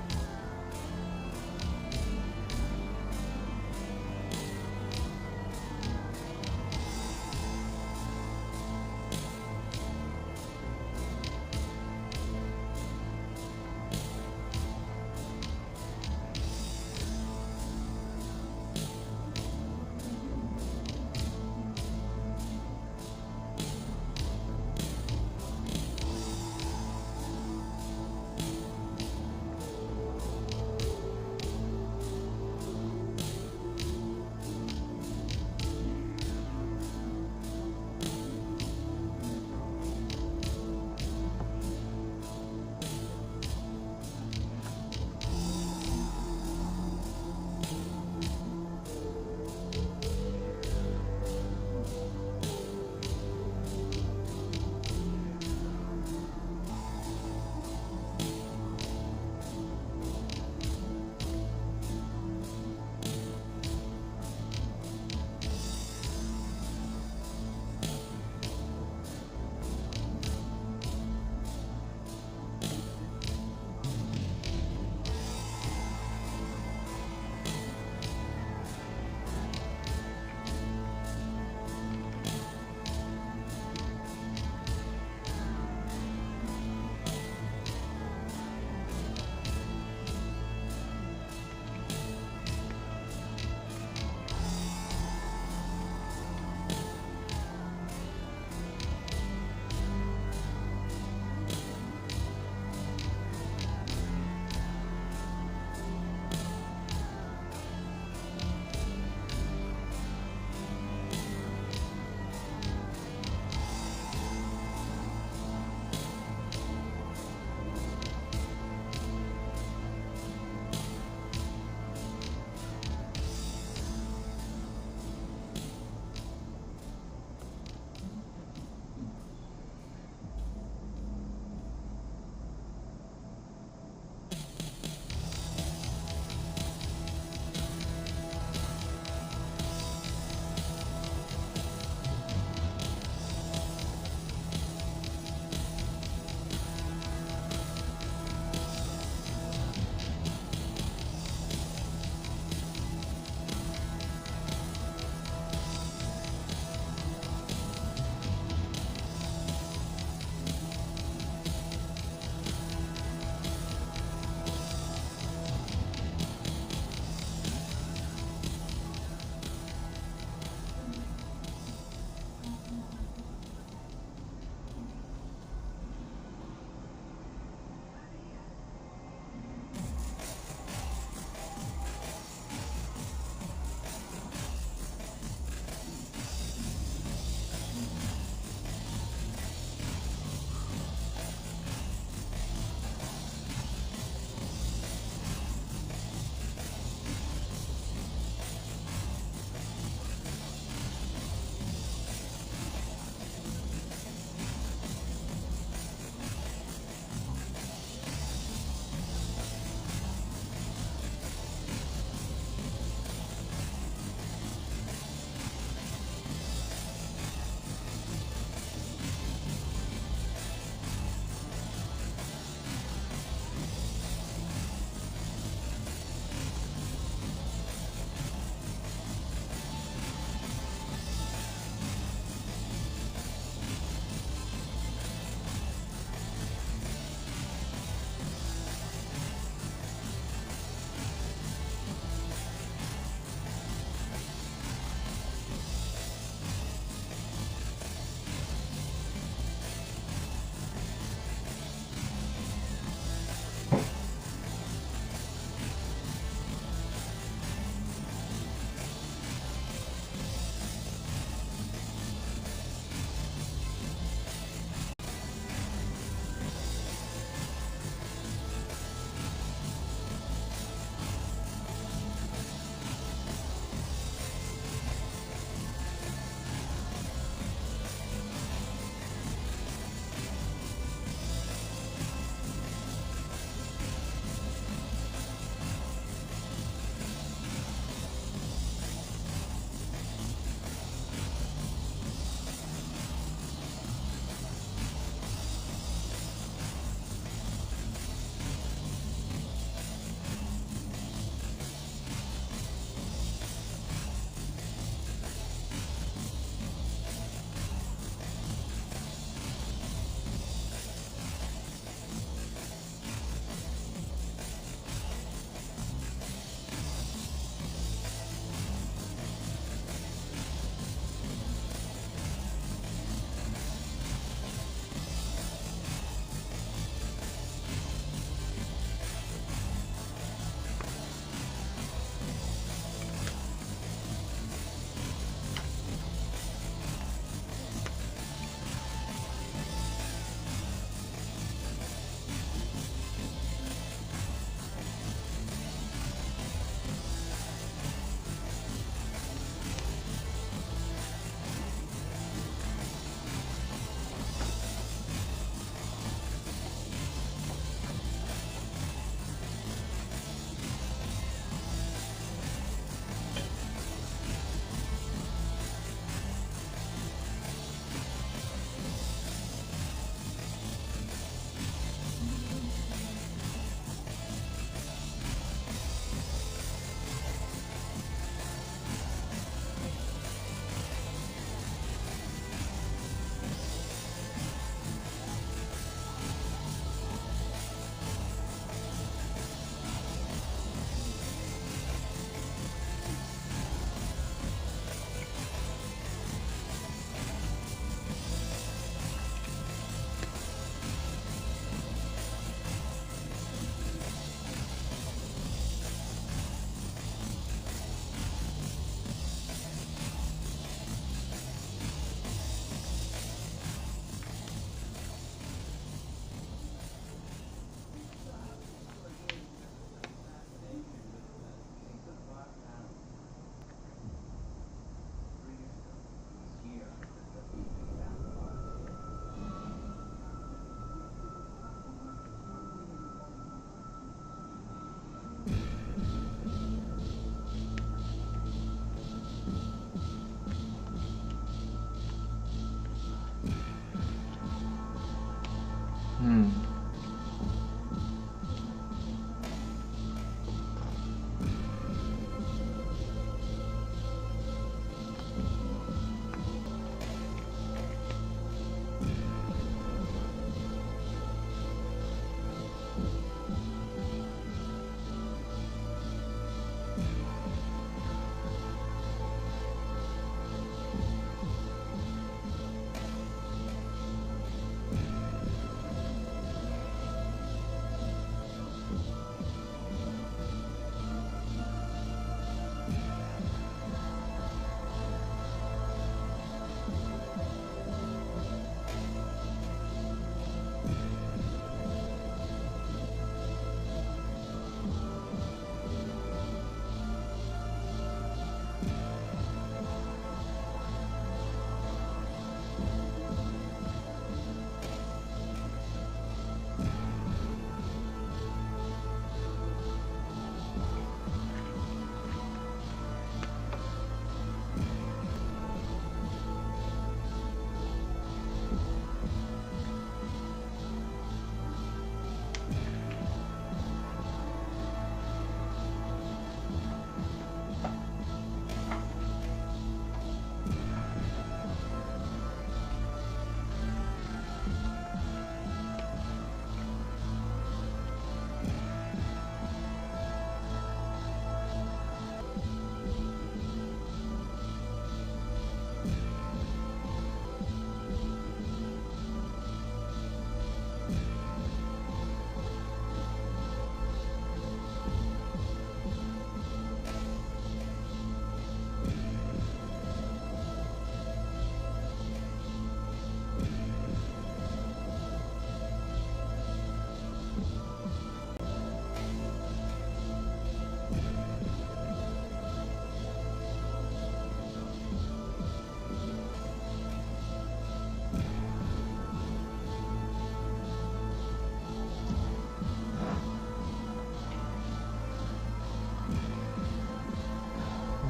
Hmm.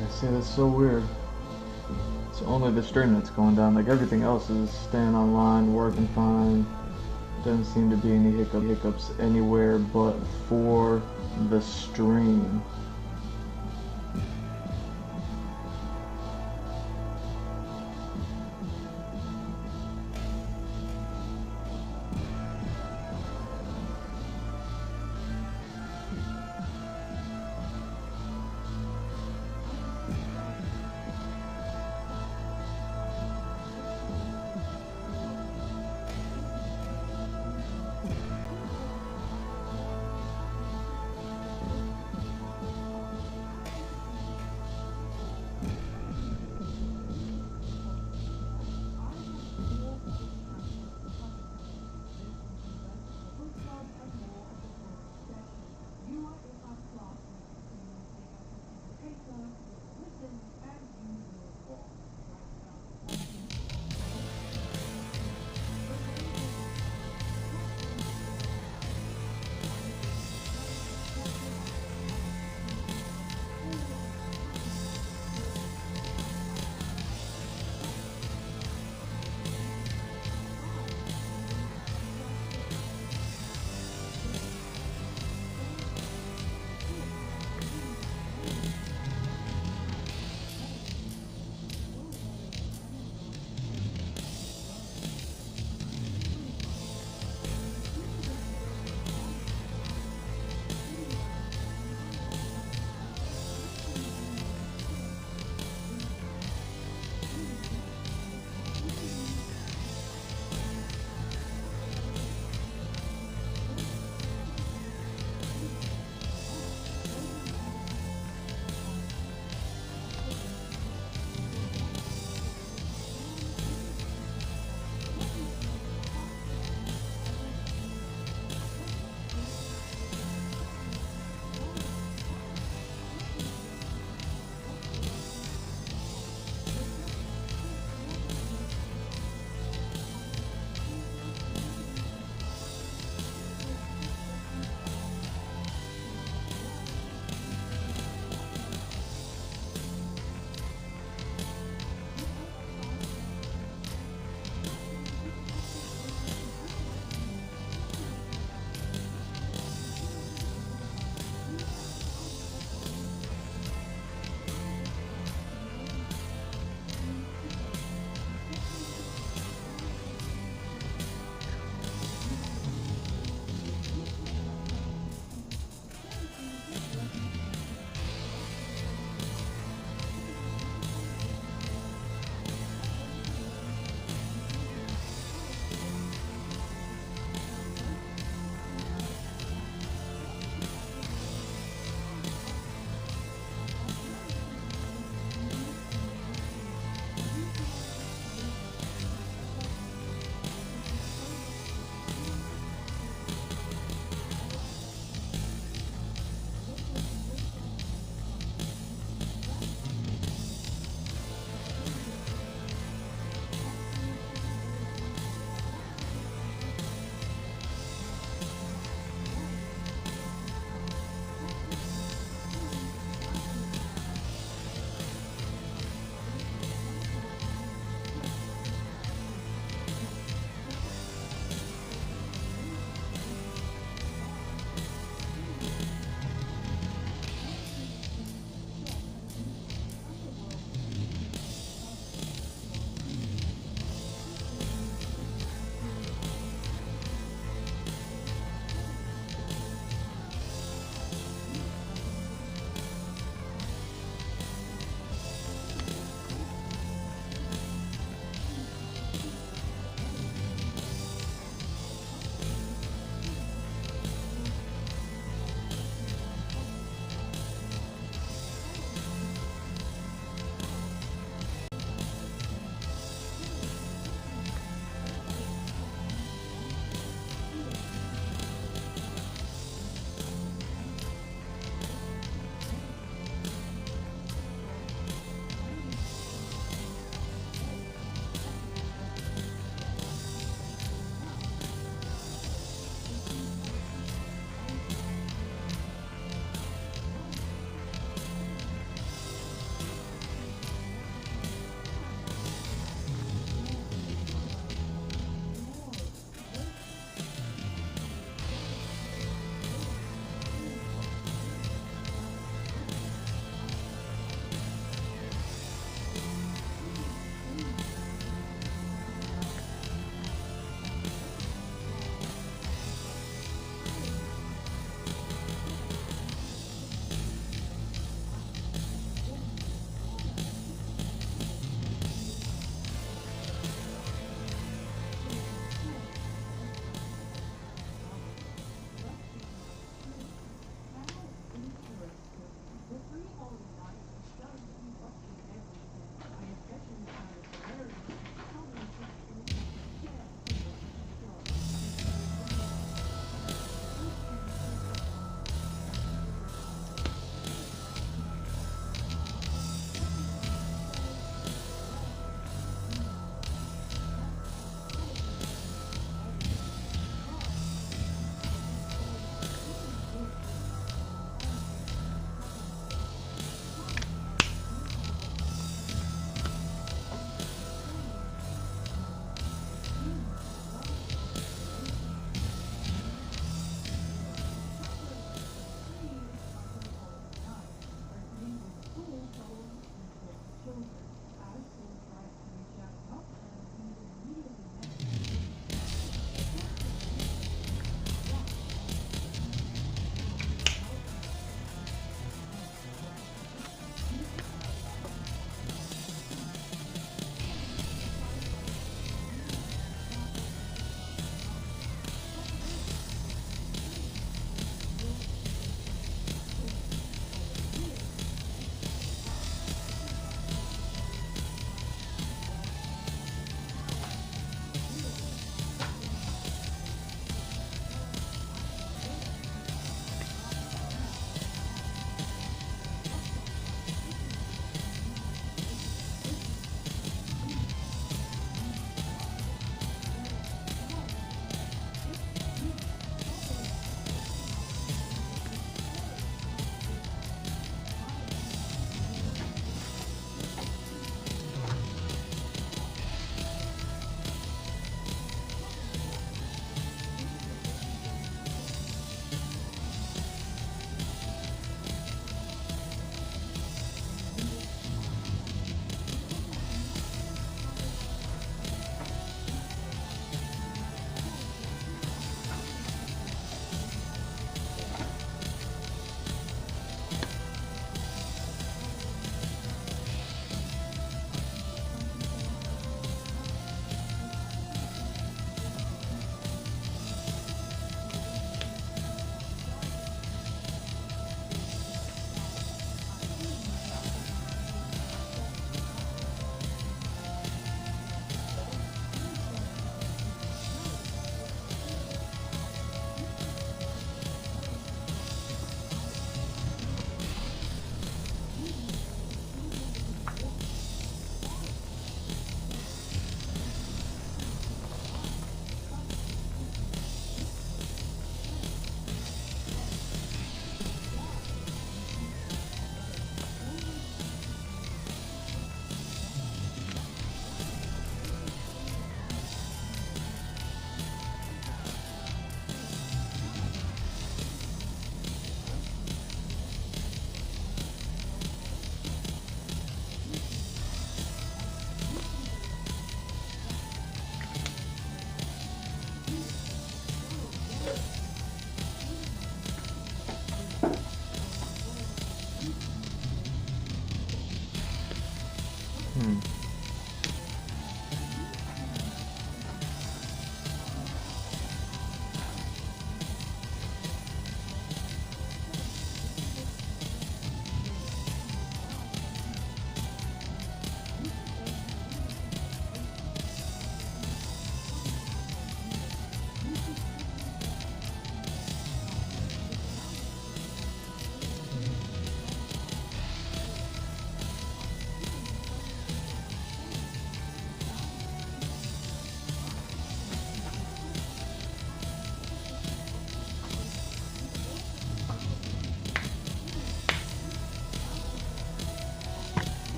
Yeah, see, that's so weird. It's only the stream that's going down. Like everything else is staying online, working fine. Doesn't seem to be any hiccups anywhere but for the stream.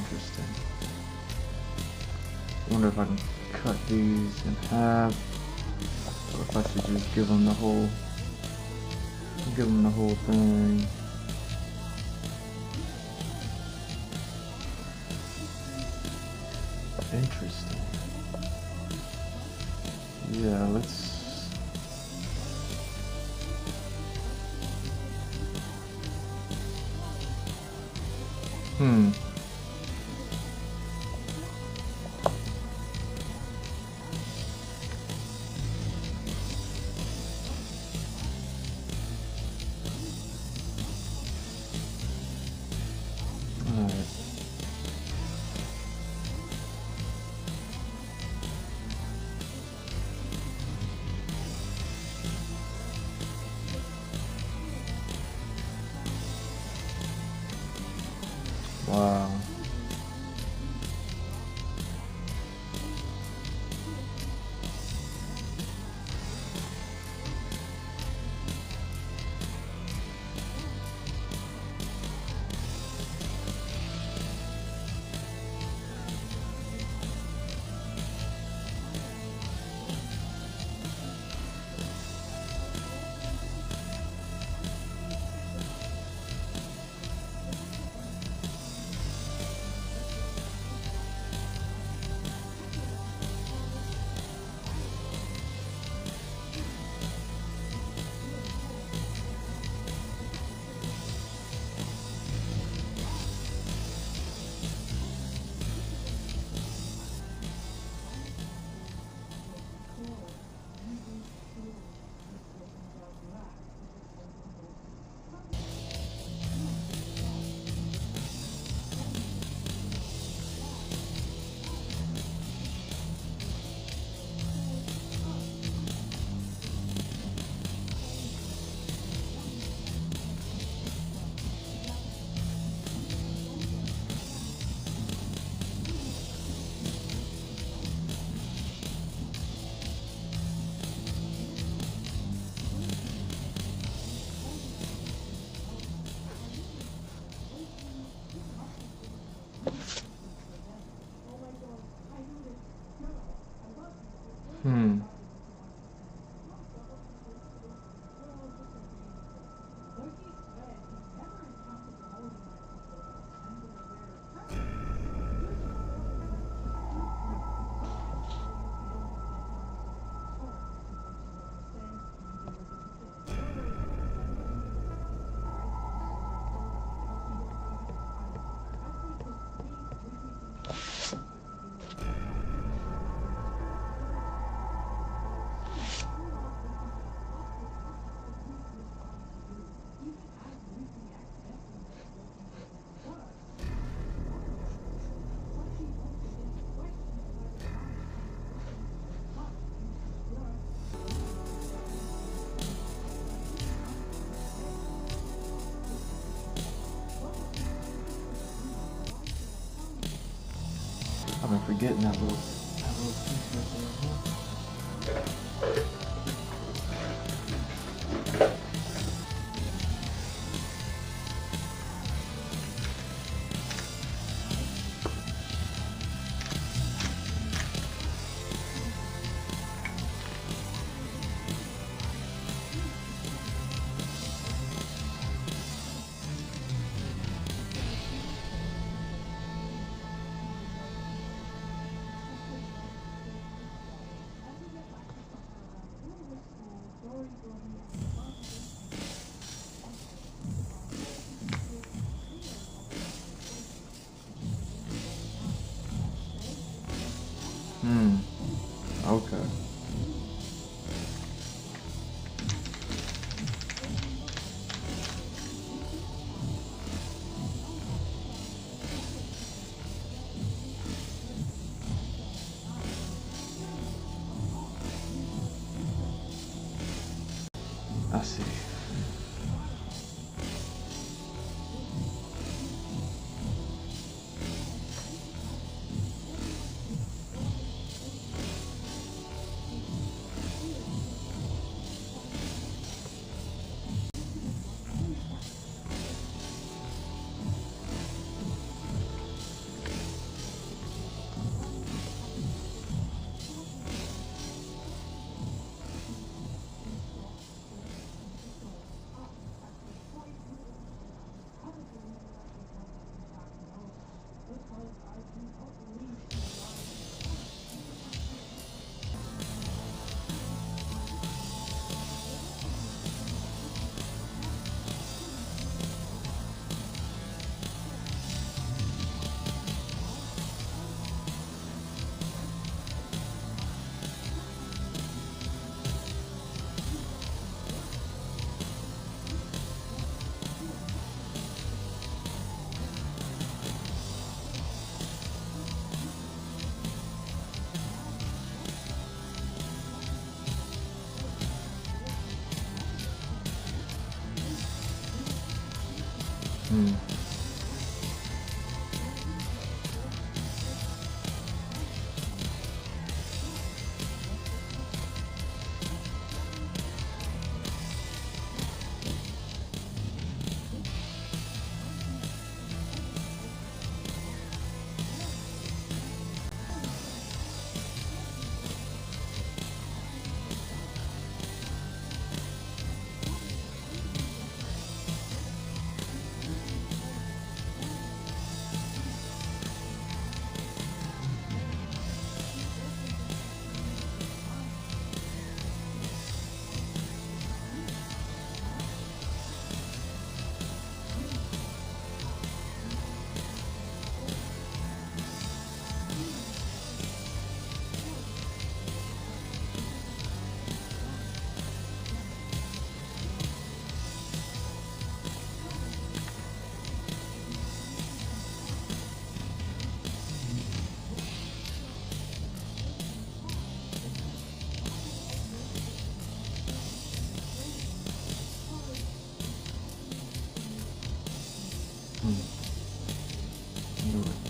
Interesting. I wonder if I can cut these in half, or if I should just give them the whole thing. Interesting. Yeah, let's. Alright. Wow. I've been forgetting that little piece right there. Mm. Do it.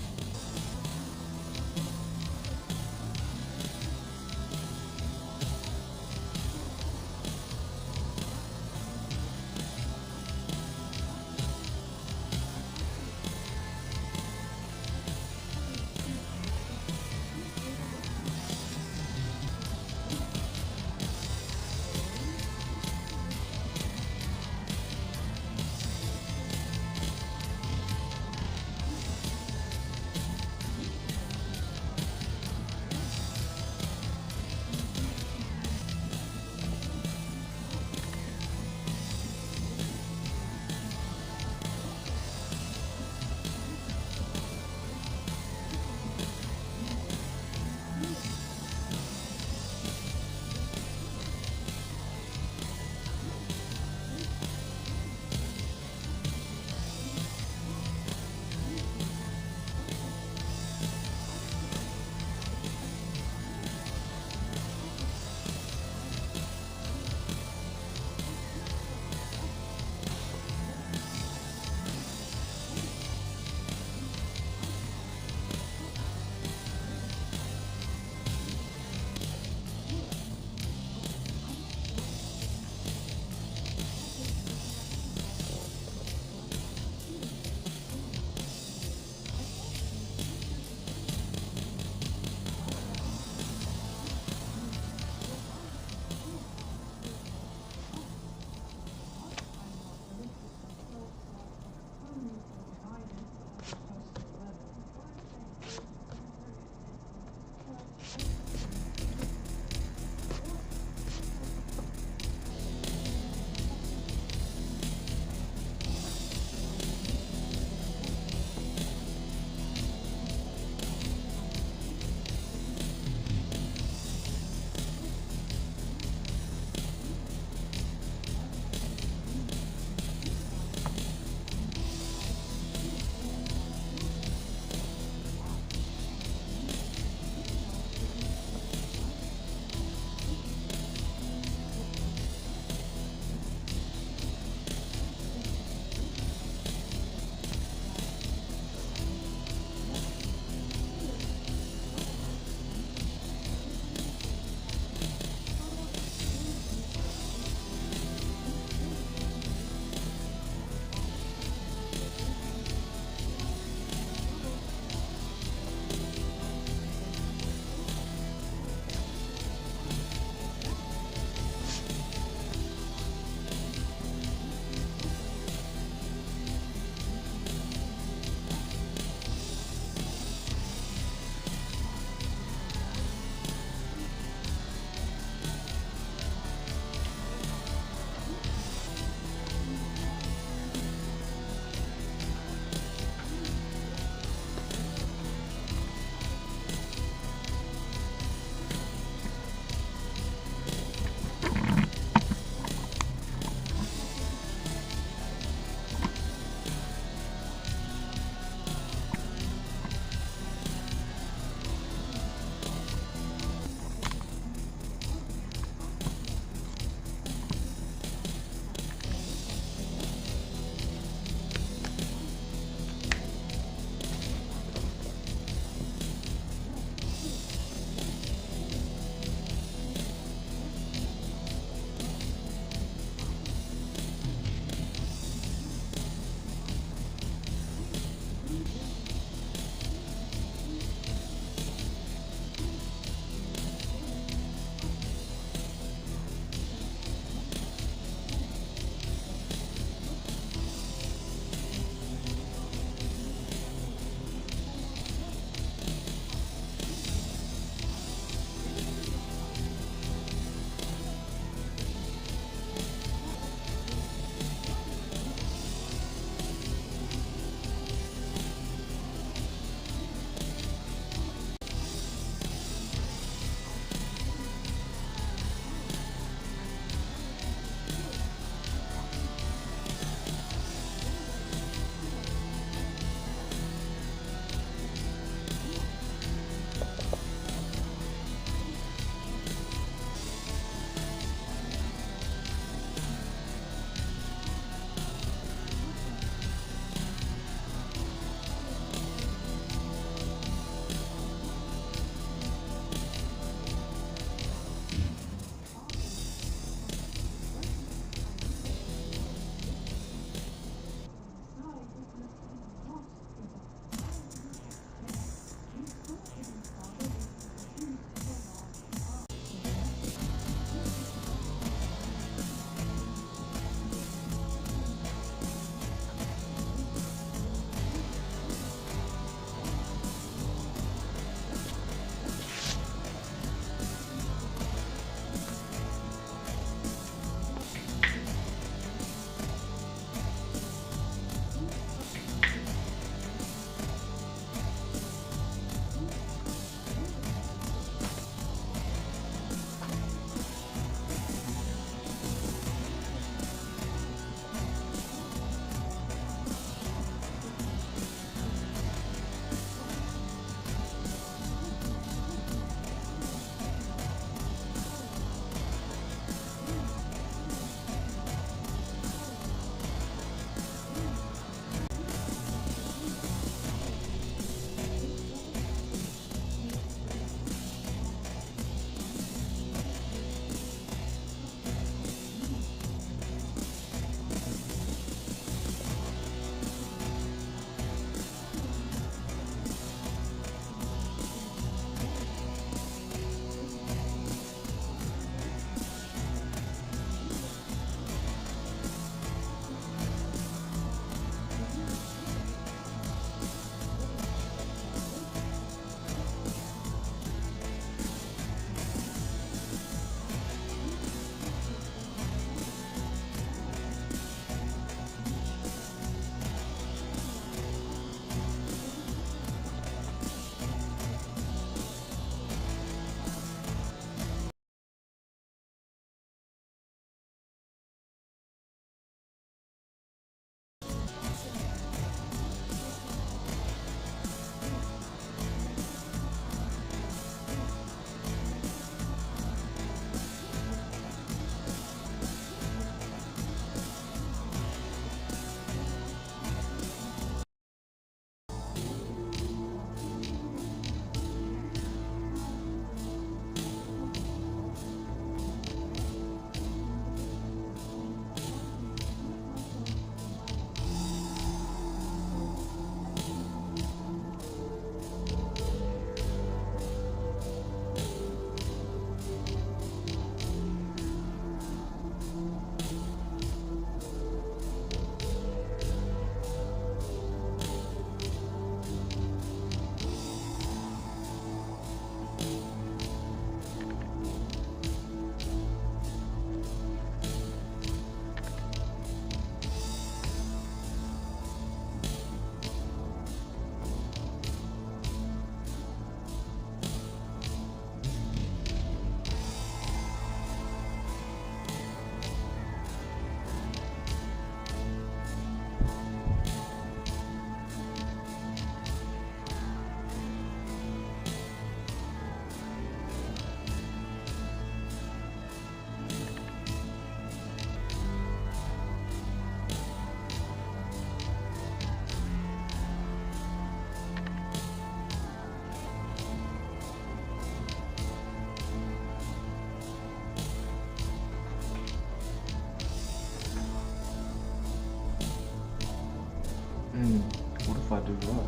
What if I do that?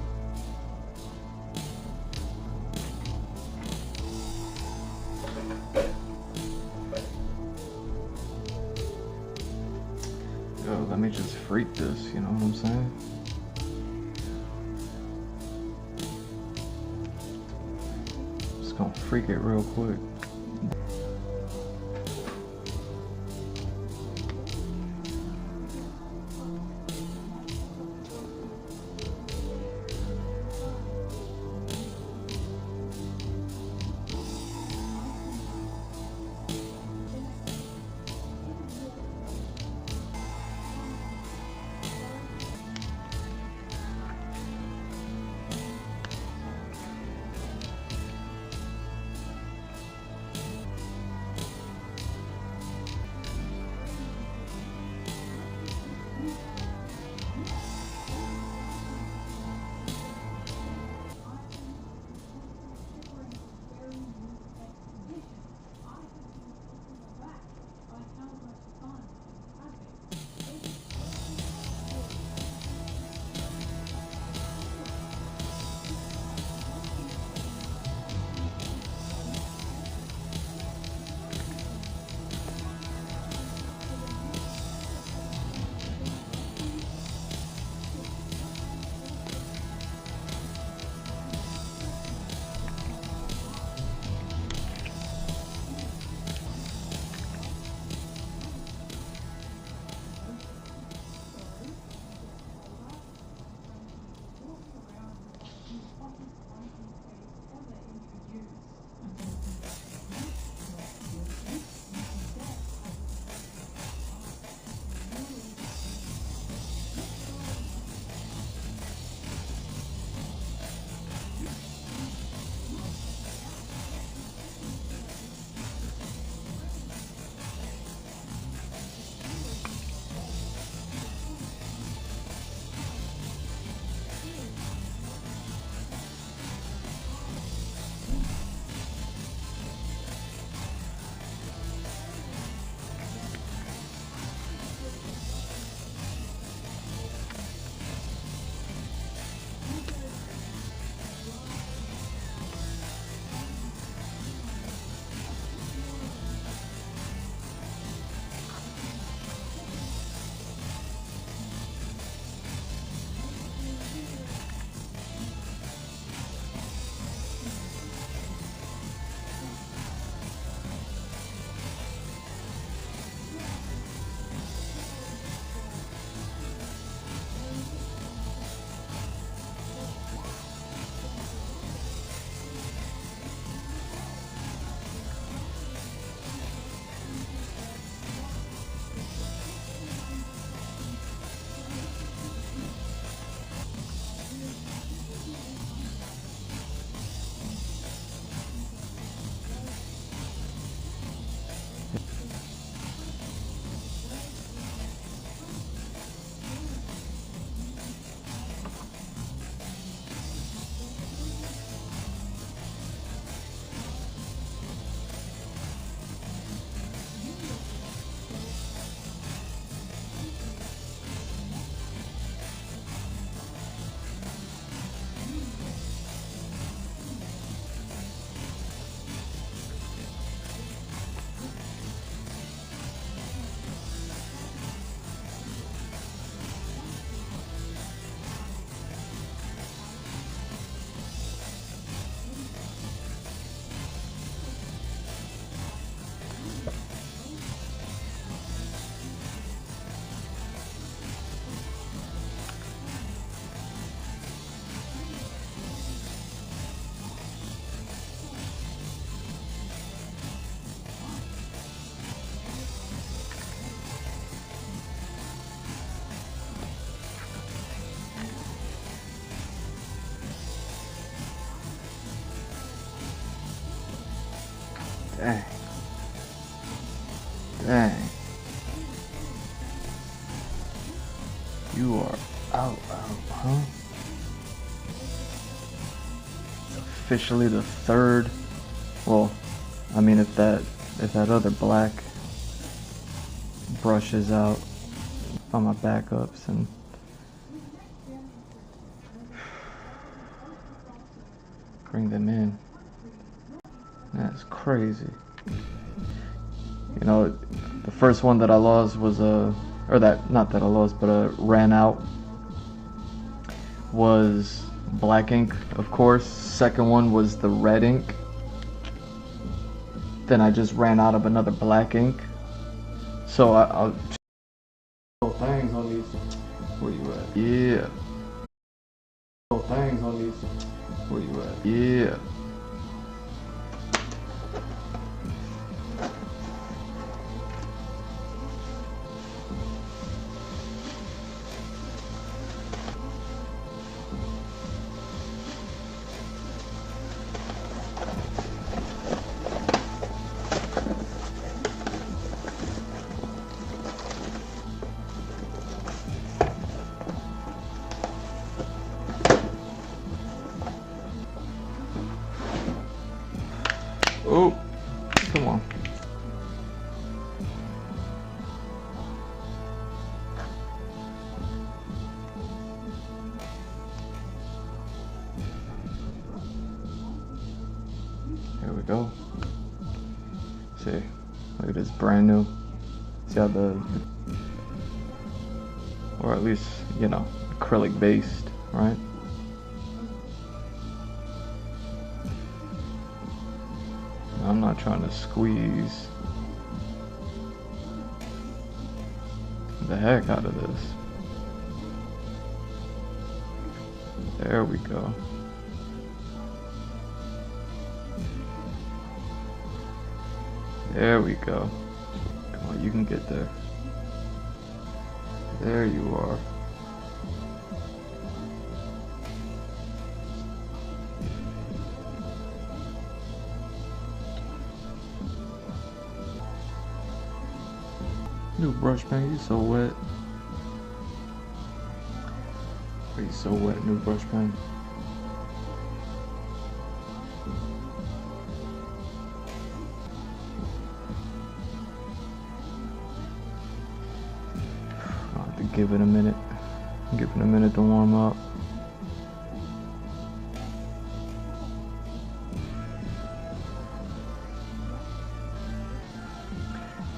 Yo, let me just freak this, you know what I'm saying? Just gonna freak it real quick. Dang. Dang. You are out, huh? It's officially the third. Well, I mean, if that other black brushes out on my backups, and bring them in. That's crazy. You know, the first one that I lost was not that I lost, but ran out was black ink, of course. Second one was the red ink. Then I just ran out of another black ink. So I'll things on these. Where you at? Yeah. Things on these. Where you at? Yeah. Oh, come on. Here we go. See, look at this, brand new. See how or at least, you know, acrylic based, right? I'm not trying to squeeze the heck out of this. There we go. There we go. Come on, you can get there. There you are. New brush pen, you so wet. You so wet, new brush pen. I'll have to give it a minute. Give it a minute to warm up.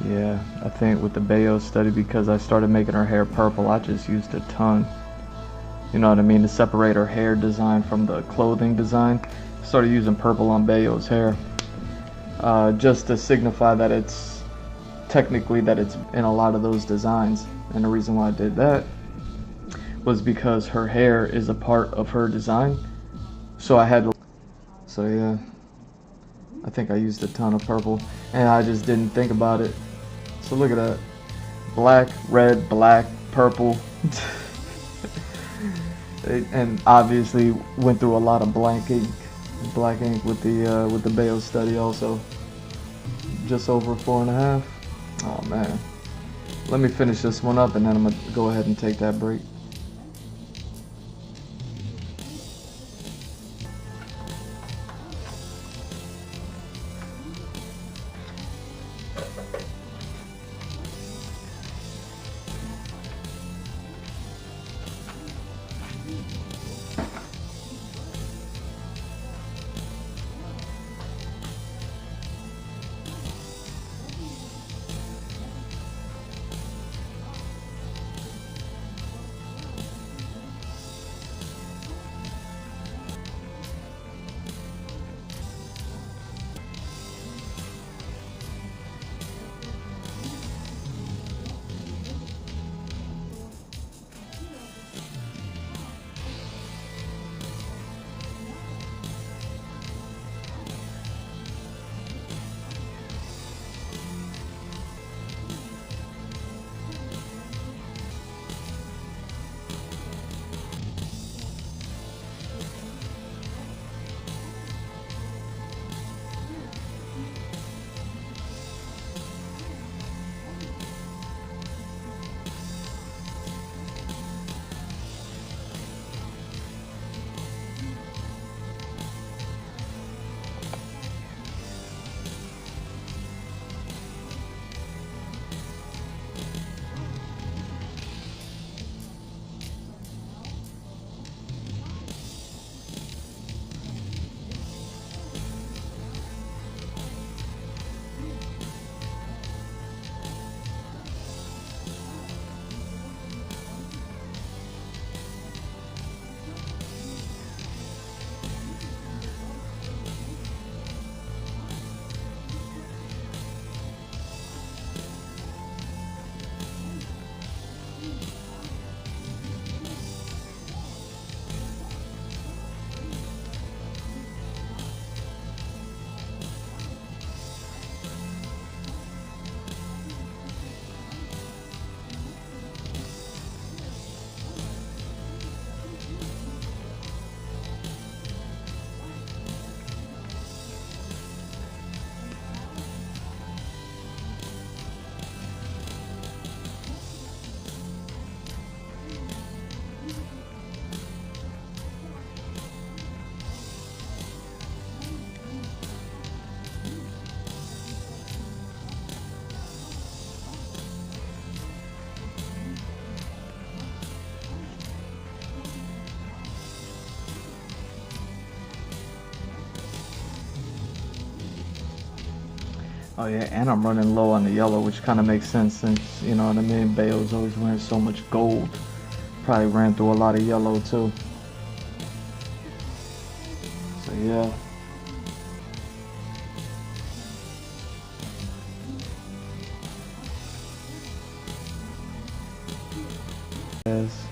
Yeah, I think with the Bayo study, because I started making her hair purple, I just used a ton. You know what I mean? To separate her hair design from the clothing design. Started using purple on Bayo's hair. Just to signify that it's technically that it's in a lot of those designs. And the reason why I did that was because her hair is a part of her design. So I had to, so yeah, I think I used a ton of purple and I just didn't think about it. So look at that. Black, red, black, purple. And obviously went through a lot of black ink with the Bayo study also. Just over 4.5. Oh man. Let me finish this one up and then I'm gonna go ahead and take that break. Oh yeah, and I'm running low on the yellow, which kind of makes sense since, you know what I mean, Bayo's always wearing so much gold. Probably ran through a lot of yellow too. So yeah. Yes.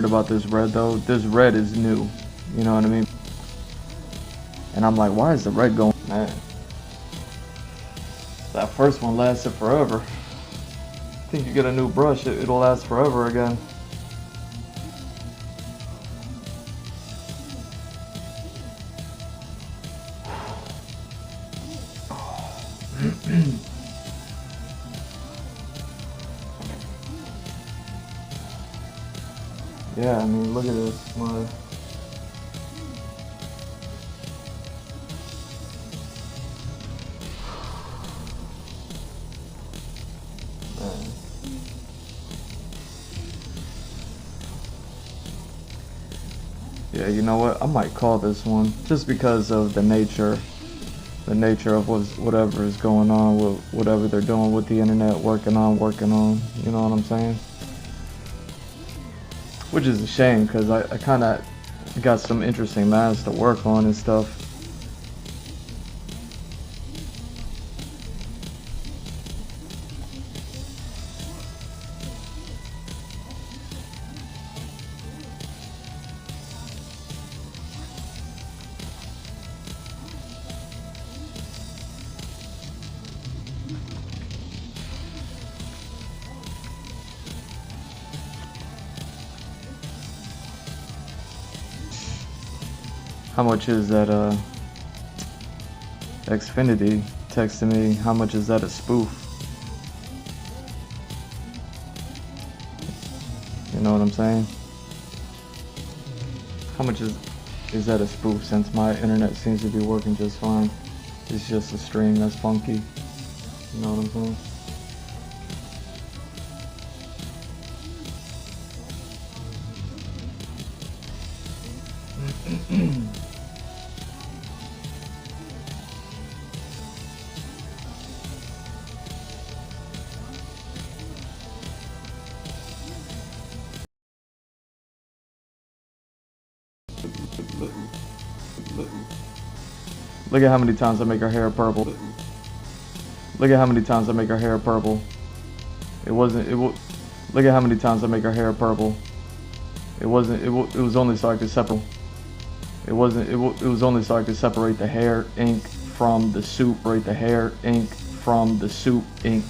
About this red though, this red is new, you know what I mean? And I'm like, why is the red going? Man, that first one lasted forever. I think you get a new brush, it'll last forever again. Yeah, I mean, look at this. Man. Yeah, you know what? I might call this one just because of the nature of whatever is going on with whatever they're doing with the internet, working on. You know what I'm saying? Which is a shame because I kind of got some interesting masks to work on and stuff. How much is that Xfinity texting me? How much is that a spoof? You know what I'm saying? How much is that a spoof since my internet seems to be working just fine? It's just a stream that's funky. You know what I'm saying? Look at how many times I make her hair purple. Look at how many times I make her hair purple. Look at how many times I make her hair purple. It was only so I could separate. It was only so I could separate the hair ink from the soup, right? The hair ink from the soup ink.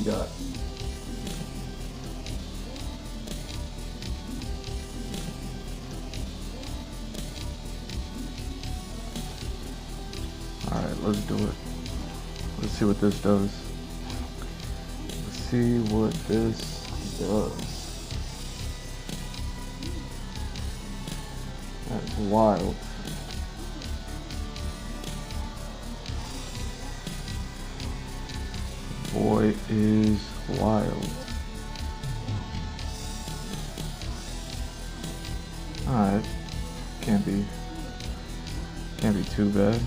we got? Alright, let's do it. Let's see what this does. Let's see what this does. That's wild. Boy is wild. Alright. Can't be too bad.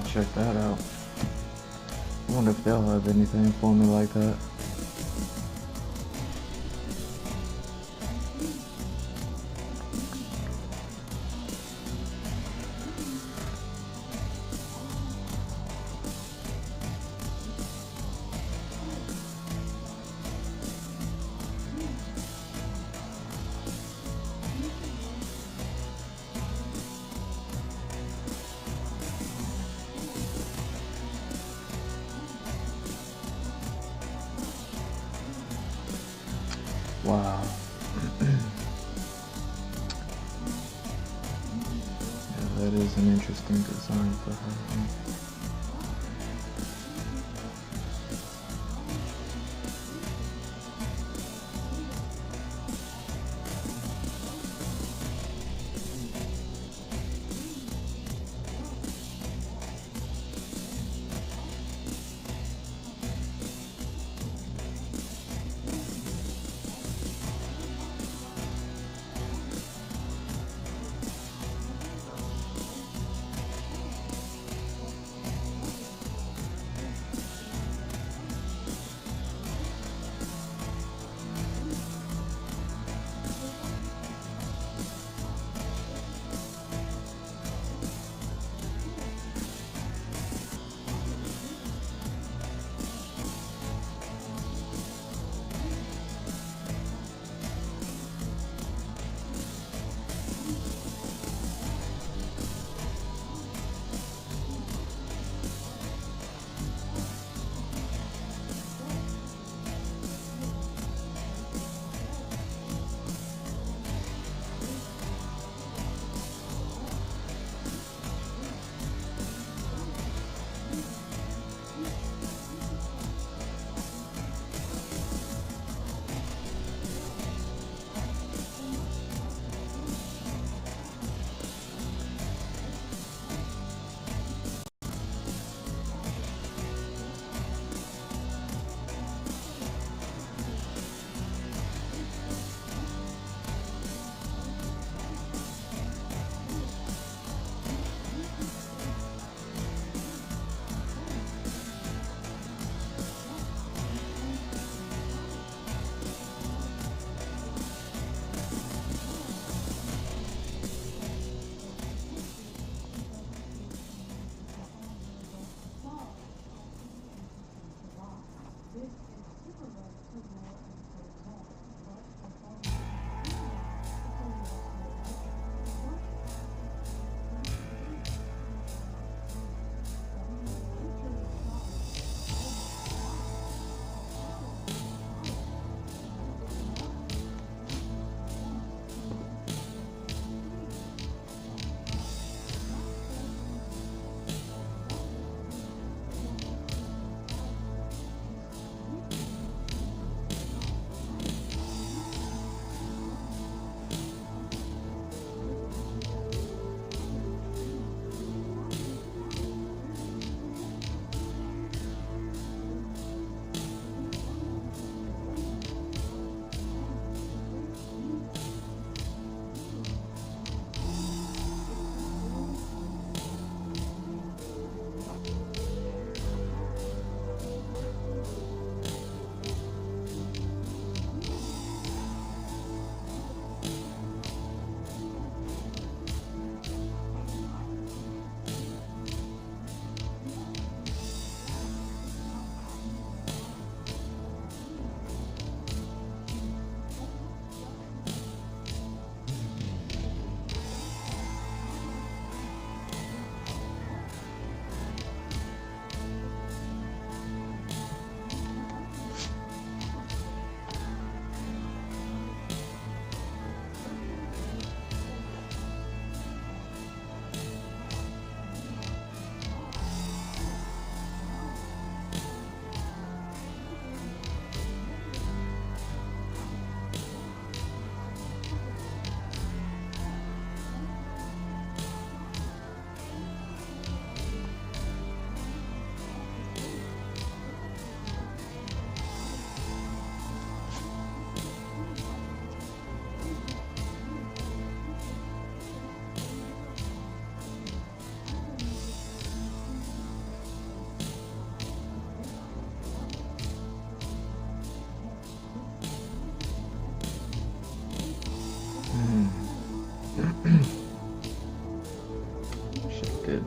Check that out. I wonder if they'll have anything for me like that. Wow. Yeah, that is an interesting design for her.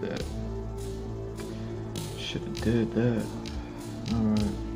did that. Should have did that. All right.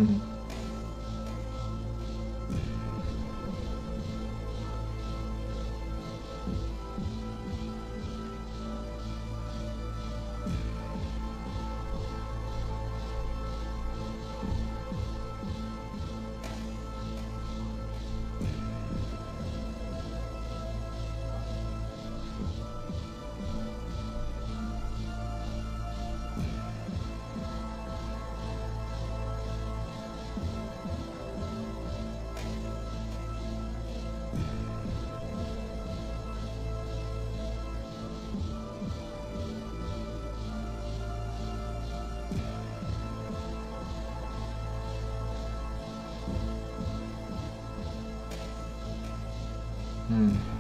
Mhm. Mm.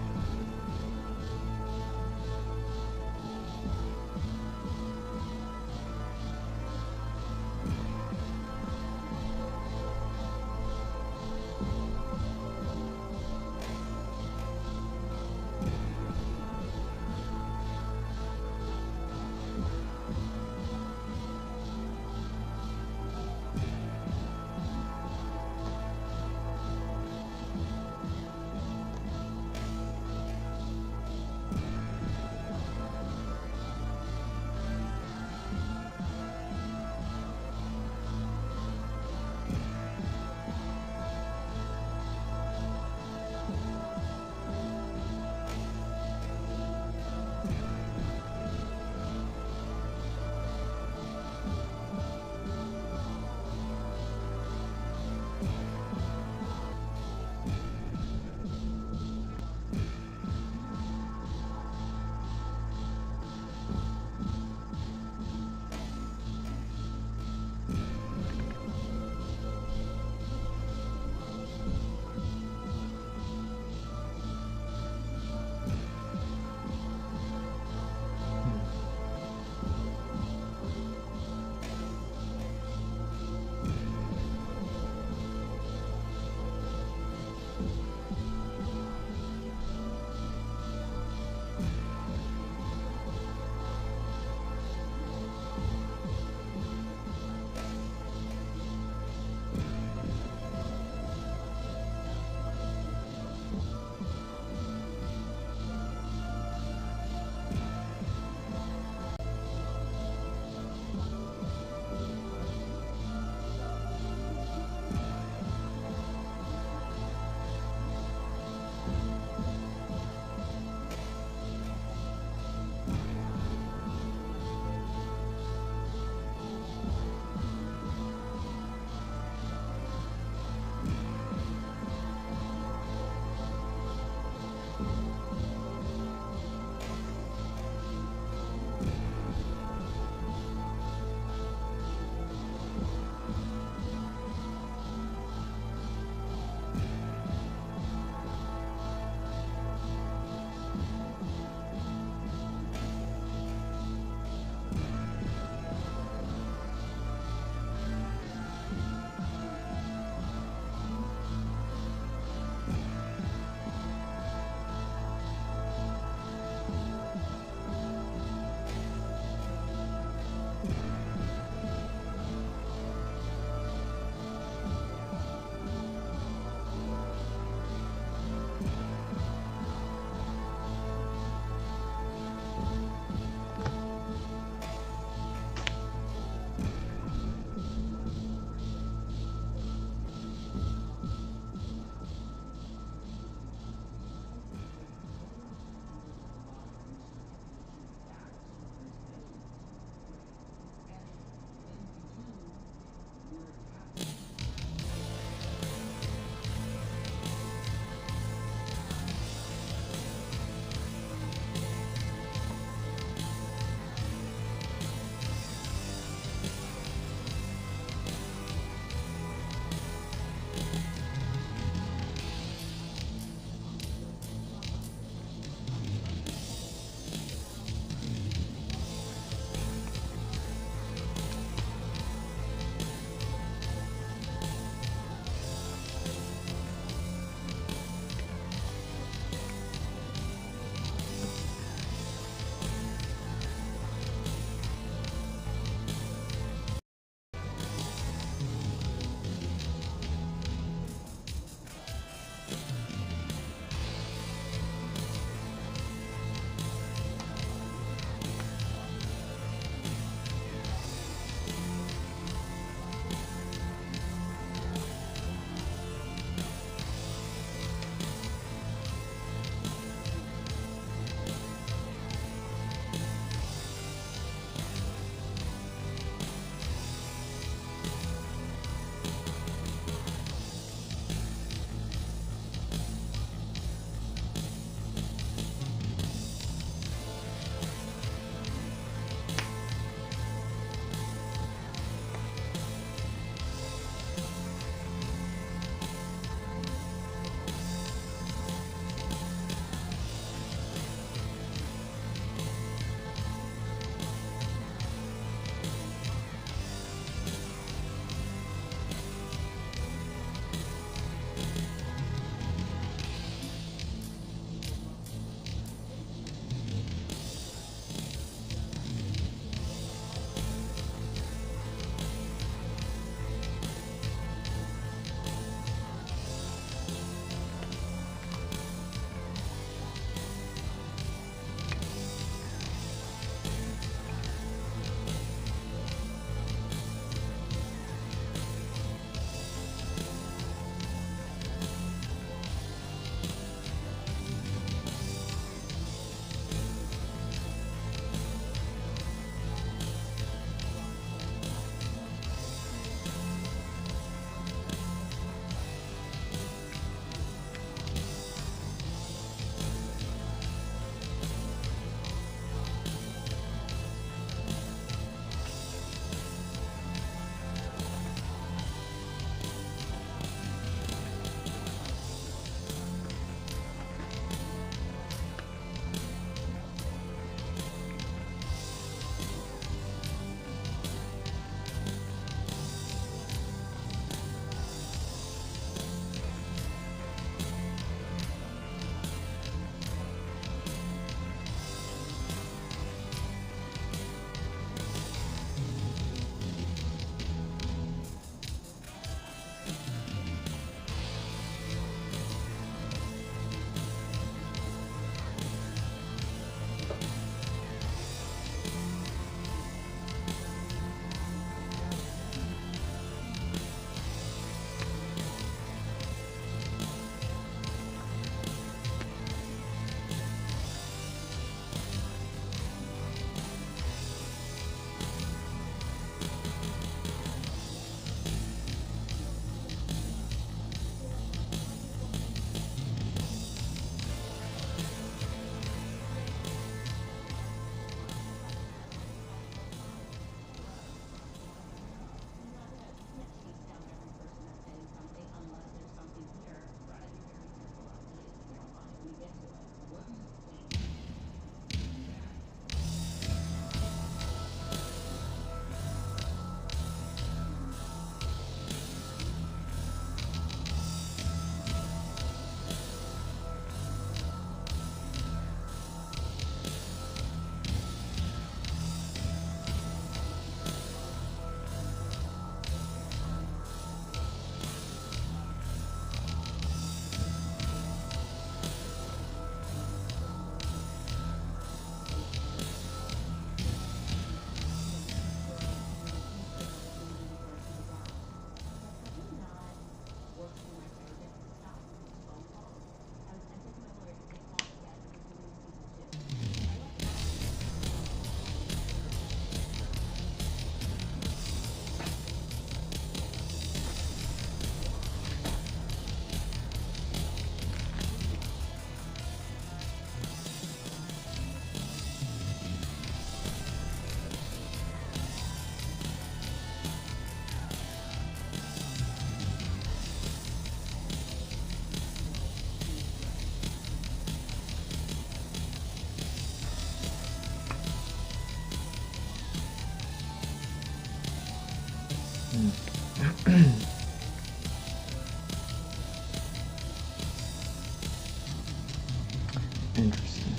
Interesting.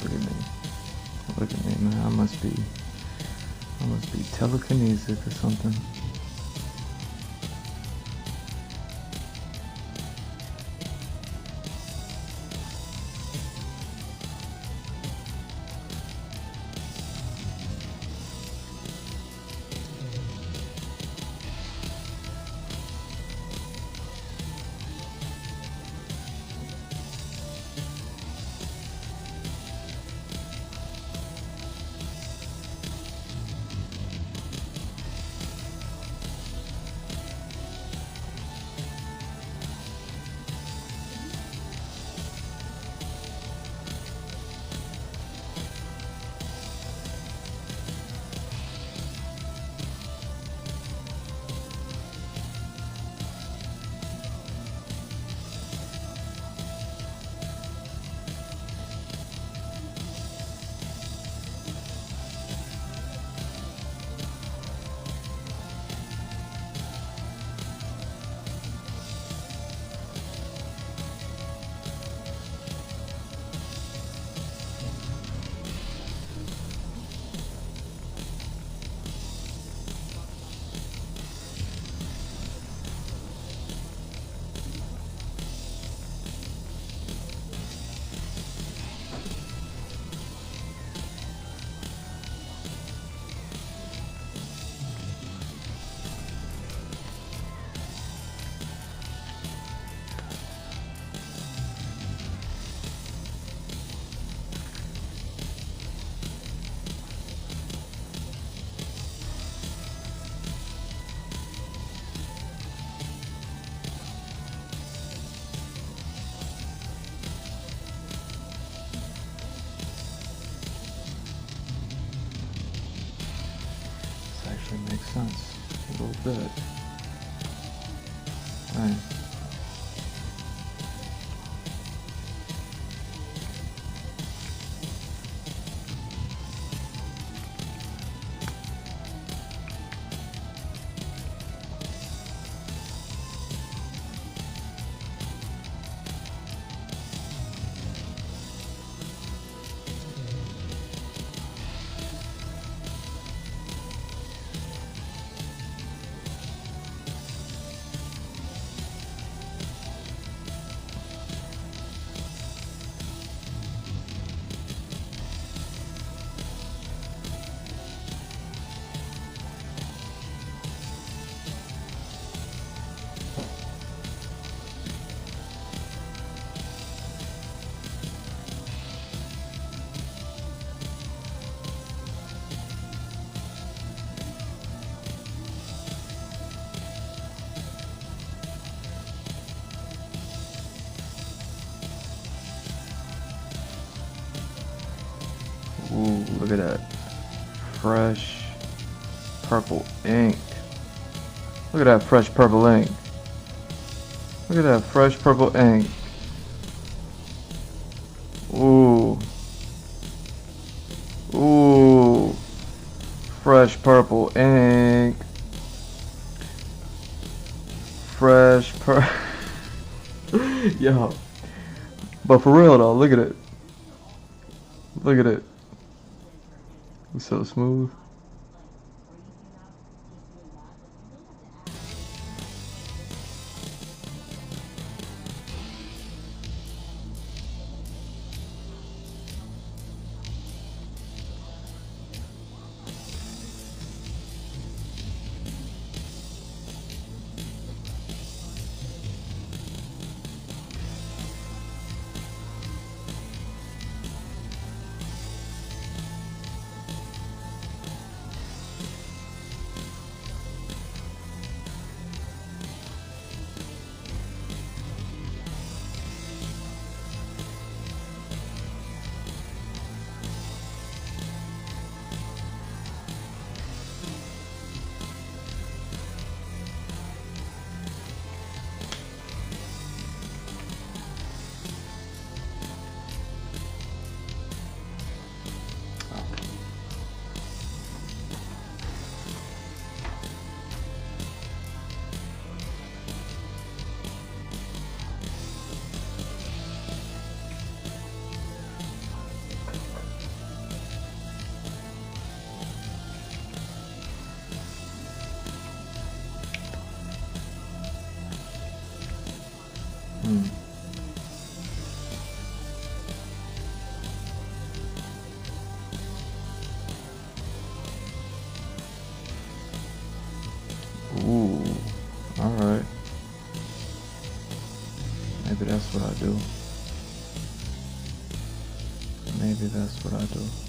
Look at me. Look at me, man. I must be telekinetic or something. Makes sense a little bit. Right. Ooh, look at that. Fresh purple ink. Look at that fresh purple ink. Look at that fresh purple ink. Ooh. Ooh. Fresh purple ink. Fresh purple. Yo. But for real though, look at it. Look at it. It's so smooth. Ooh, alright. Maybe that's what I do. Maybe that's what I do.